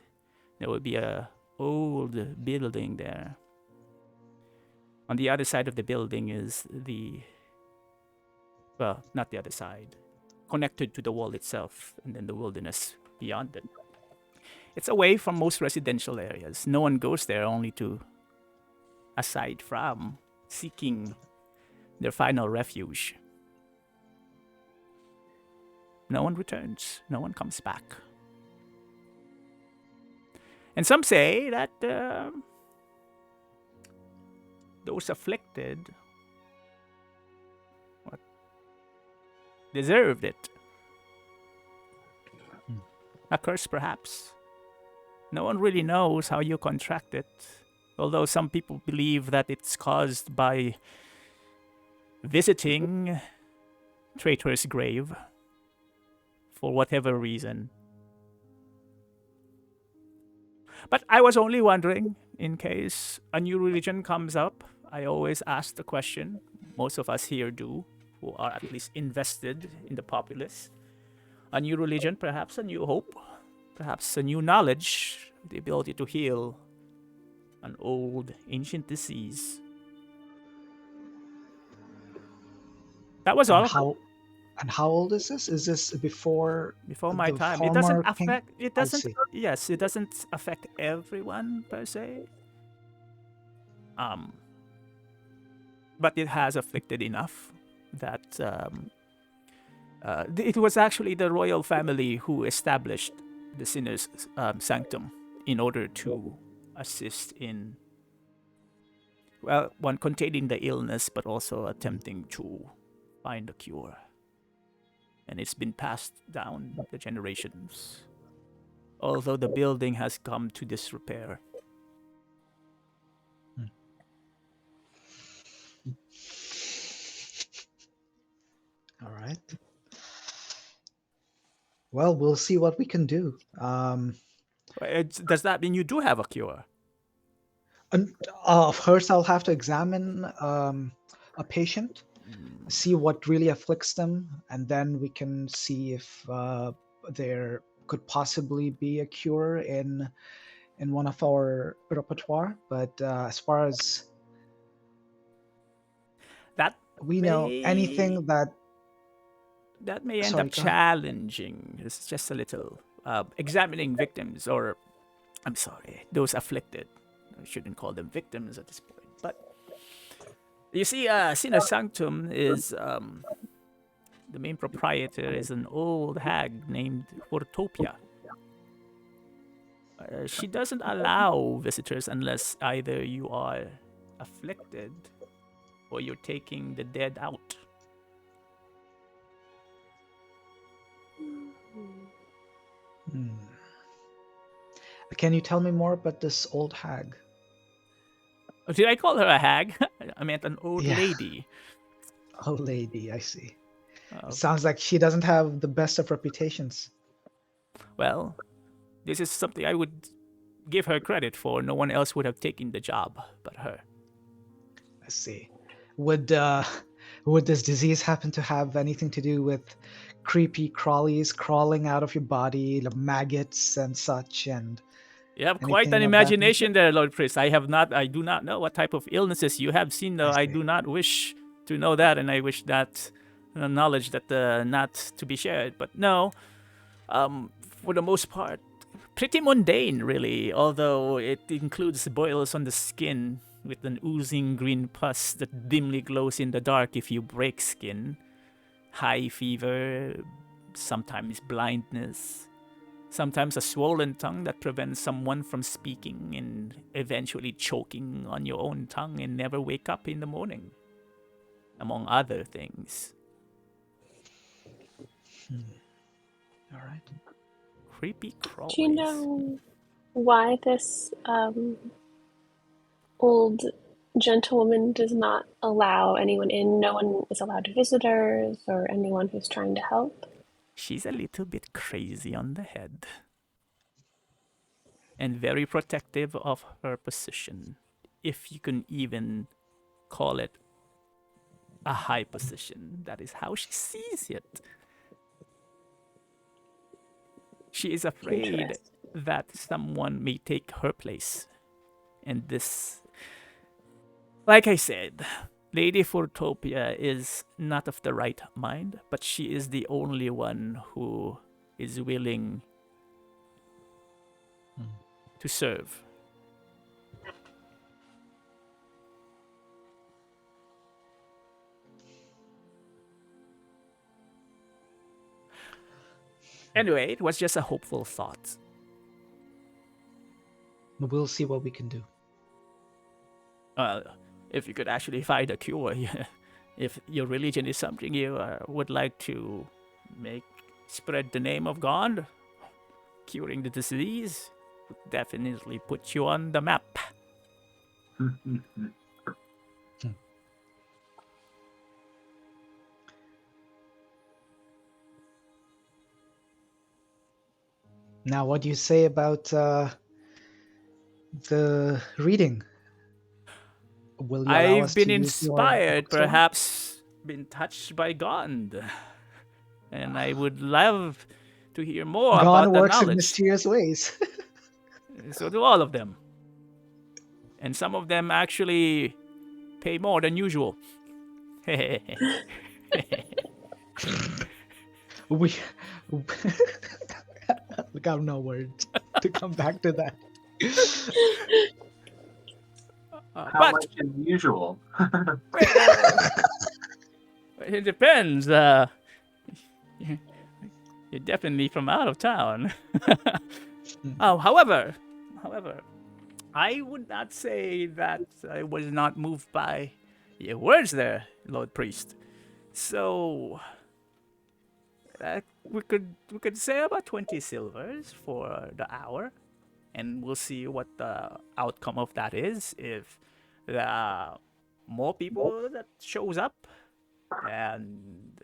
There will be a old building there. On the other side of the building is well, not the other side, connected to the wall itself, and then the wilderness beyond it. It's away from most residential areas. No one goes there only to, aside from seeking their final refuge. No one returns. No one comes back. And some say that those afflicted deserved it. A curse, perhaps. No one really knows how you contract it, although some people believe that it's caused by visiting Traitor's grave for whatever reason. But I was only wondering, in case a new religion comes up, I always ask the question, most of us here do, who are at least invested in the populace. A new religion, perhaps a new hope, perhaps a new knowledge, the ability to heal an old, ancient disease. That was all. And how old is this? Is this before My the time. It doesn't former king? affect. It I doesn't. see. Yes, it doesn't affect everyone per se. But it has afflicted enough that it was actually the royal family who established the sinner's sanctum in order to assist in, well, one, containing the illness, but also attempting to find a cure. And it's been passed down the generations, although the building has come to disrepair. All right. Well, we'll see what we can do. Does that mean you do have a cure? First, I'll have to examine a patient, see what really afflicts them, and then we can see if there could possibly be a cure in one of our repertoire. But as far as that we know, anything that may end up challenging. It's just a little examining victims, or I'm sorry, those afflicted. I shouldn't call them victims at this point. But you see, Sina Sanctum is the main proprietor is an old hag named Portopia. She doesn't allow visitors unless either you are afflicted or you're taking the dead out. Can you tell me more about this old hag? Did I call her a hag? I meant an old lady. Old lady, I see. Sounds like she doesn't have the best of reputations. Well, this is something I would give her credit for. No one else would have taken the job but her. I see. Would this disease happen to have anything to do with creepy crawlies crawling out of your body, the maggots and such? And you have quite an imagination there, Lord Priest. I do not know what type of illnesses you have seen, though. I do not wish to know that, and I wish that knowledge that not to be shared. But no, for the most part, pretty mundane, really. Although it includes boils on the skin with an oozing green pus that dimly glows in the dark if you break skin, high fever, sometimes blindness. Sometimes a swollen tongue that prevents someone from speaking and eventually choking on your own tongue and never wake up in the morning, among other things. All right. Creepy crawlies. Do you know why this old gentlewoman does not allow anyone in. No one is allowed visitors or anyone who's trying to help. She's a little bit crazy on the head. And very protective of her position. If you can even call it a high position. That is how she sees it. She is afraid Interesting. that someone may take her place. And this, like I said, Lady Fortopia is not of the right mind, but she is the only one who is willing to serve. Anyway, it was just a hopeful thought. We'll see what we can do. If you could actually find a cure, if your religion is something you would like to spread the name of God, curing the disease would definitely put you on the map. Now, what do you say about the reading? Will you allow us I've been to use your inspired, bookstore? perhaps been touched by God. And I would love to hear more God about the works in knowledge. mysterious ways. So do all of them. And some of them actually pay more than usual. We look, I have no words to come back to that. How But much is usual? it depends. You're definitely from out of town. However, I would not say that I was not moved by your words there, Lord Priest. So we could say about 20 silvers for the hour, and we'll see what the outcome of that is. If there are more people that shows up, and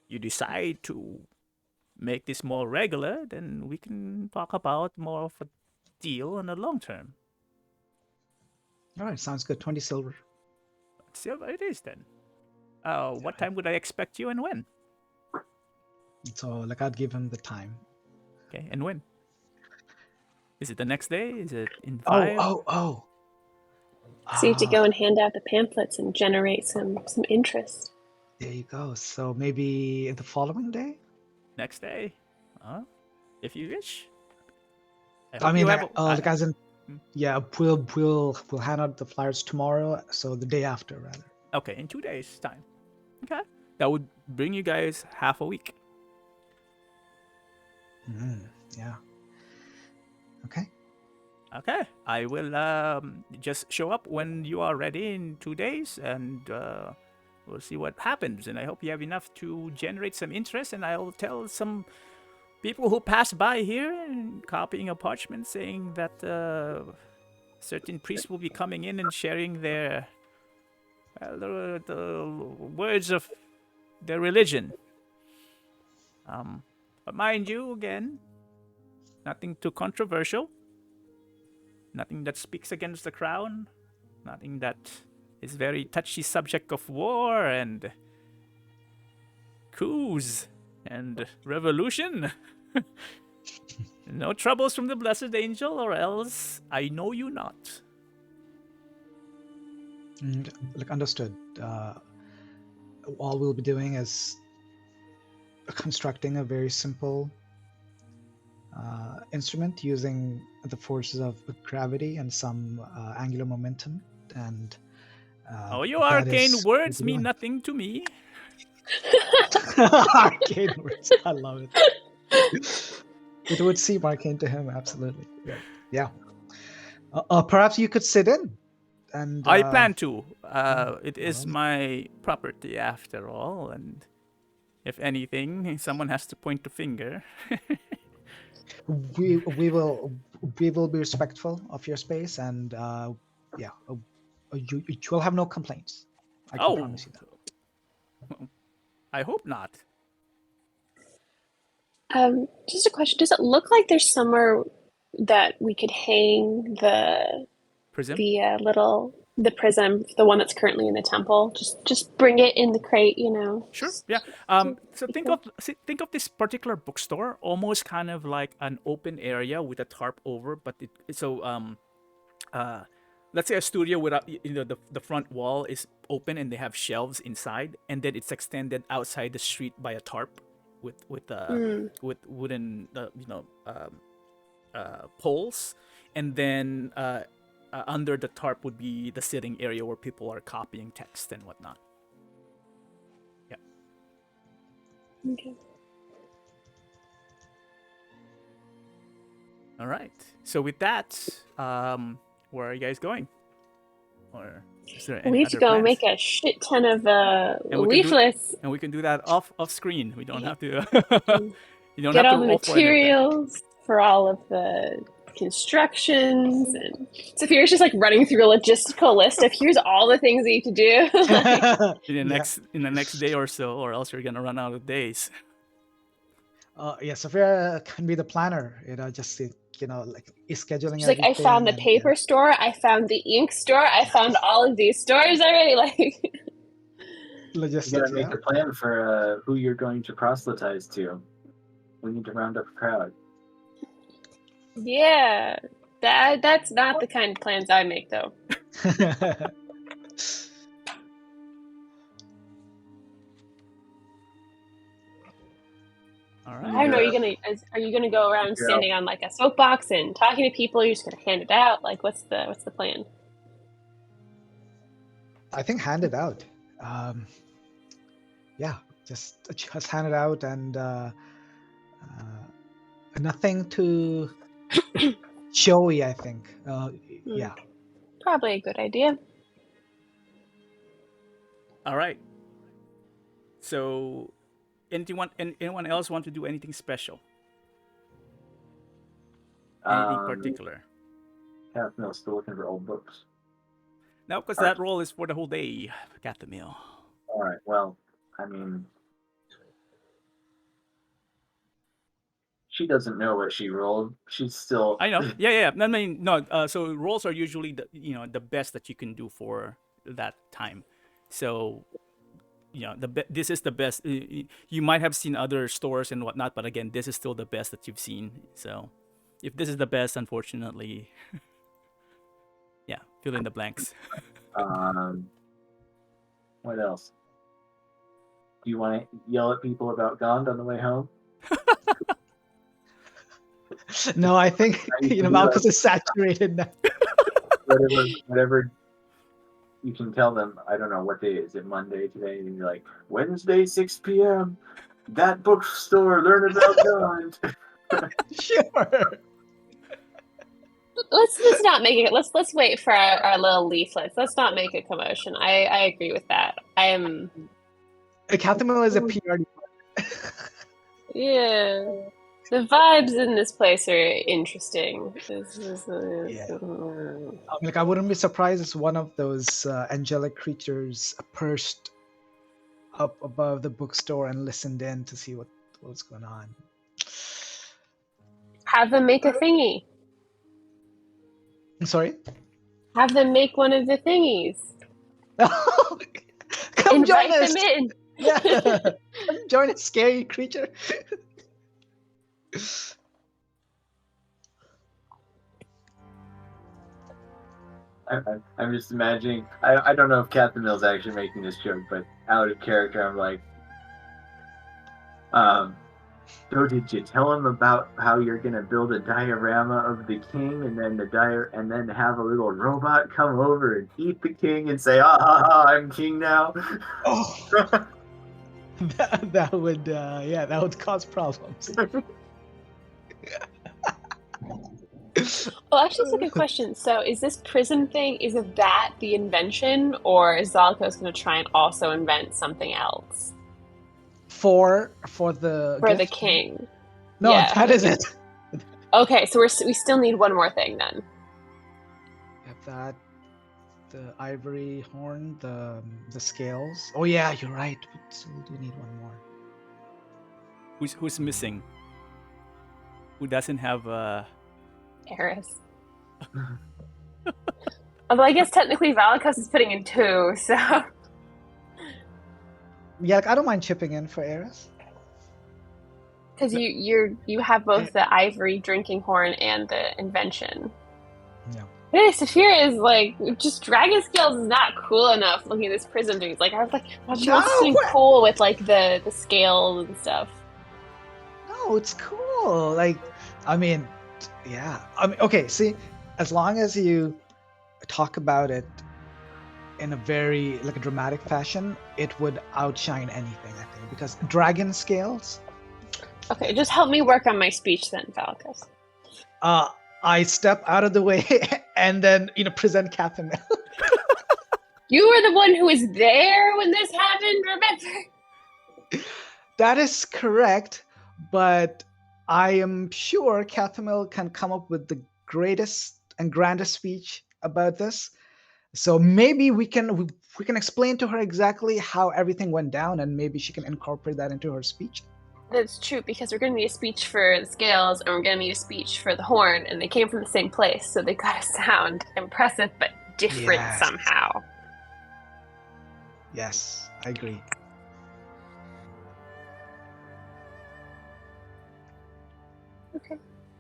you decide to make this more regular, then we can talk about more of a deal in the long term. All right, sounds good. 20 silver. Silver it is then. What time would I expect you and when? So, like, I'd give him the time. Okay, and when? Is it the next day? Is it in 5? Oh. So you have to go and hand out the pamphlets and generate some interest. There you go. So maybe the following day? Next day? If you wish. I mean, we'll hand out the flyers tomorrow, so the day after, rather. Okay, in 2 days' time. Okay. That would bring you guys half a week. Yeah. Okay. Okay. I will just show up when you are ready in 2 days, and we'll see what happens. And I hope you have enough to generate some interest, and I'll tell some people who pass by here and copying a parchment saying that certain priests will be coming in and sharing their the words of their religion. But mind you, again, nothing too controversial. Nothing that speaks against the crown. Nothing that is very touchy subject of war and coups and revolution. No troubles from the blessed angel, or else I know you not. And, like, understood. All we'll be doing is constructing a very simple instrument using the forces of gravity and some angular momentum. And Your that arcane is words what we mean want. nothing to me. Arcane words. I love it. It would seem arcane to him, absolutely. Yeah. Perhaps you could sit in. And I plan to. It is well. my property after all, and if anything, someone has to point the finger. we will be respectful of your space, and you will have no complaints. I can promise you that. I hope not. Just a question. Does it look like there's somewhere that we could hang Prism? the prism, the one that's currently in the temple? Just bring it in the crate, you know. Sure. Yeah. So think of this particular bookstore almost kind of like an open area with a tarp over, but let's say a studio with the front wall is open and they have shelves inside, and then it's extended outside the street by a tarp with wooden poles, and then under the tarp would be the sitting area where people are copying text and whatnot. Yeah. Okay. All right. So with that, where are you guys going? Or is there any We need to other go plans? make a shit ton of And we can do- leaflets. And we can do that off screen. We don't have to. You don't Get have all to the roll for any of that. materials for all of the constructions, and Saphira's just like running through a logistical list of here's all the things that you have to do. In the next day or so, or else you're gonna run out of days. Yeah, Sophia can be the planner. Just like scheduling. She's like, I found the paper store, I found the ink store, I found all of these stores already. Like, You logistics. gotta make a plan for who you're going to proselytize to. We need to round up a crowd. yeah, that's not the kind of plans I make, though. All I right. don't know. Are you gonna go around standing on like a soapbox and talking to people? You're just gonna hand it out. Like, what's the plan? I think hand it out. Yeah, just hand it out, and nothing too showy. I think. Yeah. Probably a good idea. All right. So, anyone else want to do anything special? Anything particular? Yeah, no, still looking for old books. No, because that roll is for the whole day, Cathamil. All right. Well, I mean, she doesn't know what she rolled. She's still. I know. Yeah. I mean, no. So rolls are usually the best that you can do for that time. So, this is the best. You might have seen other stores and whatnot, but again, this is still the best that you've seen. So, if this is the best, unfortunately, yeah, fill in the blanks. What else? Do you want to yell at people about Gond on the way home? No, I think Valakos is saturated now. Whatever. You can tell them. I don't know what day is it. Monday today, and you're like Wednesday, 6 p.m. That bookstore. Learn about Gond. Sure. Let's not make it. Let's wait for our little leaflets. Let's not make a commotion. I agree with that. I am. Cathamil is a PR. Yeah. The vibes in this place are interesting. I wouldn't be surprised if one of those angelic creatures perched up above the bookstore and listened in to see what's going on. Have them make a thingy. I'm sorry? Have them make one of the thingies. Come Invite join us. them in. Yeah. Come join a scary creature. I'm just imagining. I don't know if Cathamil's actually making this joke, but out of character, I'm like, so did you tell him about how you're gonna build a diorama of the king, and then have a little robot come over and eat the king and say, I'm king now? Oh, that would cause problems. Well, actually, that's a good question. So, is this prism thing, is it that the invention, or is Valakos going to try and also invent something else? For For the the king. No, Yeah. that is it. Okay, so we still need one more thing then. If that the ivory horn, the scales. Oh yeah, you're right. So we do need one more. Who's missing? Who doesn't have Eris. Although I guess technically Valakos is putting in 2, so Yeah, like, I don't mind chipping in for Eris. because you have both the ivory drinking horn and the invention. Yeah. Hey, Saphira is like, just dragon scales is not cool enough looking at this prism dude. Like, I was like, oh, she wants something what? cool with like the scales and stuff. No, it's cool. Like, I mean, yeah. I mean, okay. See, as long as you talk about it in a very like a dramatic fashion, it would outshine anything, I think, because dragon scales. Okay, just help me work on my speech then, Valakos. I step out of the way and then present Catherine. You were the one who was there when this happened, remember? That is correct, but I am sure Catherine can come up with the greatest and grandest speech about this. So maybe we can explain to her exactly how everything went down, and maybe she can incorporate that into her speech. That's true, because we're going to need a speech for the scales, and we're going to need a speech for the horn, and they came from the same place, so they got to sound impressive but different somehow. Yes, I agree.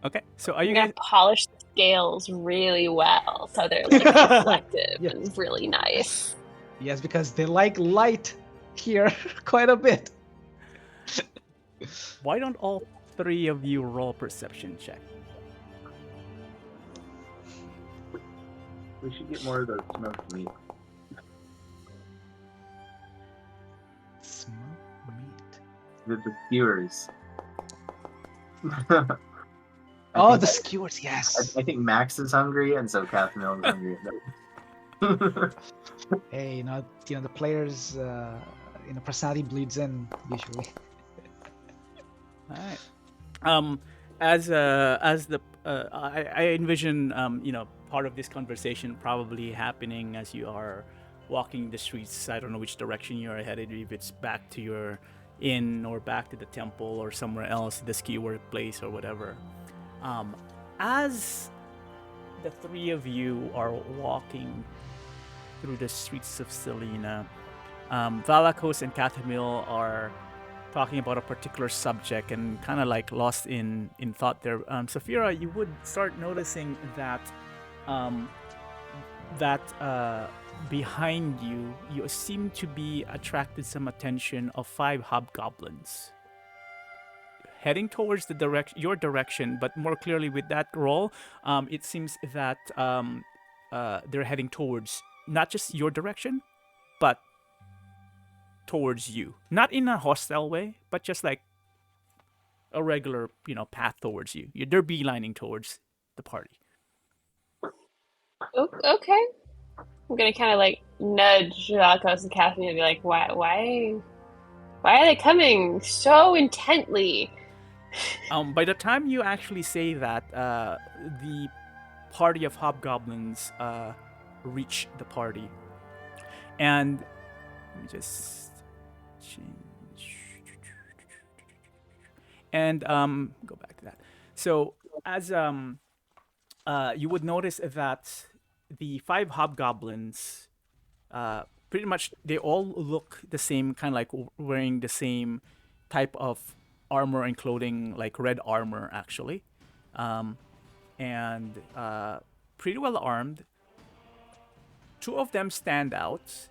Okay, so are you I'm guys? going to polish the scales really well, so they're like reflective Yes. and really nice. Yes, because they like light here quite a bit. Why don't all 3 of you roll perception check? We should get more of those smoked meat. Smoked meat. The skewers. Oh, the skewers, yes. I think Max is hungry, and so Catherine is hungry. Hey, the players, personality bleeds in usually. All right. As the I envision part of this conversation probably happening as you are walking the streets. I don't know which direction you are headed, if it's back to your inn or back to the temple or somewhere else, the ski workplace or whatever. As the 3 of you are walking through the streets of Selena, Valakos and Katamil are talking about a particular subject and kind of like lost in thought there. Saphira, you would start noticing that behind you seem to be attracted some attention of 5 hobgoblins heading towards your direction, but more clearly with that roll, it seems that they're heading towards not just your direction, but towards you. Not in a hostile way, but just like a regular, path towards you. They're beelining towards the party. Okay. I'm gonna kind of like nudge Valakos and Catherine and be like, why are they coming so intently? By the time you actually say that, the party of hobgoblins reach the party, and let me just change and go back to that. So as you would notice that the 5 hobgoblins, pretty much they all look the same, kind of like wearing the same type of armor and clothing, like red armor actually, and pretty well armed. 2 of them stand out.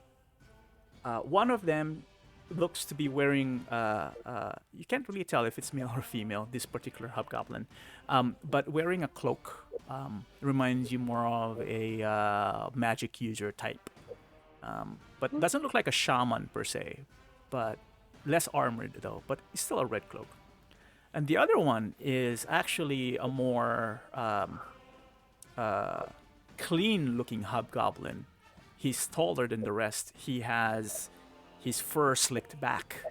One of them looks to be wearing, you can't really tell if it's male or female, this particular hobgoblin, but wearing a cloak. Reminds you more of a magic user type, but doesn't look like a shaman per se, but less armored though, but it's still a red cloak. And the other one is actually a more clean looking hobgoblin. He's taller than the rest. He has his fur slicked back.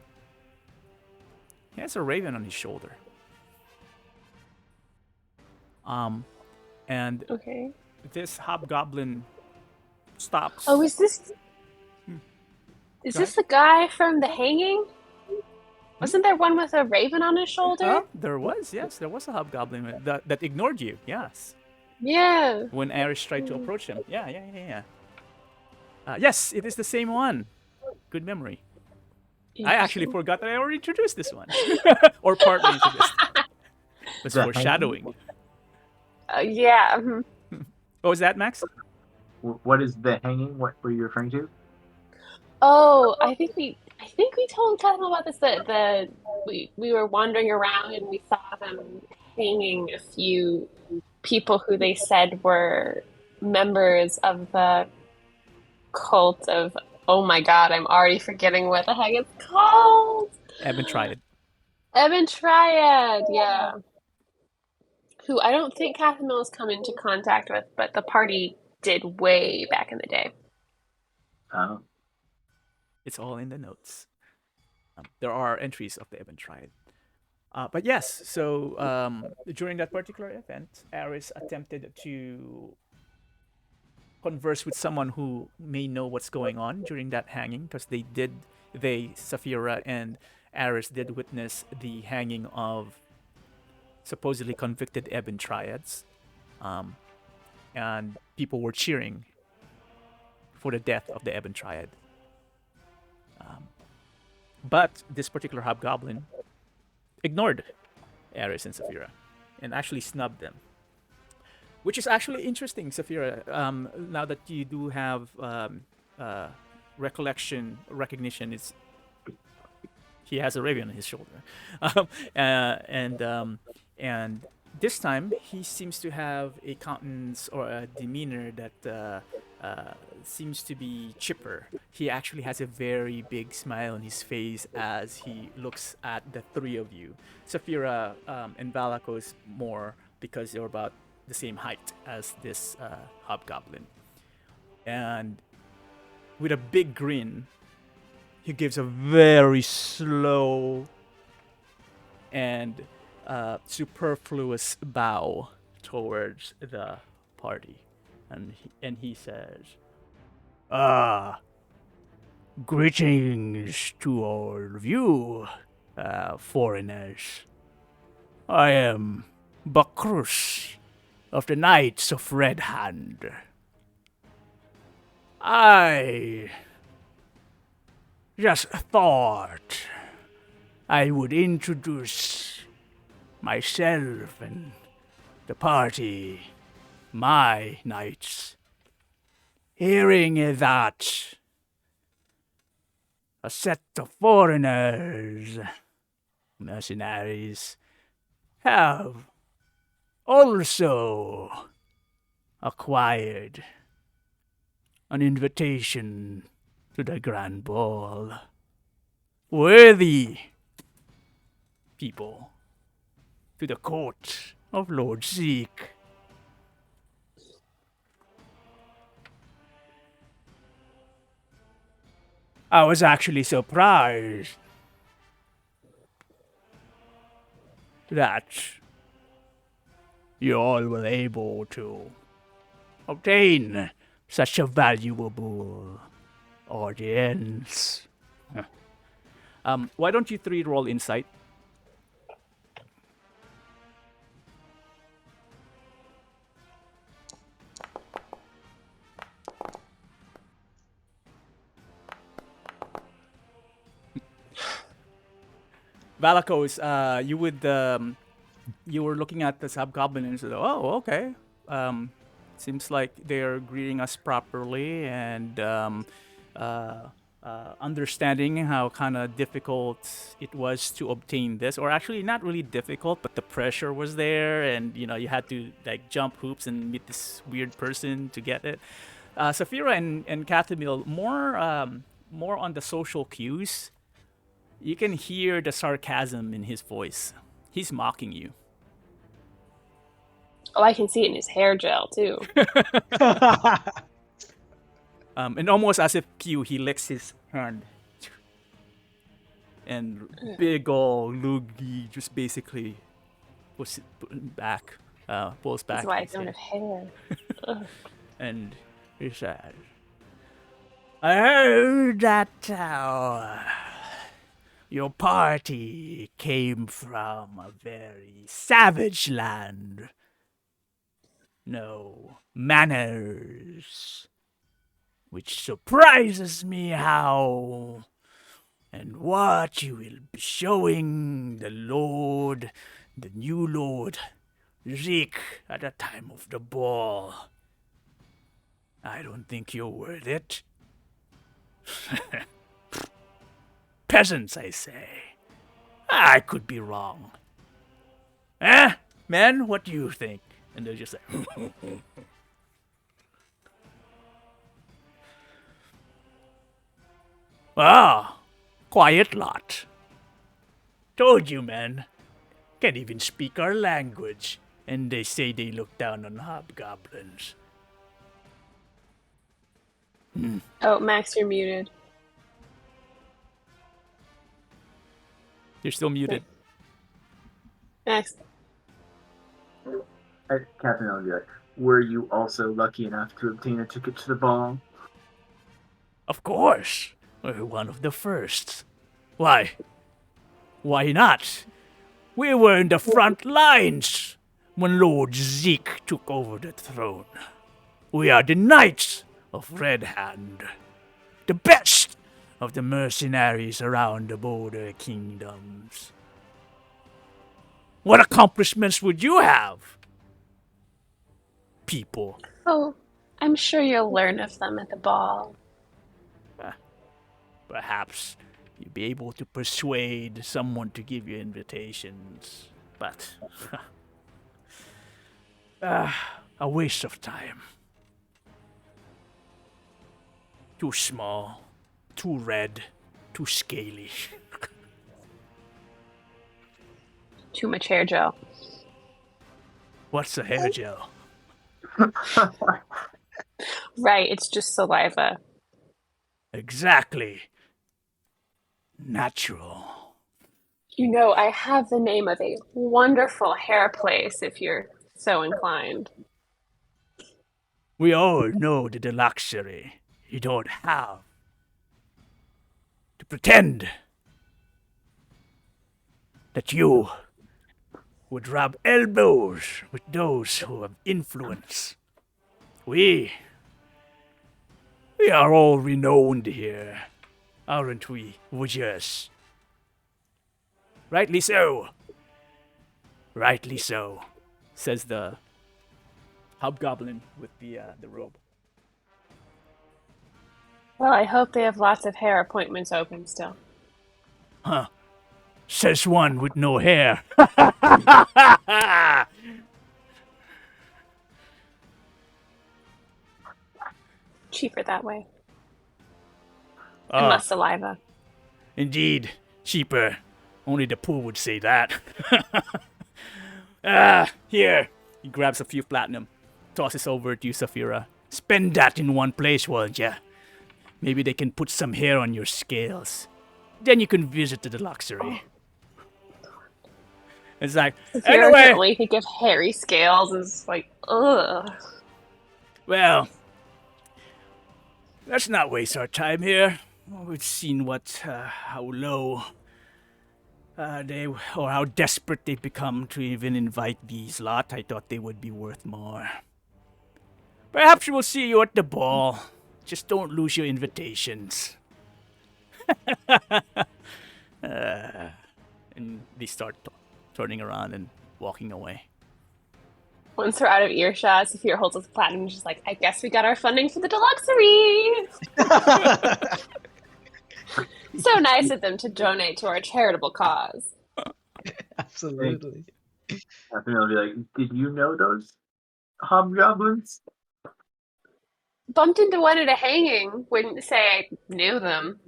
He has a raven on his shoulder. And Okay. this hobgoblin stops. Oh, is this Go the guy from The Hanging? Wasn't there one with a raven on his shoulder? There was, yes. There was a hobgoblin that ignored you, yes. Yeah. When Aris tried to approach him. Yeah. Yes, it is the same one. Good memory. I actually forgot that I already introduced this one. Or partly introduced. It was The foreshadowing. Yeah. mhm. What was that, Max? What is the hanging? What were you referring to? Oh, I think we told Catherine about this. That we were wandering around and we saw them hanging a few people who they said were members of the cult of. Oh my God, I'm already forgetting what the heck it's called. Evan Triad. Evan Triad, yeah. Who I don't think Catherine has come into contact with, but the party did way back in the day. Oh, It's all in the notes. There are entries of the Evan Triad. But yes, so during that particular event, Aris attempted to converse with someone who may know what's going on during that hanging, because Saphira and Aris did witness the hanging of supposedly convicted Ebon Triads. And people were cheering for the death of the Ebon Triad. But this particular hobgoblin ignored Aris and Saphira and actually snubbed them. Which is actually interesting, Saphira, now that you do have recognition, he has a raven on his shoulder. And this time, he seems to have a countenance or a demeanor that seems to be chipper. He actually has a very big smile on his face as he looks at the three of you. Saphira and Valakos more because they're about the same height as this hobgoblin. And with a big grin, he gives a very slow and superfluous bow towards the party. And he says, greetings to all of you, foreigners. I am Bakrus of the Knights of Red Hand. I just thought I would introduce myself and the party, my knights. Hearing that a set of foreigners, mercenaries, have also acquired an invitation to the Grand Ball. Worthy people to the court of Lord Zeke. I was actually surprised that you all were able to obtain such a valuable audience. Why don't you three roll insight? Valakos, you were looking at the hobgoblin and said, "Oh, okay. Seems like they're greeting us properly and understanding how kind of difficult it was to obtain this, or actually not really difficult, but the pressure was there, and you had to like jump hoops and meet this weird person to get it." Saphira and Katamil more on the social cues. You can hear the sarcasm in his voice. He's mocking you. Oh, I can see it in his hair gel too. And almost as if cue, he licks his hand. And big ol' loogie just basically pulls back. That's why I don't have hair. And he says, I heard that your party came from a very savage land. No manners. Which surprises me how and what you will be showing the new Lord, Zeke, at the time of the ball. I don't think you're worth it. Peasants, I say. I could be wrong. Eh, men, what do you think? And they're just like, ah, quiet lot. Told you, man. Can't even speak our language. And they say they look down on hobgoblins. Oh, Max, you're muted. You're still muted. Max. Captain will be like, were you also lucky enough to obtain a ticket to the ball? Of course. We're one of the first. Why? Why not? We were in the front lines when Lord Zeke took over the throne. We are the Knights of Red Hand. The best of the mercenaries around the border kingdoms. What accomplishments would you have, people? Oh, I'm sure you'll learn of them at the ball. Perhaps you'll be able to persuade someone to give you invitations, but a waste of time. Too small, too red, too scaly. Too much hair gel. What's a hair gel? Right, it's just saliva. Exactly. Natural. You know, I have the name of a wonderful hair place if you're so inclined. We all know the luxury you don't have to pretend that you would rub elbows with those who have influence. We are all renowned here, aren't we, Wujers? Rightly so. Rightly so, says the hobgoblin with the robe. Well, I hope they have lots of hair appointments open still. Huh. Says one with no hair. Cheaper that way. And less saliva. Indeed, cheaper. Only the poor would say that. Here. He grabs a few platinum, tosses over to you, Saphira. Spend that in one place, won't ya? Maybe they can put some hair on your scales. Then you can visit the luxury. It's like, anyway. Only think of hairy scales is like, ugh. Well, let's not waste our time here. We've seen how low or how desperate they've become to even invite these lot. I thought they would be worth more. Perhaps we'll see you at the ball. Just don't lose your invitations. And they start turning around and walking away. Once we're out of earshot, Sophia holds up the platinum and she's like, I guess we got our funding for the deluxery. So nice of them to donate to our charitable cause. Absolutely. Captain will be like, did you know those hobgoblins? Bumped into one at a hanging. Wouldn't say I knew them.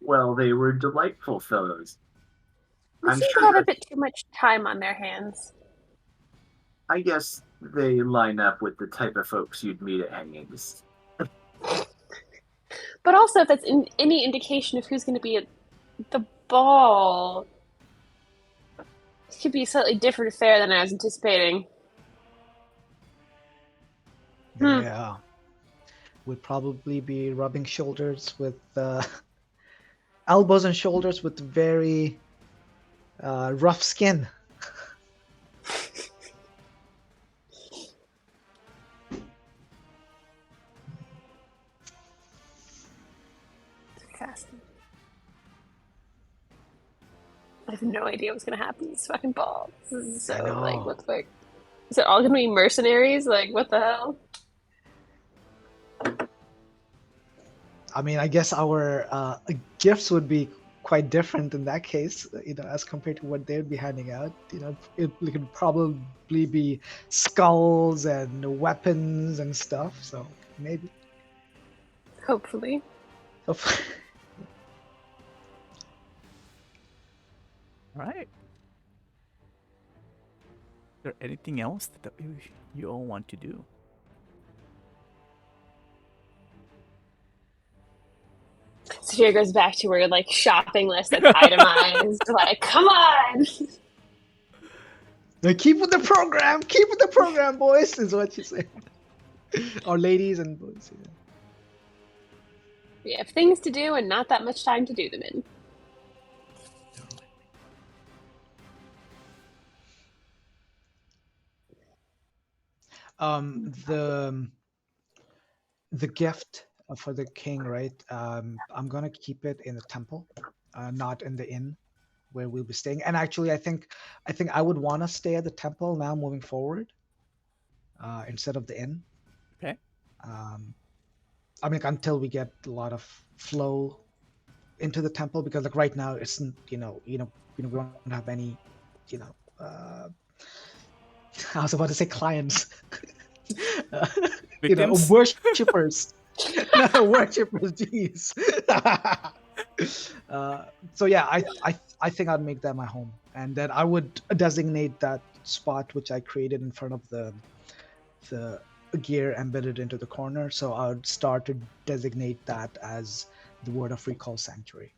Well, they were delightful fellows. They seem to have a bit too much time on their hands. I guess they line up with the type of folks you'd meet at hangings. But also, if that's any indication of who's going to be at the ball, this could be a slightly different affair than I was anticipating. Hmm. Yeah. Would probably be rubbing shoulders with elbows and shoulders with very rough skin. Fascinating. I have no idea what's gonna happen to this fucking ball. This is I so like, know. what the fuck? Is it all gonna be mercenaries? Like, what the hell? I mean, I guess our gifts would be quite different in that case, as compared to what they'd be handing out. It could probably be skulls and weapons and stuff. So maybe. Hopefully. All right. Is there anything else that you all want to do? So here goes back to where like shopping list that's itemized. Like, come on. Keep with the program. Keep with the program, boys. Is what you say. Or ladies and boys. Yeah. We have things to do and not that much time to do them in. The gift for the king, right? I'm gonna keep it in the temple, not in the inn where we'll be staying. And actually, I think I would want to stay at the temple now moving forward, instead of the inn. Okay. I mean, until we get a lot of flow into the temple, because like right now, it's we don't have any, I was about to say clients. Victims? Worshippers. No, worshippers, jeez. So yeah, I think I'd make that my home, and then I would designate that spot which I created in front of the gear embedded into the corner. So I would start to designate that as the Word of Recall Sanctuary.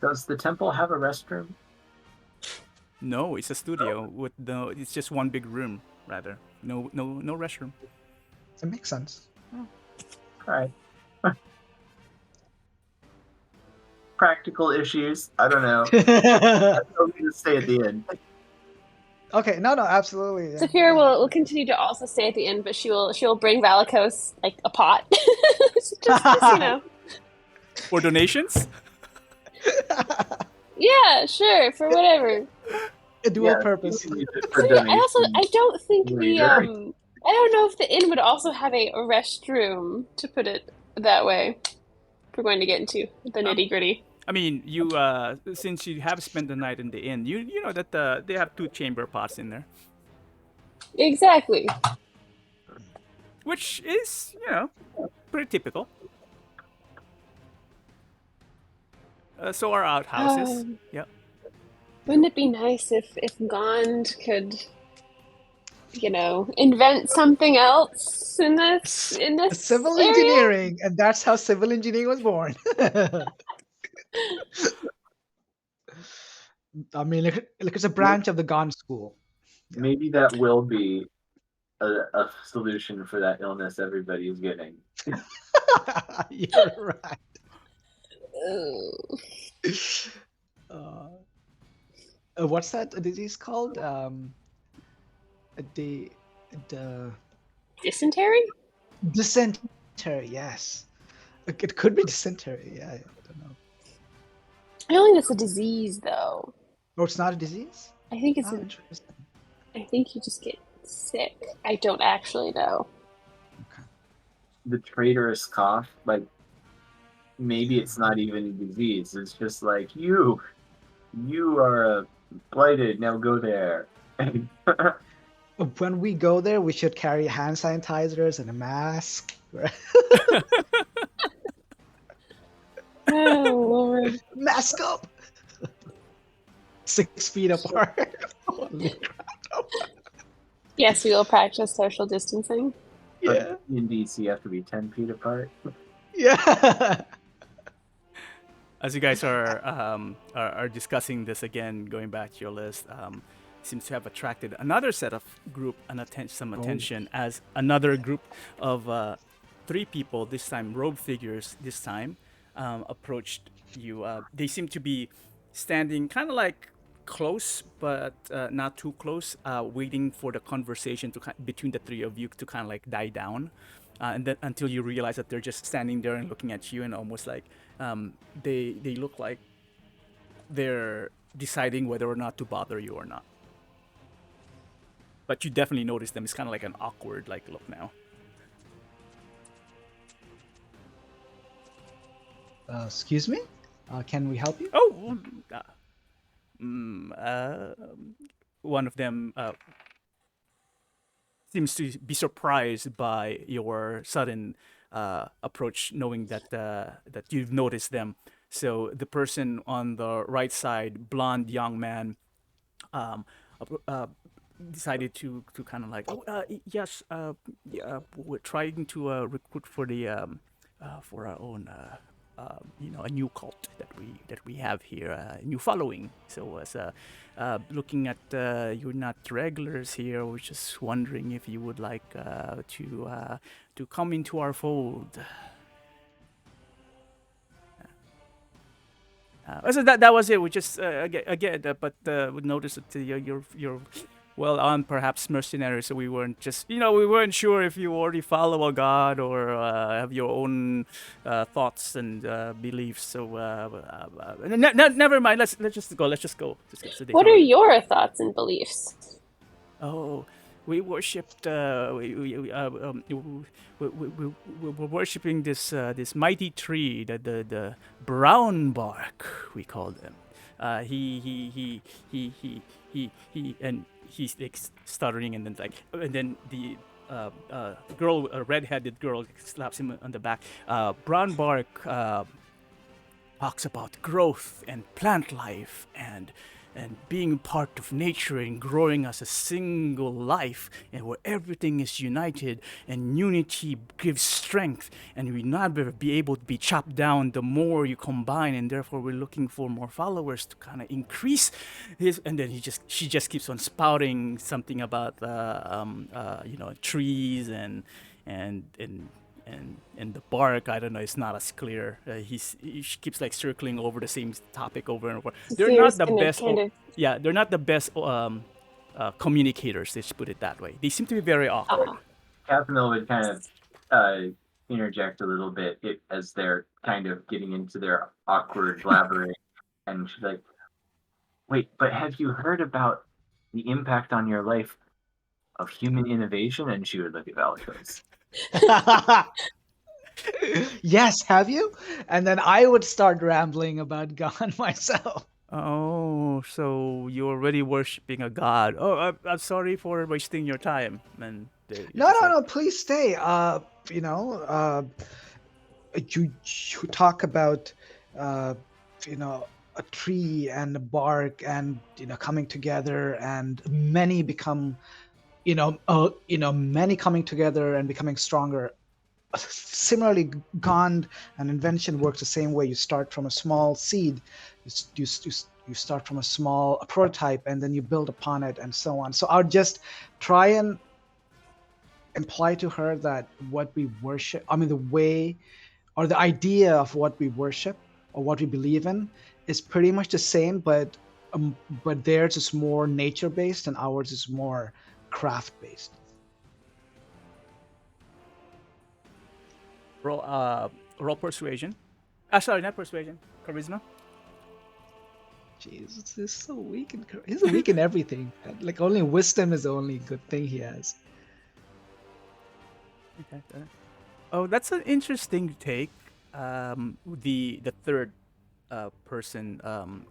Does the temple have a restroom? No, it's a studio with it's just one big room rather. No restroom. It makes sense. All right. Practical issues. I don't know. I'm going to stay at the end. Okay, no, absolutely. Yeah. Saphira will continue to also stay at the inn, but she'll bring Valakos like a pot. just. For donations? Yeah, sure, for whatever. A dual purpose. So yeah, I don't think I don't know if the inn would also have a restroom, to put it that way. If we're going to get into the nitty gritty. I mean, you since you have spent the night in the inn, you know that they have 2 chamber pots in there, Exactly. which is pretty typical. So are outhouses. Yep. Wouldn't it be nice if Gond could, invent something else in this civil area? engineering, and that's how civil engineering was born. I mean, look, it's a branch of the Gone school. Maybe that will be a solution for that illness everybody is getting. You're right. What's that disease called? The Dysentery? Dysentery. Yes, it could be dysentery. Yeah, I don't know. I don't think it's a disease, though. Oh, it's not a disease? I think it's interesting. I think you just get sick. I don't actually know. Okay. The traitorous cough, like maybe it's not even a disease. It's just like you are blighted. Now go there. When we go there, we should carry hand sanitizers and a mask. Oh, Lord. Mask up! 6 feet apart. Holy crap. Yes, we will practice social distancing. Yeah. In DC, you have to be 10 feet apart. Yeah. As you guys are discussing this again, going back to your list, seems to have attracted another set of group and some attention as another group of 3 people, this time robe figures, this time approached you. They seem to be standing kind of like close, but not too close, waiting for the conversation between the 3 of you to kind of like die down. And then until you realize that they're just standing there and looking at you, and almost like they look like they're deciding whether or not to bother you or not. But you definitely notice them. It's kind of like an awkward like look now. Excuse me? Can we help you? Oh, one of them seems to be surprised by your sudden approach, knowing that that you've noticed them. So the person on the right side, blonde young man, decided to kind of like, yes, yeah, we're trying to recruit for the for our own a new cult that we have here, a new following. So as looking at you're not regulars here, we're just wondering if you would like to come into our fold. So that was it. We just again, but we noticed that you're well on perhaps mercenaries, so we weren't just we weren't sure if you already follow a god or have your own thoughts and beliefs. So never mind. Let's just go. Let's just go. What are your thoughts and beliefs? Oh, we worshipped. We're worshiping this mighty tree, the brown bark, we call them. He and he's like stuttering, and then the girl, a red-headed girl, slaps him on the back. Brown bark talks about growth and plant life and being part of nature and growing as a single life, and where everything is united and unity gives strength, and we never be able to be chopped down the more you combine, and therefore we're looking for more followers to kind of increase his. And then she just keeps on spouting something about trees and the bark. I don't know, it's not as clear. He keeps like circling over the same topic over and over. They're not the best. Yeah, they're not the best communicators. Let's put it that way. They seem to be very awkward. Catherine would kind of interject a little bit as they're kind of getting into their awkward blabbering, and she's like, "Wait, but have you heard about the impact on your life of human innovation?" And she would look at Valakos. Yes, have you? And then I would start rambling about God myself. Oh, so you're already worshiping a god. Oh, I'm sorry for wasting your time. And no, please stay. You talk about a tree and a bark and coming together, and many become many coming together and becoming stronger. Similarly, God and invention works the same way. You start from a small seed, you start from a prototype, and then you build upon it, and so on. So I'll just try and imply to her that what we worship, the way or the idea of what we worship or what we believe in is pretty much the same, but theirs is more nature-based and ours is more craft-based. Roll persuasion. Sorry, not persuasion. Charisma. Jesus, he's so weak. He's weak in everything. Like only wisdom is the only good thing he has. Okay. Oh, that's an interesting take. The third person,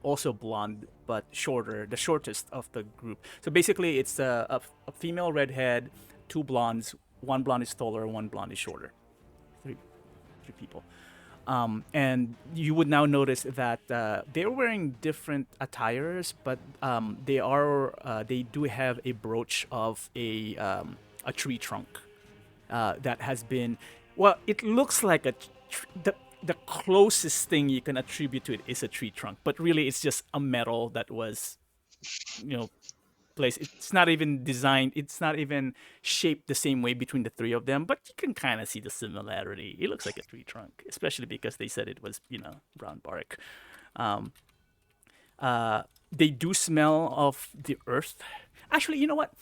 also blonde but shorter, the shortest of the group. So basically, it's a female redhead, 2 blondes. 1 blonde is taller, 1 blonde is shorter. Three people. And you would now notice that they're wearing different attires, but they do have a brooch of a tree trunk that has been, well, it looks like the closest thing you can attribute to it is a tree trunk, but really it's just a metal that was place. It's not even designed. It's not even shaped the same way between the three of them. But you can kind of see the similarity. It looks like a tree trunk, especially because they said it was brown bark. Um, they do smell of the earth. Actually, you know what?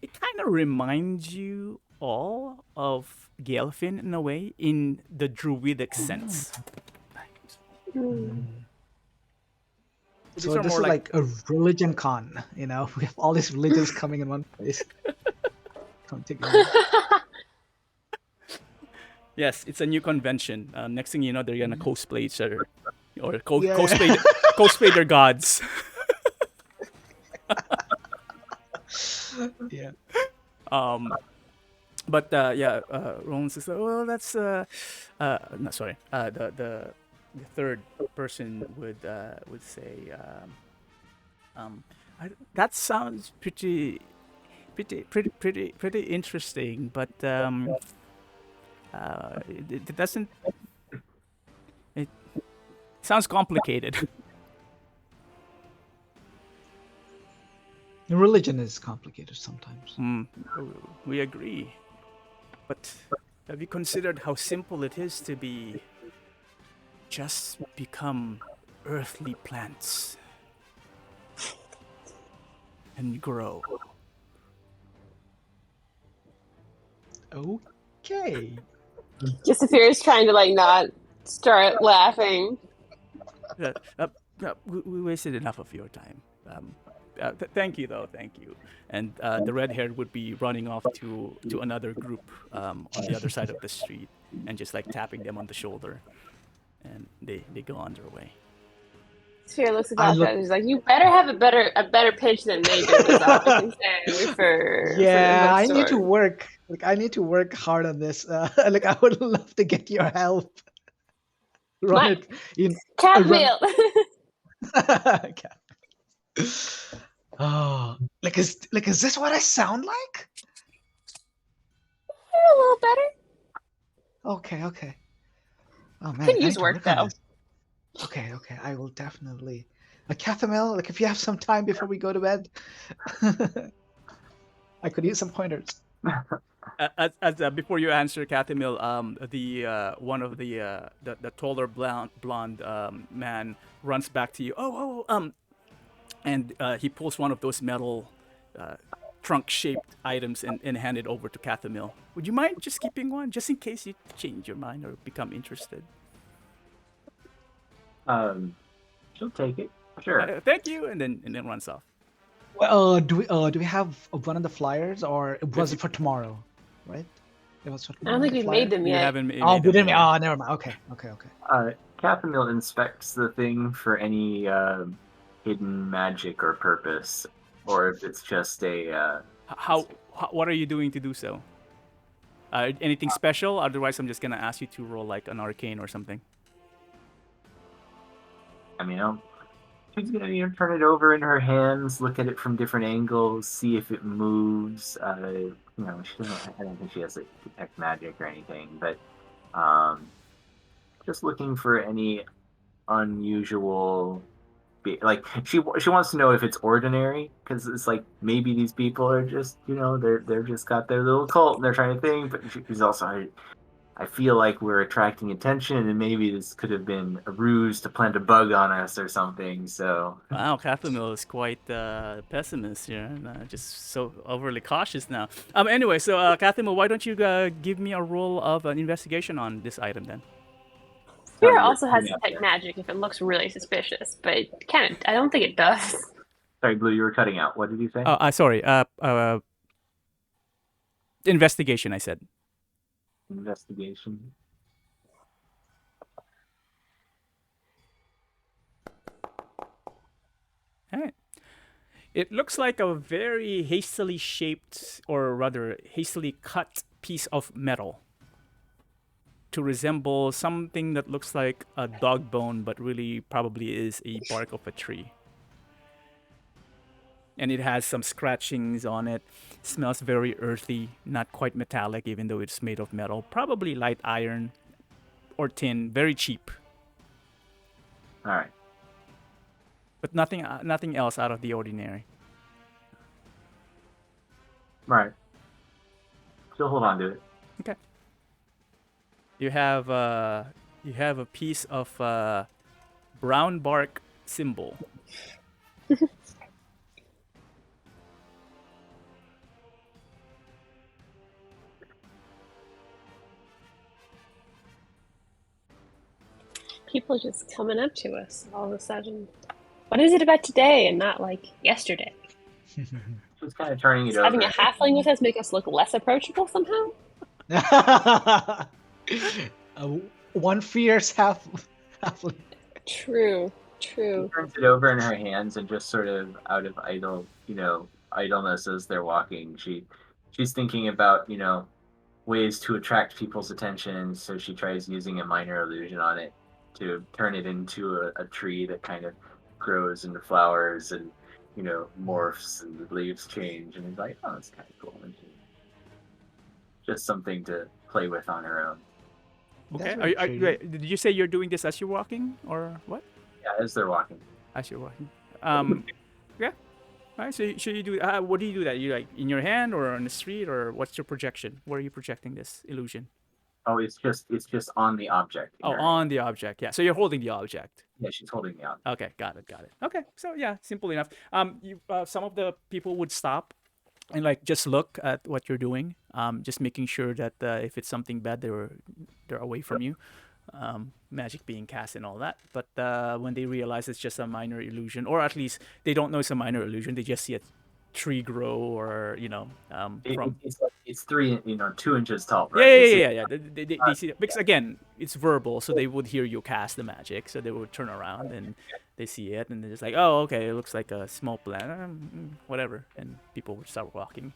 It kind of reminds you all of Gelfin in a way, in the druidic sense. These So are this more is like like a religion con, you know. We have all these religions coming in one place. Come together. yes, it's a new convention. Next thing you know, they're gonna cosplay each other, or Yeah. cosplay their gods. Yeah. But Roland says, "Well, that's no, sorry. The third person would say, that sounds pretty interesting, but it doesn't. It sounds complicated." Religion is complicated sometimes. We agree, but have you considered how simple it is to be just become earthly plants and grow? Okay. Jasafir is trying to like not start laughing. We wasted enough of your time. Thank you, though. Thank you. And the red-haired would be running off to another group on the other side of the street and just like tapping them on the shoulder, and they go on their way. Sphere looks at I Valakos look- and he's like, "You better have a better pitch than they do." Is all I can say for Yeah, the I need to bookstore. work. Like I need to work hard on this. Like I would love to get your help. Run My- it in Cat run- meal. Okay. Oh, is this what I sound like? A little better. Okay. Oh man, Could I use need to work, work on though. this. Okay, I will definitely. Cathamel, like if you have some time before we go to bed, I could use some pointers. Before you answer, Kathemil, the one of the taller blonde man runs back to you. And he pulls one of those metal trunk-shaped items and hand it over to Kathemil. Would you mind just keeping one, just in case you change your mind or become interested? She'll take it. Sure. Thank you, and then runs off. Well, do we have one of the flyers, or was it for tomorrow? Right? It was for I tomorrow. don't think the we've flyer? made them You yet. haven't made Oh, we them didn't. yet. Oh, never mind. Okay. Cathamil inspects the thing for any hidden magic or purpose, or if it's just a. What are you doing to do so? Anything special? Otherwise, I'm just gonna ask you to roll like an arcane or something. I mean, she's gonna turn it over in her hands, look at it from different angles, see if it moves. She doesn't. I don't think she has to detect magic or anything, but just looking for any unusual. Like she wants to know if it's ordinary, because it's like maybe these people are just they're just got their little cult and they're trying to think, but she's also. I feel like we're attracting attention, and maybe this could have been a ruse to plant a bug on us or something. So Wow, Kathlemil is quite pessimist here, and just so overly cautious now. Anyway, so Kathlemil, why don't you give me a roll of an investigation on this item then? Sphere also has detect magic if it looks really suspicious, but I don't think it does. Sorry, Blue, you were cutting out. What did you say? Oh, sorry. Investigation, I said. Investigation. All right. It looks like a very hastily shaped, or rather hastily cut piece of metal to resemble something that looks like a dog bone, but really probably is a bark of a tree. And it has some scratchings on it. Smells very earthy, not quite metallic, even though it's made of metal. Probably light iron or tin, very cheap. All right. But nothing else out of the ordinary. Right. She'll hold on to it. Okay. You have a piece of brown bark symbol. People just coming up to us all of a sudden. What is it about today and not like yesterday? She's kind of turning it Does having a over. halfling with us make us look less approachable somehow? One fierce halfling. True. She True. turns it over in her hands and just sort of out of idleness as they're walking. She's thinking about, ways to attract people's attention, so she tries using a minor illusion on it to turn it into a tree that kind of grows into flowers and, morphs and the leaves change, and it's like, oh, it's kind of cool. And just something to play with on her own. Okay. That's very true. Wait, did you say you're doing this as you're walking, or what? Yeah, as they're walking. As you're walking. Yeah. All right. So should you do? What do you do that? You like in your hand or on the street, or what's your projection? Where are you projecting this illusion? Oh, it's just on the object. in Oh, her hand. on the object. Yeah. So you're holding the object. Yeah, she's holding the object. Okay, got it. Okay, so yeah, simple enough. Some of the people would stop and like just look at what you're doing. Just making sure that if it's something bad, they're away from you. Magic being cast and all that. But when they realize it's just a minor illusion, or at least they don't know it's a minor illusion, they just see a tree grow, or from It's 2 inches tall, right? yeah. They see it because again, it's verbal, so they would hear you cast the magic, so they would turn around and they see it, and they're just like, oh, okay, it looks like a small plant, whatever, and people would start walking.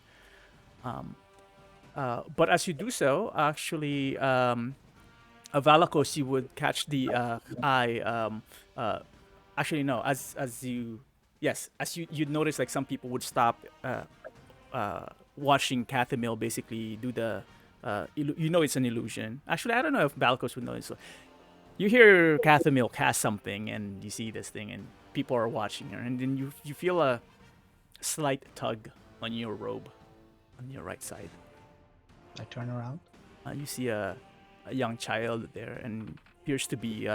But as you do so, actually, Valakos, you would catch the eye. Actually, no, as you, yes, as you'd notice, like some people would stop. Watching Cathemil basically do the it's an illusion. Actually, I don't know if Valakos would know this. You hear Cathemil cast something, and you see this thing, and people are watching her, and then you feel a slight tug on your robe, on your right side. I turn around. You see a young child there, and appears to be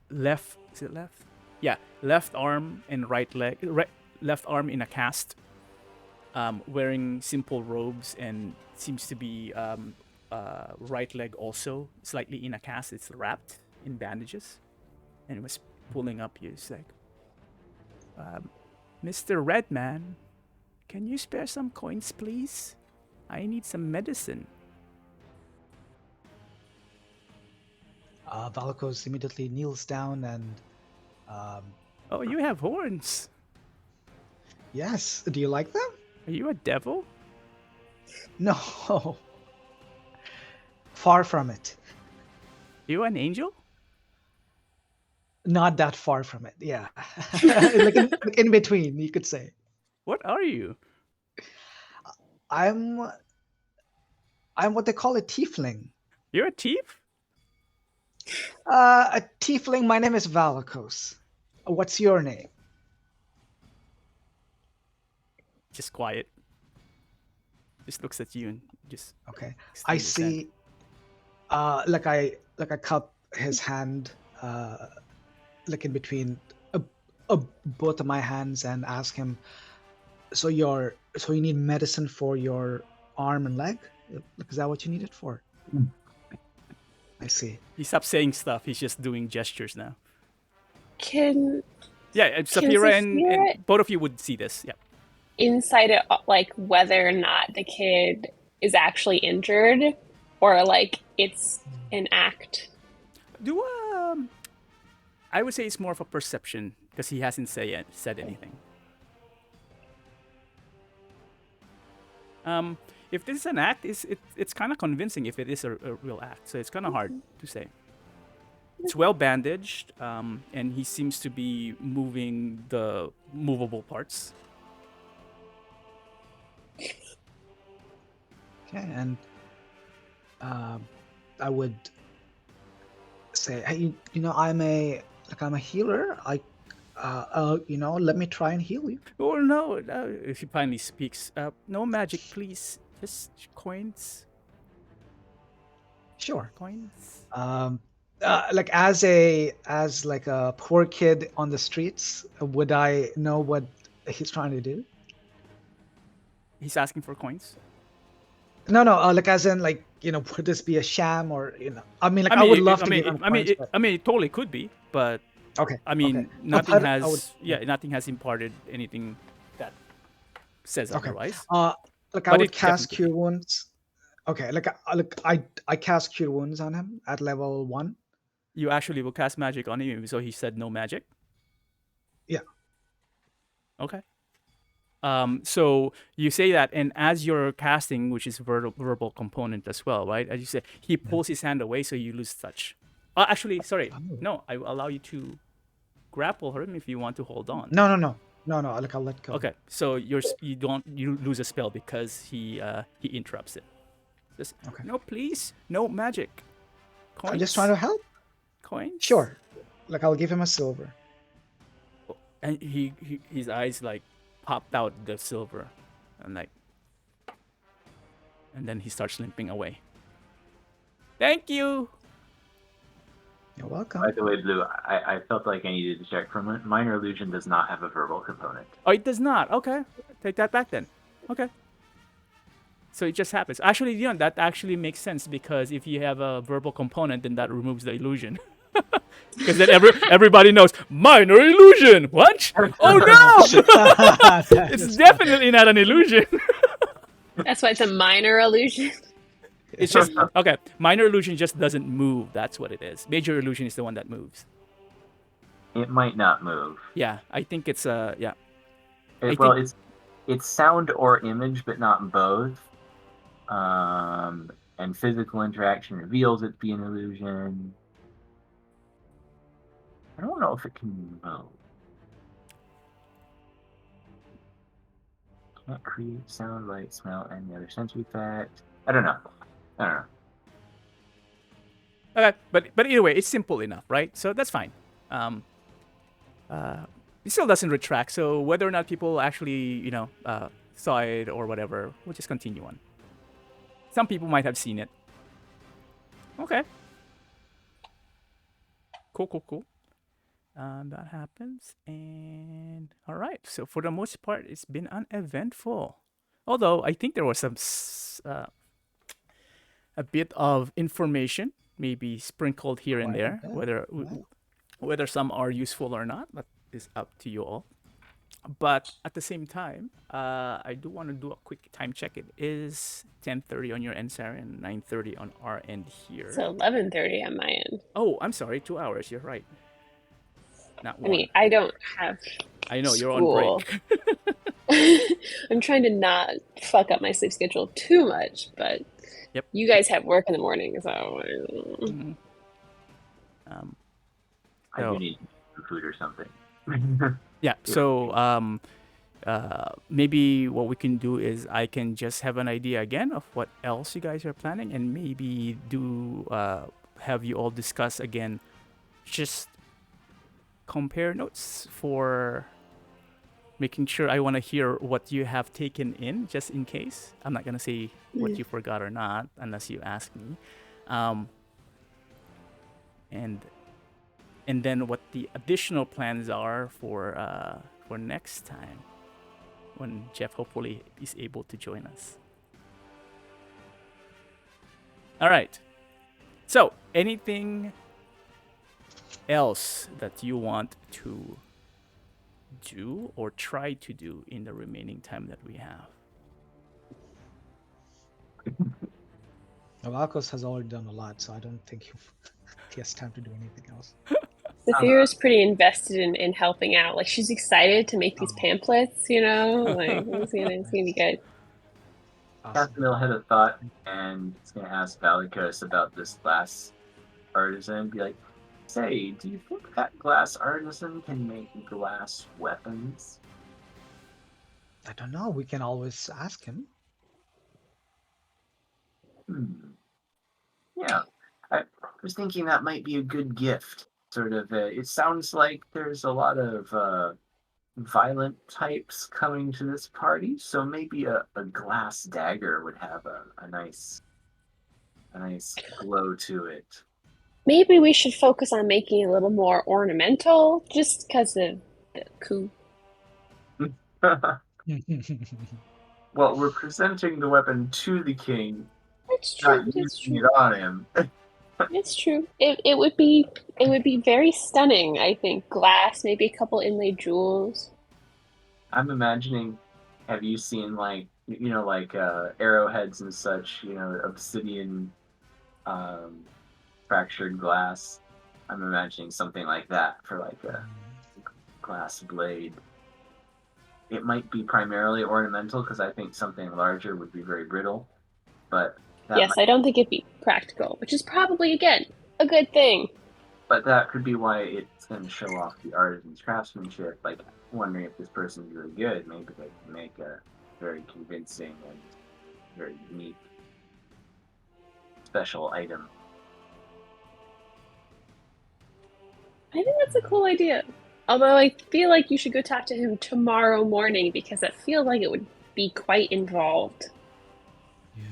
left. Is it left? Yeah, left arm and right leg. Left arm in a cast, wearing simple robes, and seems to be right leg also slightly in a cast. It's wrapped in bandages, and it was pulling up. He's like, Mr. Redman, can you spare some coins, please? I need some medicine. Valakos immediately kneels down and. Oh, you have horns. Yes. Do you like them? Are you a devil? No. Far from it. Are you an angel? Not that far from it. Yeah. like in between, you could say. What are you? I'm what they call a tiefling. You're a thief? A tiefling. My name is Valakos. What's your name? Just quiet. Just looks at you and just. Okay. extends I his hand. see. Like I cup his hand, like in between both of my hands, and ask him. So you need medicine for your arm and leg? Is that what you need it for? I see. He stopped saying stuff. He's just doing gestures now. Can Yeah, Sapphira and Sapphira- both of you would see this. Yeah. insight it like whether or not the kid is actually injured or like it's an act? Do I would say it's more of a perception because he hasn't said anything. If this is an act, it's kind of convincing if it is a real act. So it's kind of hard to say. It's well bandaged, and he seems to be moving the movable parts. Okay, and I would say, hey, I'm a healer. let me try and heal you. Oh no! If he finally speaks, no magic, please. Just coins. Sure. Coins. Like as like a poor kid on the streets, would I know what he's trying to do? He's asking for coins. No, like as in like would this be a sham or I mean like I would love to give him coins, but I mean, it totally could be, but okay. I mean, okay. nothing But has, nothing has imparted anything that says Okay. otherwise. Like I But would it cast definitely Cure Wounds. Okay, like I cast Cure Wounds on him at level 1. You actually will cast magic on him, so he said no magic. Yeah. Okay. So you say that, and as you're casting, which is verbal component as well, right? As you said, he pulls his hand away, so you lose touch. Actually, sorry, no, I will allow you to grapple him if you want to hold on. No. Like I'll let go. Okay, so you lose a spell because he interrupts it. Just, Okay. no, please, no magic. Coins. I'm just trying to help. Coins. Sure. Like I'll give him a silver. And his eyes like popped out the silver, and then he starts limping away. Thank you. You're welcome. By the way, Blue, I felt like I needed to check. For Minor Illusion does not have a verbal component. Oh, it does not. Okay, take that back then. Okay. So it just happens. Actually, that actually makes sense, because if you have a verbal component, then that removes the illusion. Because then everybody knows minor illusion. What? Oh no! It's definitely not an illusion. That's why it's a minor illusion. It's just okay. Minor illusion just doesn't move. That's what it is. Major illusion is the one that moves. It might not move. Yeah, I think it's yeah. It's sound or image, but not both. And physical interaction reveals it to be an illusion. I don't know if it can move. Can't create sound, light, smell, any other sensory effect. I don't know. Okay, but either way, it's simple enough, right? So that's fine. It still doesn't retract. So whether or not people actually saw it or whatever, we'll just continue on. Some people might have seen it. Okay. Cool. That happens, and all right. So for the most part, it's been uneventful. Although I think there was some a bit of information, maybe sprinkled here and there. Whether some are useful or not, that is up to you all. But at the same time, I do want to do a quick time check. It is 10:30 on your end, Sarah, and 9:30 on our end here. So 11:30 on my end. Oh, I'm sorry. 2 hours. You're right. Not one. I mean, I don't have. I know you're school. on break. I'm trying to not fuck up my sleep schedule too much, but Yep. you guys have work in the morning, so. Mhm. I do need food or something. Yeah. So maybe what we can do is I can just have an idea again of what else you guys are planning, and maybe do have you all discuss again, just compare notes for making sure. I want to hear what you have taken in, just in case. I'm not gonna say what you forgot or not unless you ask me, and then what the additional plans are for next time, when Jeff hopefully is able to join us. All right. So, anything else that you want to do or try to do in the remaining time that we have? Valakos has already done a lot, so I don't think he has time to do anything else. Sophia is pretty invested in helping out. Like, she's excited to make these pamphlets, Like, it's gonna be good. Casimil had a thought, and he's going to ask Valakos about this glass artisan. Be like, say, do you think that glass artisan can make glass weapons? I don't know. We can always ask him. Yeah, I was thinking that might be a good gift sort of. It sounds like there's a lot of violent types coming to this party, so maybe a glass dagger would have a nice glow to it. Maybe we should focus on making it a little more ornamental, just because of the coup. Well, we're presenting the weapon to the king, That's true. not That's using true. it on him. It's true. It would be very stunning, I think. Glass, maybe a couple inlaid jewels. I'm imagining, have you seen like like arrowheads and such, obsidian fractured glass? I'm imagining something like that for like a glass blade. It might be primarily ornamental because I think something larger would be very brittle, but Yes, I don't think it'd be practical, which is probably, again, a good thing. but that could be why it's going to show off the artisan's craftsmanship. Like, wondering if this person's really good. Maybe they can make a very convincing and very unique special item. I think that's a cool idea. Although I feel like you should go talk to him tomorrow morning because I feel like it would be quite involved. Yeah.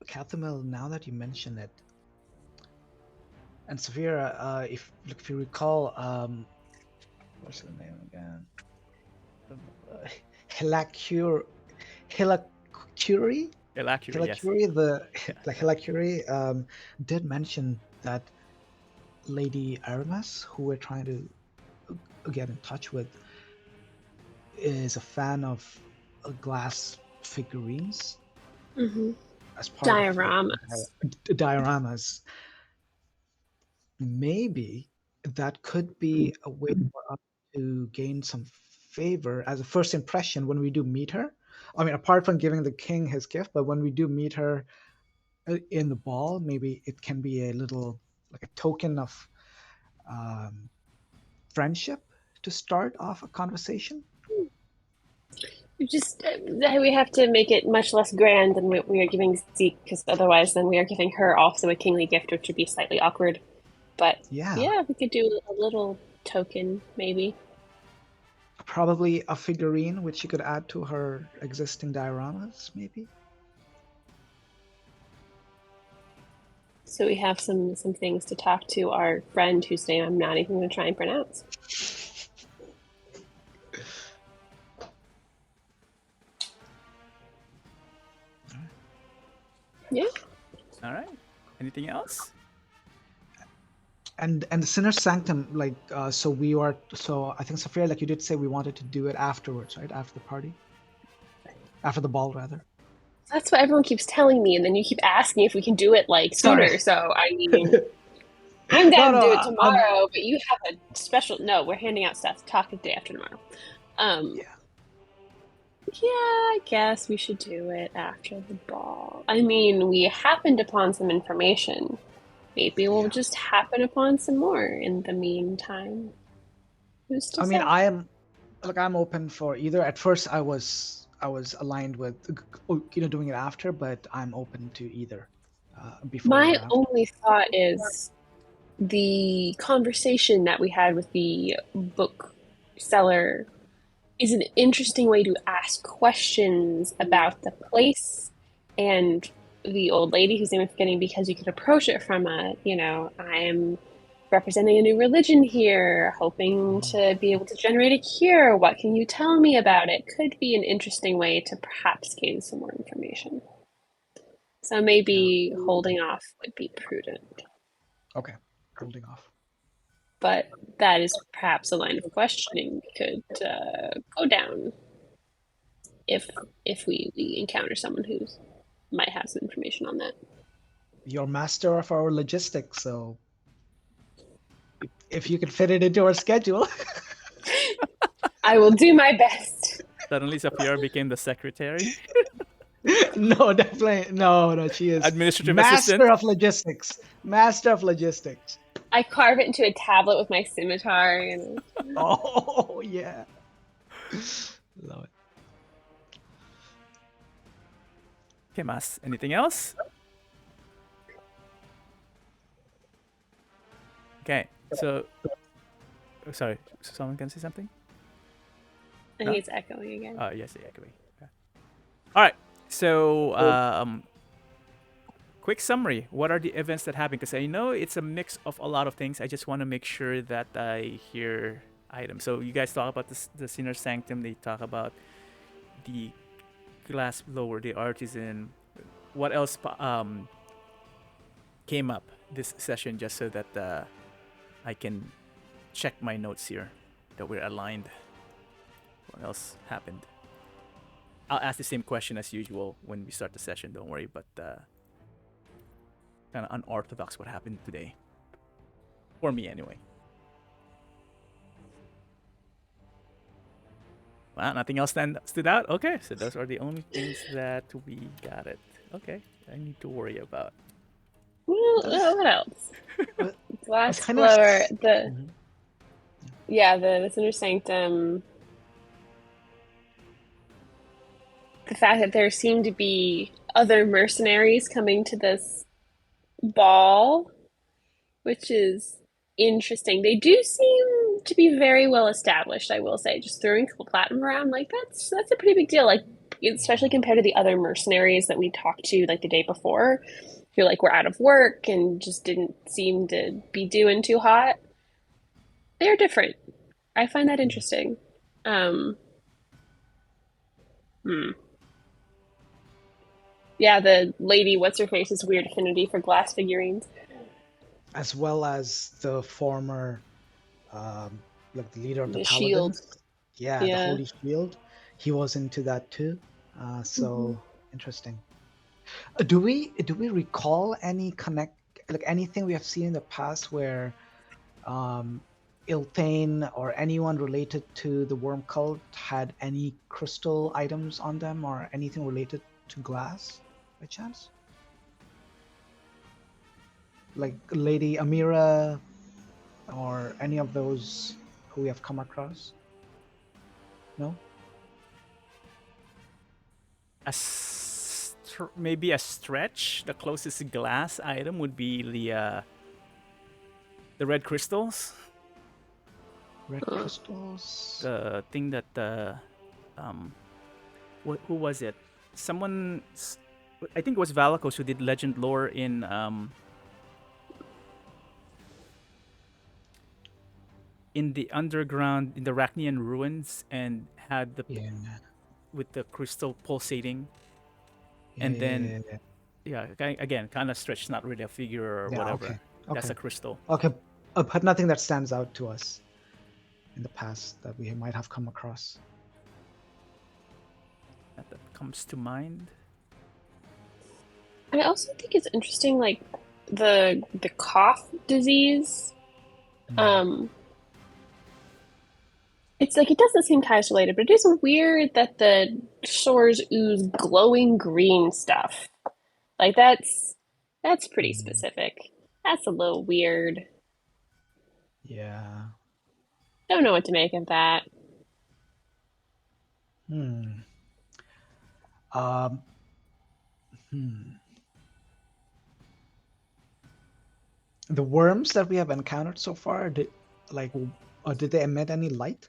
Cathamil, now that you mention it, and Saphira, if you recall, what's her name again? Hilacuri, Elacuri, yes. Hilacuri did mention that Lady Aramis, who we're trying to get in touch with, is a fan of glass figurines Mm-hmm. as part Dioramas. of dioramas. Maybe that could be a way for us to gain some favor as a first impression when we do meet her. I mean, apart from giving the king his gift, but when we do meet her in the ball, maybe it can be a little like a token of friendship to start off a conversation. We have to make it much less grand than we are giving Zeke, because otherwise then we are giving her also a kingly gift, which would be slightly awkward. But yeah, we could do a little token, maybe. Probably a figurine which she could add to her existing dioramas, maybe. So we have some things to talk to our friend whose name I'm not even going to try and pronounce. Yeah. All right. Anything else? And the Sinner's Sanctum, like, so I think, Sophia, like you did say, we wanted to do it afterwards, right? After the party? After the ball, rather. That's what everyone keeps telling me, and then you keep asking if we can do it, like, sooner. Sorry. So, I mean, I'm down to do it tomorrow, but you have a special... No, we're handing out stuff. Talk the day after tomorrow. Yeah, I guess we should do it after the ball. I mean, we happened upon some information. Maybe we'll just happen upon some more in the meantime. Who's to say? I'm open for either. At first, I was aligned with doing it after, but I'm open to either. Before. My only thought is the conversation that we had with the bookseller is an interesting way to ask questions about the place and the old lady whose name I'm forgetting, because you could approach it from I'm representing a new religion here, hoping to be able to generate a cure. What can you tell me about it? Could be an interesting way to perhaps gain some more information. So maybe holding off would be prudent. Okay, holding off. But that is perhaps a line of questioning we could go down if we encounter someone who might have some information on that. You're master of our logistics, so if you could fit it into our schedule. I will do my best. Suddenly Saphira became the secretary. No, definitely. No, she is administrative master assistant. of logistics. Master of logistics. I carve it into a tablet with my scimitar. Oh, yeah. Love it. Okay, Mas. Anything else? Okay, so sorry, someone can say something. I No? think it's echoing again. Yes, yeah, echoing. Okay. All right. So, quick summary. What are the events that happen? Because I know it's a mix of a lot of things. I just want to make sure that I hear items. So you guys talk about the Sinner's Sanctum. They talk about the glass blower, the artisan. What else came up this session? Just so that I can check my notes here that we're aligned. What else happened? I'll ask the same question as usual when we start the session. Don't worry, but kind of unorthodox what happened today, for me anyway. Wow, nothing else stood out. Okay, so those are the only things that we got it. Okay, I need to worry about. Well, what else? Uh, Glass kind blower. of. The Sinner's Sanctum. The fact that there seem to be other mercenaries coming to this ball, which is interesting. They do seem to be very well established, I will say. Just throwing a couple platinum around, like that's a pretty big deal. Like especially compared to the other mercenaries that we talked to like the day before, who like were out of work and just didn't seem to be doing too hot. They're different. I find that interesting. Yeah, the lady, what's her face's weird affinity for glass figurines. As well as the former, like the leader of the The Paladins. shield. Yeah, the Yeah. Holy Shield. He was into that too. So interesting. Do we recall any like anything we have seen in the past where Ilthane or anyone related to the worm cult had any crystal items on them or anything related to glass by chance? Like Lady Amira or any of those who we have come across? No? Maybe a stretch. The closest glass item would be the red crystals. Red crystals? The thing that who was it? Someone, I think it was Valakos who did legend lore in the underground in the Rachnian ruins and had the Yeah. with the crystal pulsating, Yeah, and yeah, then yeah. again kind of stretched, not really a figure or Yeah, whatever. okay. That's Okay. a crystal. Okay. But nothing that stands out to us in the past that we might have come across. That comes to mind. I also think it's interesting, like the cough disease. It's like it doesn't seem Kai's related, but it is weird that the shores ooze glowing green stuff. Like that's pretty specific. That's a little weird. Yeah. Don't know what to make of that. Hmm. The worms that we have encountered so far, did they emit any light?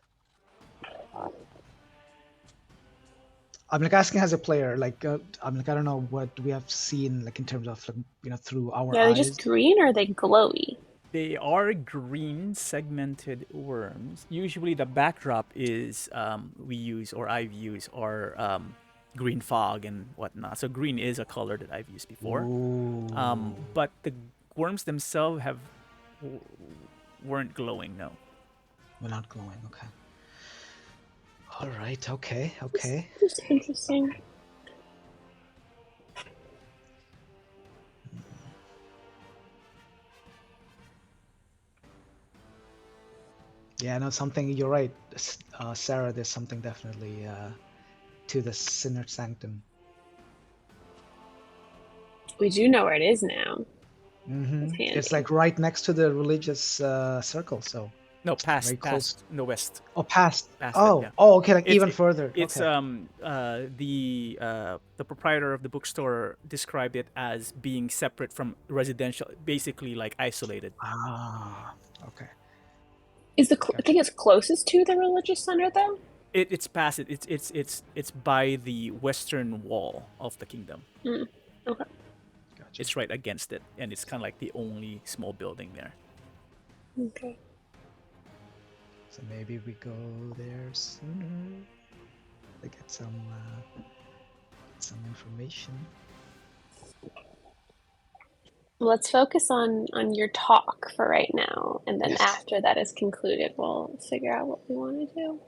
I'm like asking as a player, like I'm like I don't know what we have seen like in terms of like, through our Yeah, are they eyes. just green or are they glowy? They are green segmented worms. Usually the backdrop is I've used green fog and whatnot. So green is a color that I've used before. But the worms themselves weren't glowing. No. We're not glowing. Okay. All right. Okay. Okay. Just interesting. Yeah. No. Something. You're right, Sarah. There's something definitely to the Sinner's Sanctum. We do know where it is now. It's like right next to the religious circle. So no, past the west. Oh, past. Past oh, it, yeah. Oh, okay, like even further. It's okay. The proprietor of the bookstore described it as being separate from residential, basically like isolated. Okay. Is I think it's closest to the religious center though? It's past it. It's by the western wall of the kingdom. Okay. Gotcha. It's right against it, and it's kind of like the only small building there. Okay. So maybe we go there sooner to get some information. Let's focus on your talk for right now, and then Yes. after that is concluded, we'll figure out what we want to do.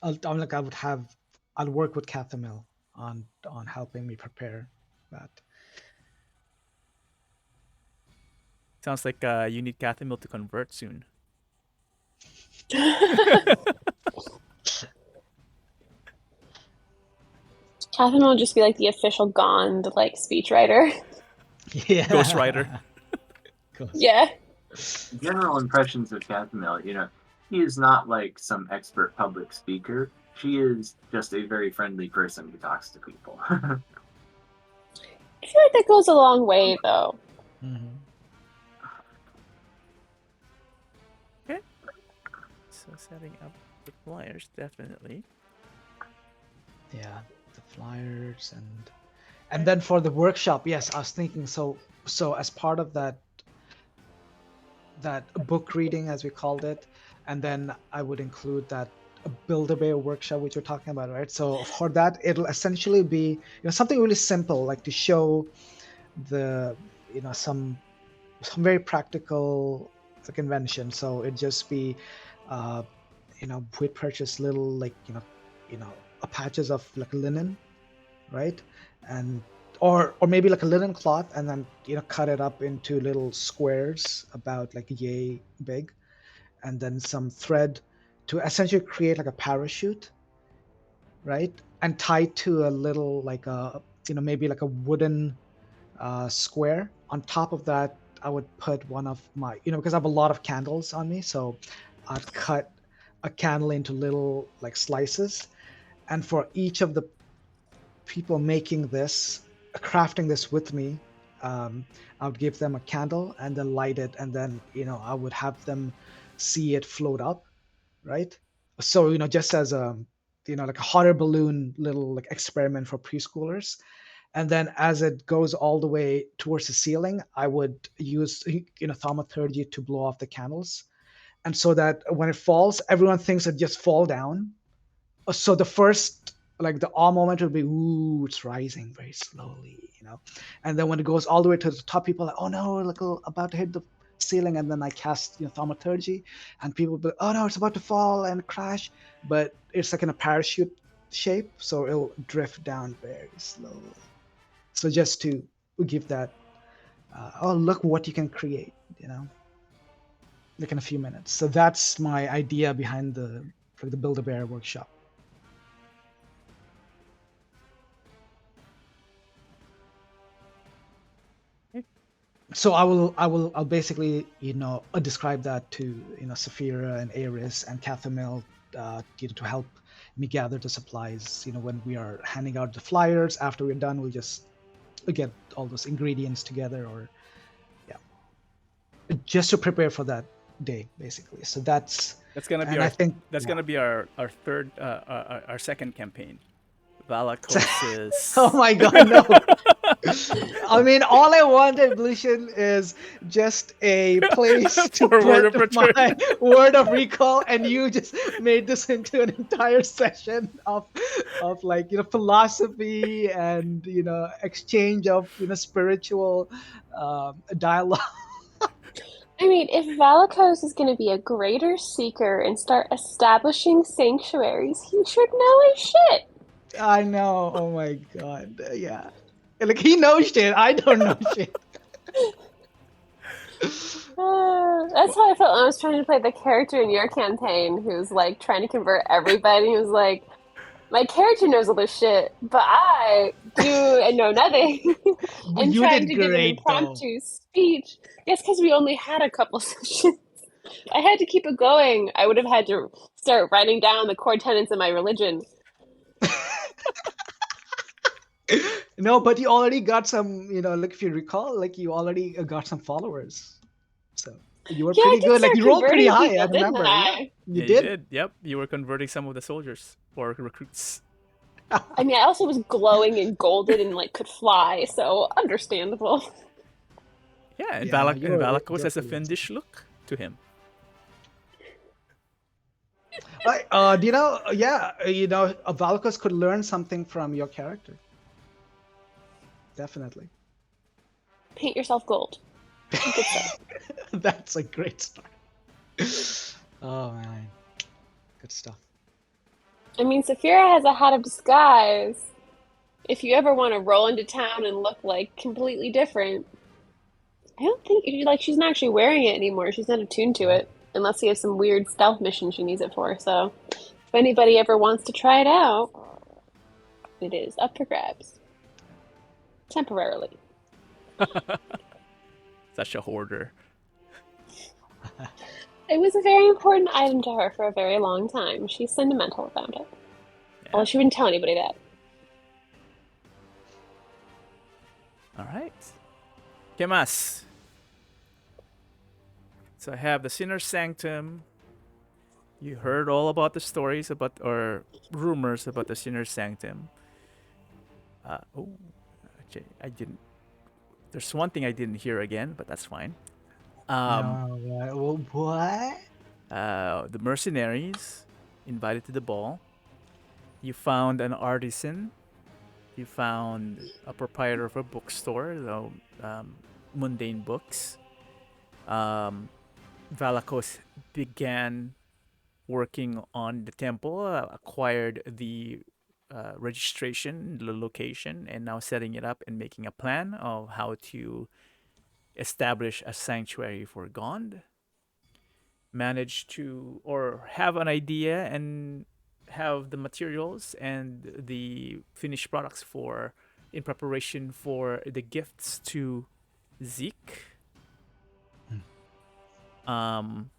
I'll work with Cathamil on helping me prepare that. Sounds like you need Cathamil to convert soon. Catherine will just be like the official Gond like speechwriter. Yeah. Ghostwriter. Yeah. General impressions of Cathamil, he is not like some expert public speaker. She is just a very friendly person who talks to people. I feel like that goes a long way, though. Mm-hmm. Okay. So setting up the flyers, definitely. Yeah, the flyers and then for the workshop, yes, I was thinking so as part of that book reading, as we called it, and then I would include that Build-A-Bear workshop which we're talking about, right? So for that, it'll essentially be something really simple, like to show the some very practical convention. So it'd just be we'd purchase little like patches of like linen, right? And or maybe like a linen cloth, and then cut it up into little squares about like yay big, and then some thread to essentially create like a parachute, right? And tied to a little like a maybe like a wooden square. On top of that, I would put one of my because I have a lot of candles on me, so I'd cut a candle into little like slices, and for each of the people making this, crafting this with me, I would give them a candle and then light it, and then I would have them see it float up, right? So just as a like a hot air balloon little like experiment for preschoolers. And then as it goes all the way towards the ceiling, I would use thaumaturgy to blow off the candles, and so that when it falls, everyone thinks it just fall down. So the first like the awe moment would be, ooh, it's rising very slowly, and then when it goes all the way to the top, people are like, oh no, like about to hit the ceiling, and then I cast thaumaturgy, and people will be, oh no, it's about to fall and crash, but it's like in a parachute shape, so it'll drift down very slowly. So just to give that, oh look what you can create, like in a few minutes. So that's my idea behind the Build-A-Bear workshop. So I'll basically describe that to Saphira and Aris and Cathamil to help me gather the supplies. When we are handing out the flyers, after we're done, we'll just get all those ingredients together, or just to prepare for that day, basically. So that's gonna be I think gonna be our third our second campaign. Valakos is oh my god, no. I mean, all I want at Evolution is just a place to For Word put of Return. my word of recall, and you just made this into an entire session of like philosophy and exchange of spiritual dialogue. I mean, if Valakos is going to be a greater seeker and start establishing sanctuaries, he should know his shit. I know. Oh my god. Yeah. Like he knows shit. I don't know shit. That's how I felt when I was trying to play the character in your campaign who's like trying to convert everybody. He was like, my character knows all this shit, but I do and know nothing. And You trying did to give an great, impromptu speech. Yes, because we only had a couple sessions. I had to keep it going. I would have had to start writing down the core tenets of my religion. No, but you already got some, like if you recall, like you already got some followers. So You were Yeah, I pretty did good. Like start you rolled pretty converting high. I people, didn't remember. Yeah, I? you Yeah, did. Yep, you were converting some of the soldiers or recruits. I mean, I also was glowing and golden and like could fly, so understandable. Yeah, and, Yeah, no, you were Valakos has a pretty awesome. fiendish look to him. Do you know? Yeah, Valakos could learn something from your character. Definitely. Paint yourself gold. Good stuff. That's a great start. Oh man, good stuff. I mean, Saphira has a hat of disguise. If you ever want to roll into town and look like completely different, I don't think she's not actually wearing it anymore. She's not attuned to it, unless he has some weird stealth mission she needs it for. So, if anybody ever wants to try it out, it is up for grabs. Temporarily. Such a hoarder. It was a very important item to her for a very long time. She's sentimental about it. Well, she wouldn't tell anybody that. All right. ¿Qué más? So I have the Sinner's Sanctum. You heard all about the stories about or rumors about the Sinner's Sanctum. Actually, I didn't. There's one thing I didn't hear again, but that's fine. What? The mercenaries invited to the ball. You found an artisan. You found a proprietor of a bookstore, mundane books. Valakos began working on the temple, acquired the registration, the location, and now setting it up and making a plan of how to establish a sanctuary for Gond. Managed to, or have an idea and have the materials and the finished products in preparation for the gifts to Zeke. Some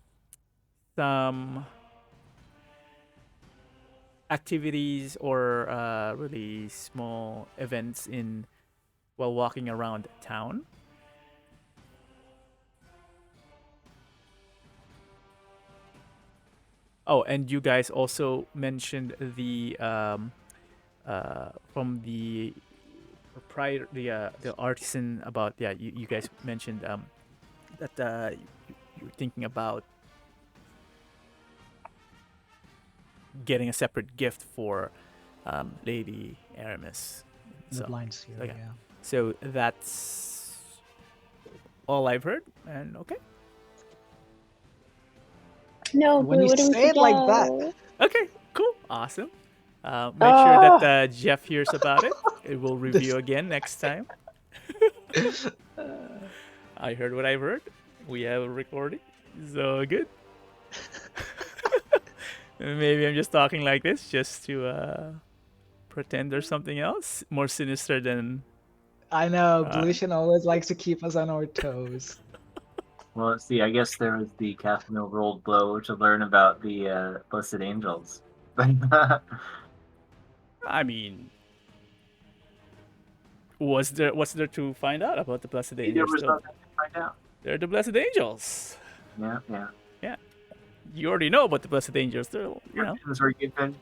activities or really small events while walking around town. Oh, and you guys also mentioned the from the proprietor, the artisan about you guys mentioned that you're thinking about getting a separate gift for Lady Aramis. The blinds here. okay. Yeah. So that's all I've heard, and okay. No, When Blue, you what do we say it like that, forget? Okay, cool, awesome. Make sure that Jeff hears about it. It will review again next time. I heard what I've heard. We have a recording, so good. Maybe I'm just talking like this just to pretend there's something else more sinister than. I know Blution always likes to keep us on our toes. Well, let's see. I guess there was the Cathmill rolled blow to learn about the Blessed Angels. I mean, what's there to find out about the Blessed There Angels? was nothing to find out. They're the Blessed Angels. Yeah. You already know about the Blessed Angels. They're, Things were given.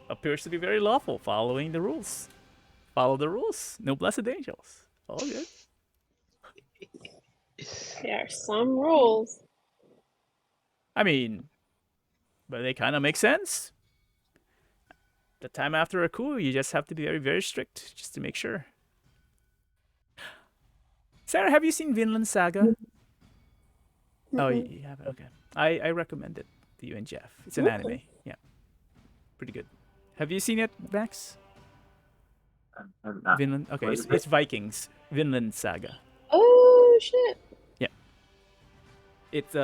appears to be very lawful, following the rules. Follow the rules. No Blessed Angels. All good. There are some rules. I mean, but they kind of make sense. The time after a coup, you just have to be very, very strict just to make sure. Sarah, have you seen Vinland Saga? Oh, you haven't? Okay. I recommend it to you and Jeff. It's an anime. Yeah. Pretty good. Have you seen it, Max? Vinland? Okay, it's Vikings. Vinland Saga. Oh, shit. Yeah. It's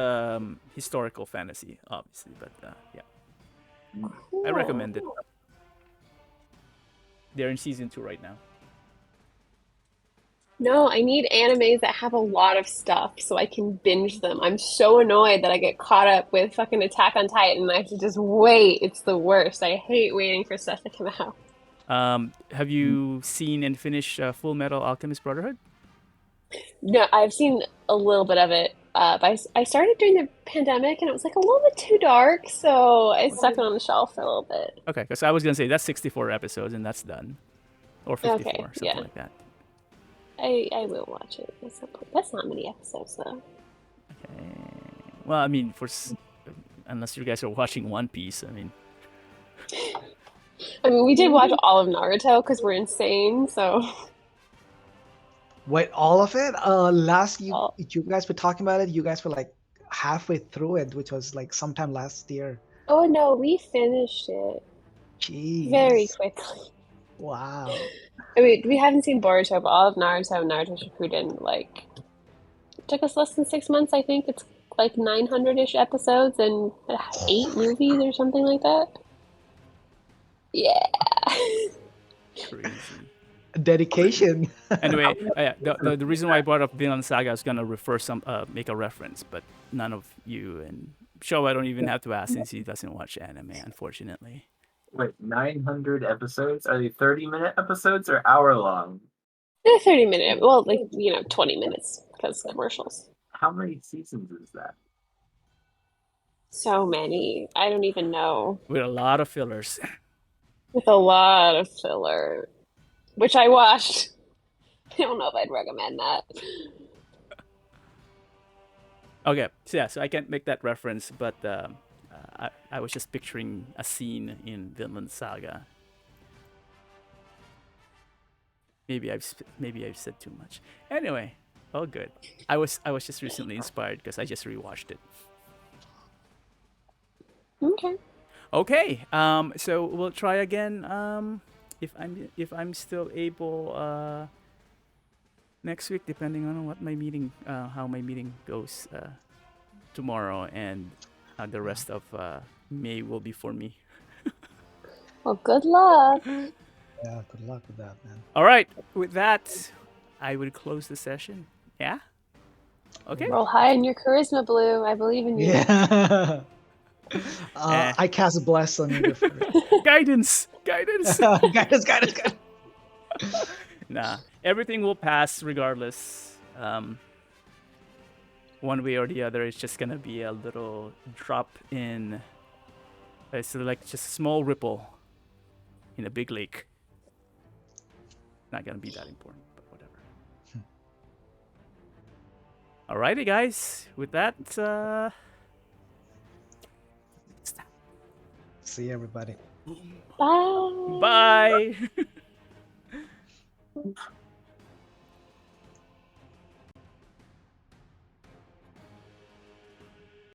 historical fantasy, obviously, but yeah. Cool. I recommend it. They're in season 2 right now. No, I need animes that have a lot of stuff so I can binge them. I'm so annoyed that I get caught up with fucking Attack on Titan and I have to just wait. It's the worst. I hate waiting for stuff to come out. Have you seen and finished Full Metal Alchemist Brotherhood? No, I've seen a little bit of it. up. I started during the pandemic, and it was like a little bit too dark, so I stuck it on the shelf for a little bit. Okay, because I was gonna say that's 64 episodes and that's done, or 54, Okay, something yeah. like that. I will watch it at some point. That's not many episodes though. Okay. Well, I mean, unless you guys are watching One Piece, I mean, I mean, we did watch all of Naruto because we're insane. So Wait, all of it? You all, guys were talking about it. You guys were like halfway through it, which was like sometime last year. oh no, we finished it Jeez. very quickly. Wow. I mean, we haven't seen Boruto, but all of Naruto and Naruto Shippuden like took us less than 6 months. I think it's like 900-ish episodes and 8 movies or something like that. Yeah. crazy. Dedication. Anyway, the reason why I brought up Vinland Saga, I was gonna make a reference, but none of you and Show I don't even have to ask since he doesn't watch anime, unfortunately. Wait, 900 episodes? Are they 30-minute episodes or hour long? They're 30-minute, well, like 20 minutes because commercials. How many seasons is that? So many. I don't even know. With a lot of fillers. With a lot of filler, which I watched. I don't know if I'd recommend that. Okay, so I can't make that reference, but I was just picturing a scene in Vinland Saga. Maybe I've said too much. Anyway, all good. I was just recently inspired because I just rewatched it. Okay. Okay. So we'll try again. If I'm still able next week, depending on what my meeting, how my meeting goes tomorrow, and the rest of May will be for me. Well, good luck. Yeah, good luck with that, man. All right. With that, I would close the session. Yeah. Okay. Roll high in your charisma, Blue. I believe in you. Yeah. I cast bless on you. Guidance. Guidance. Nah, everything will pass regardless. One way or the other, it's just gonna be a little drop in. It's like just a small ripple in a big lake. Not gonna be that important, but whatever. Alrighty, guys. With that, See everybody. Bye. bye.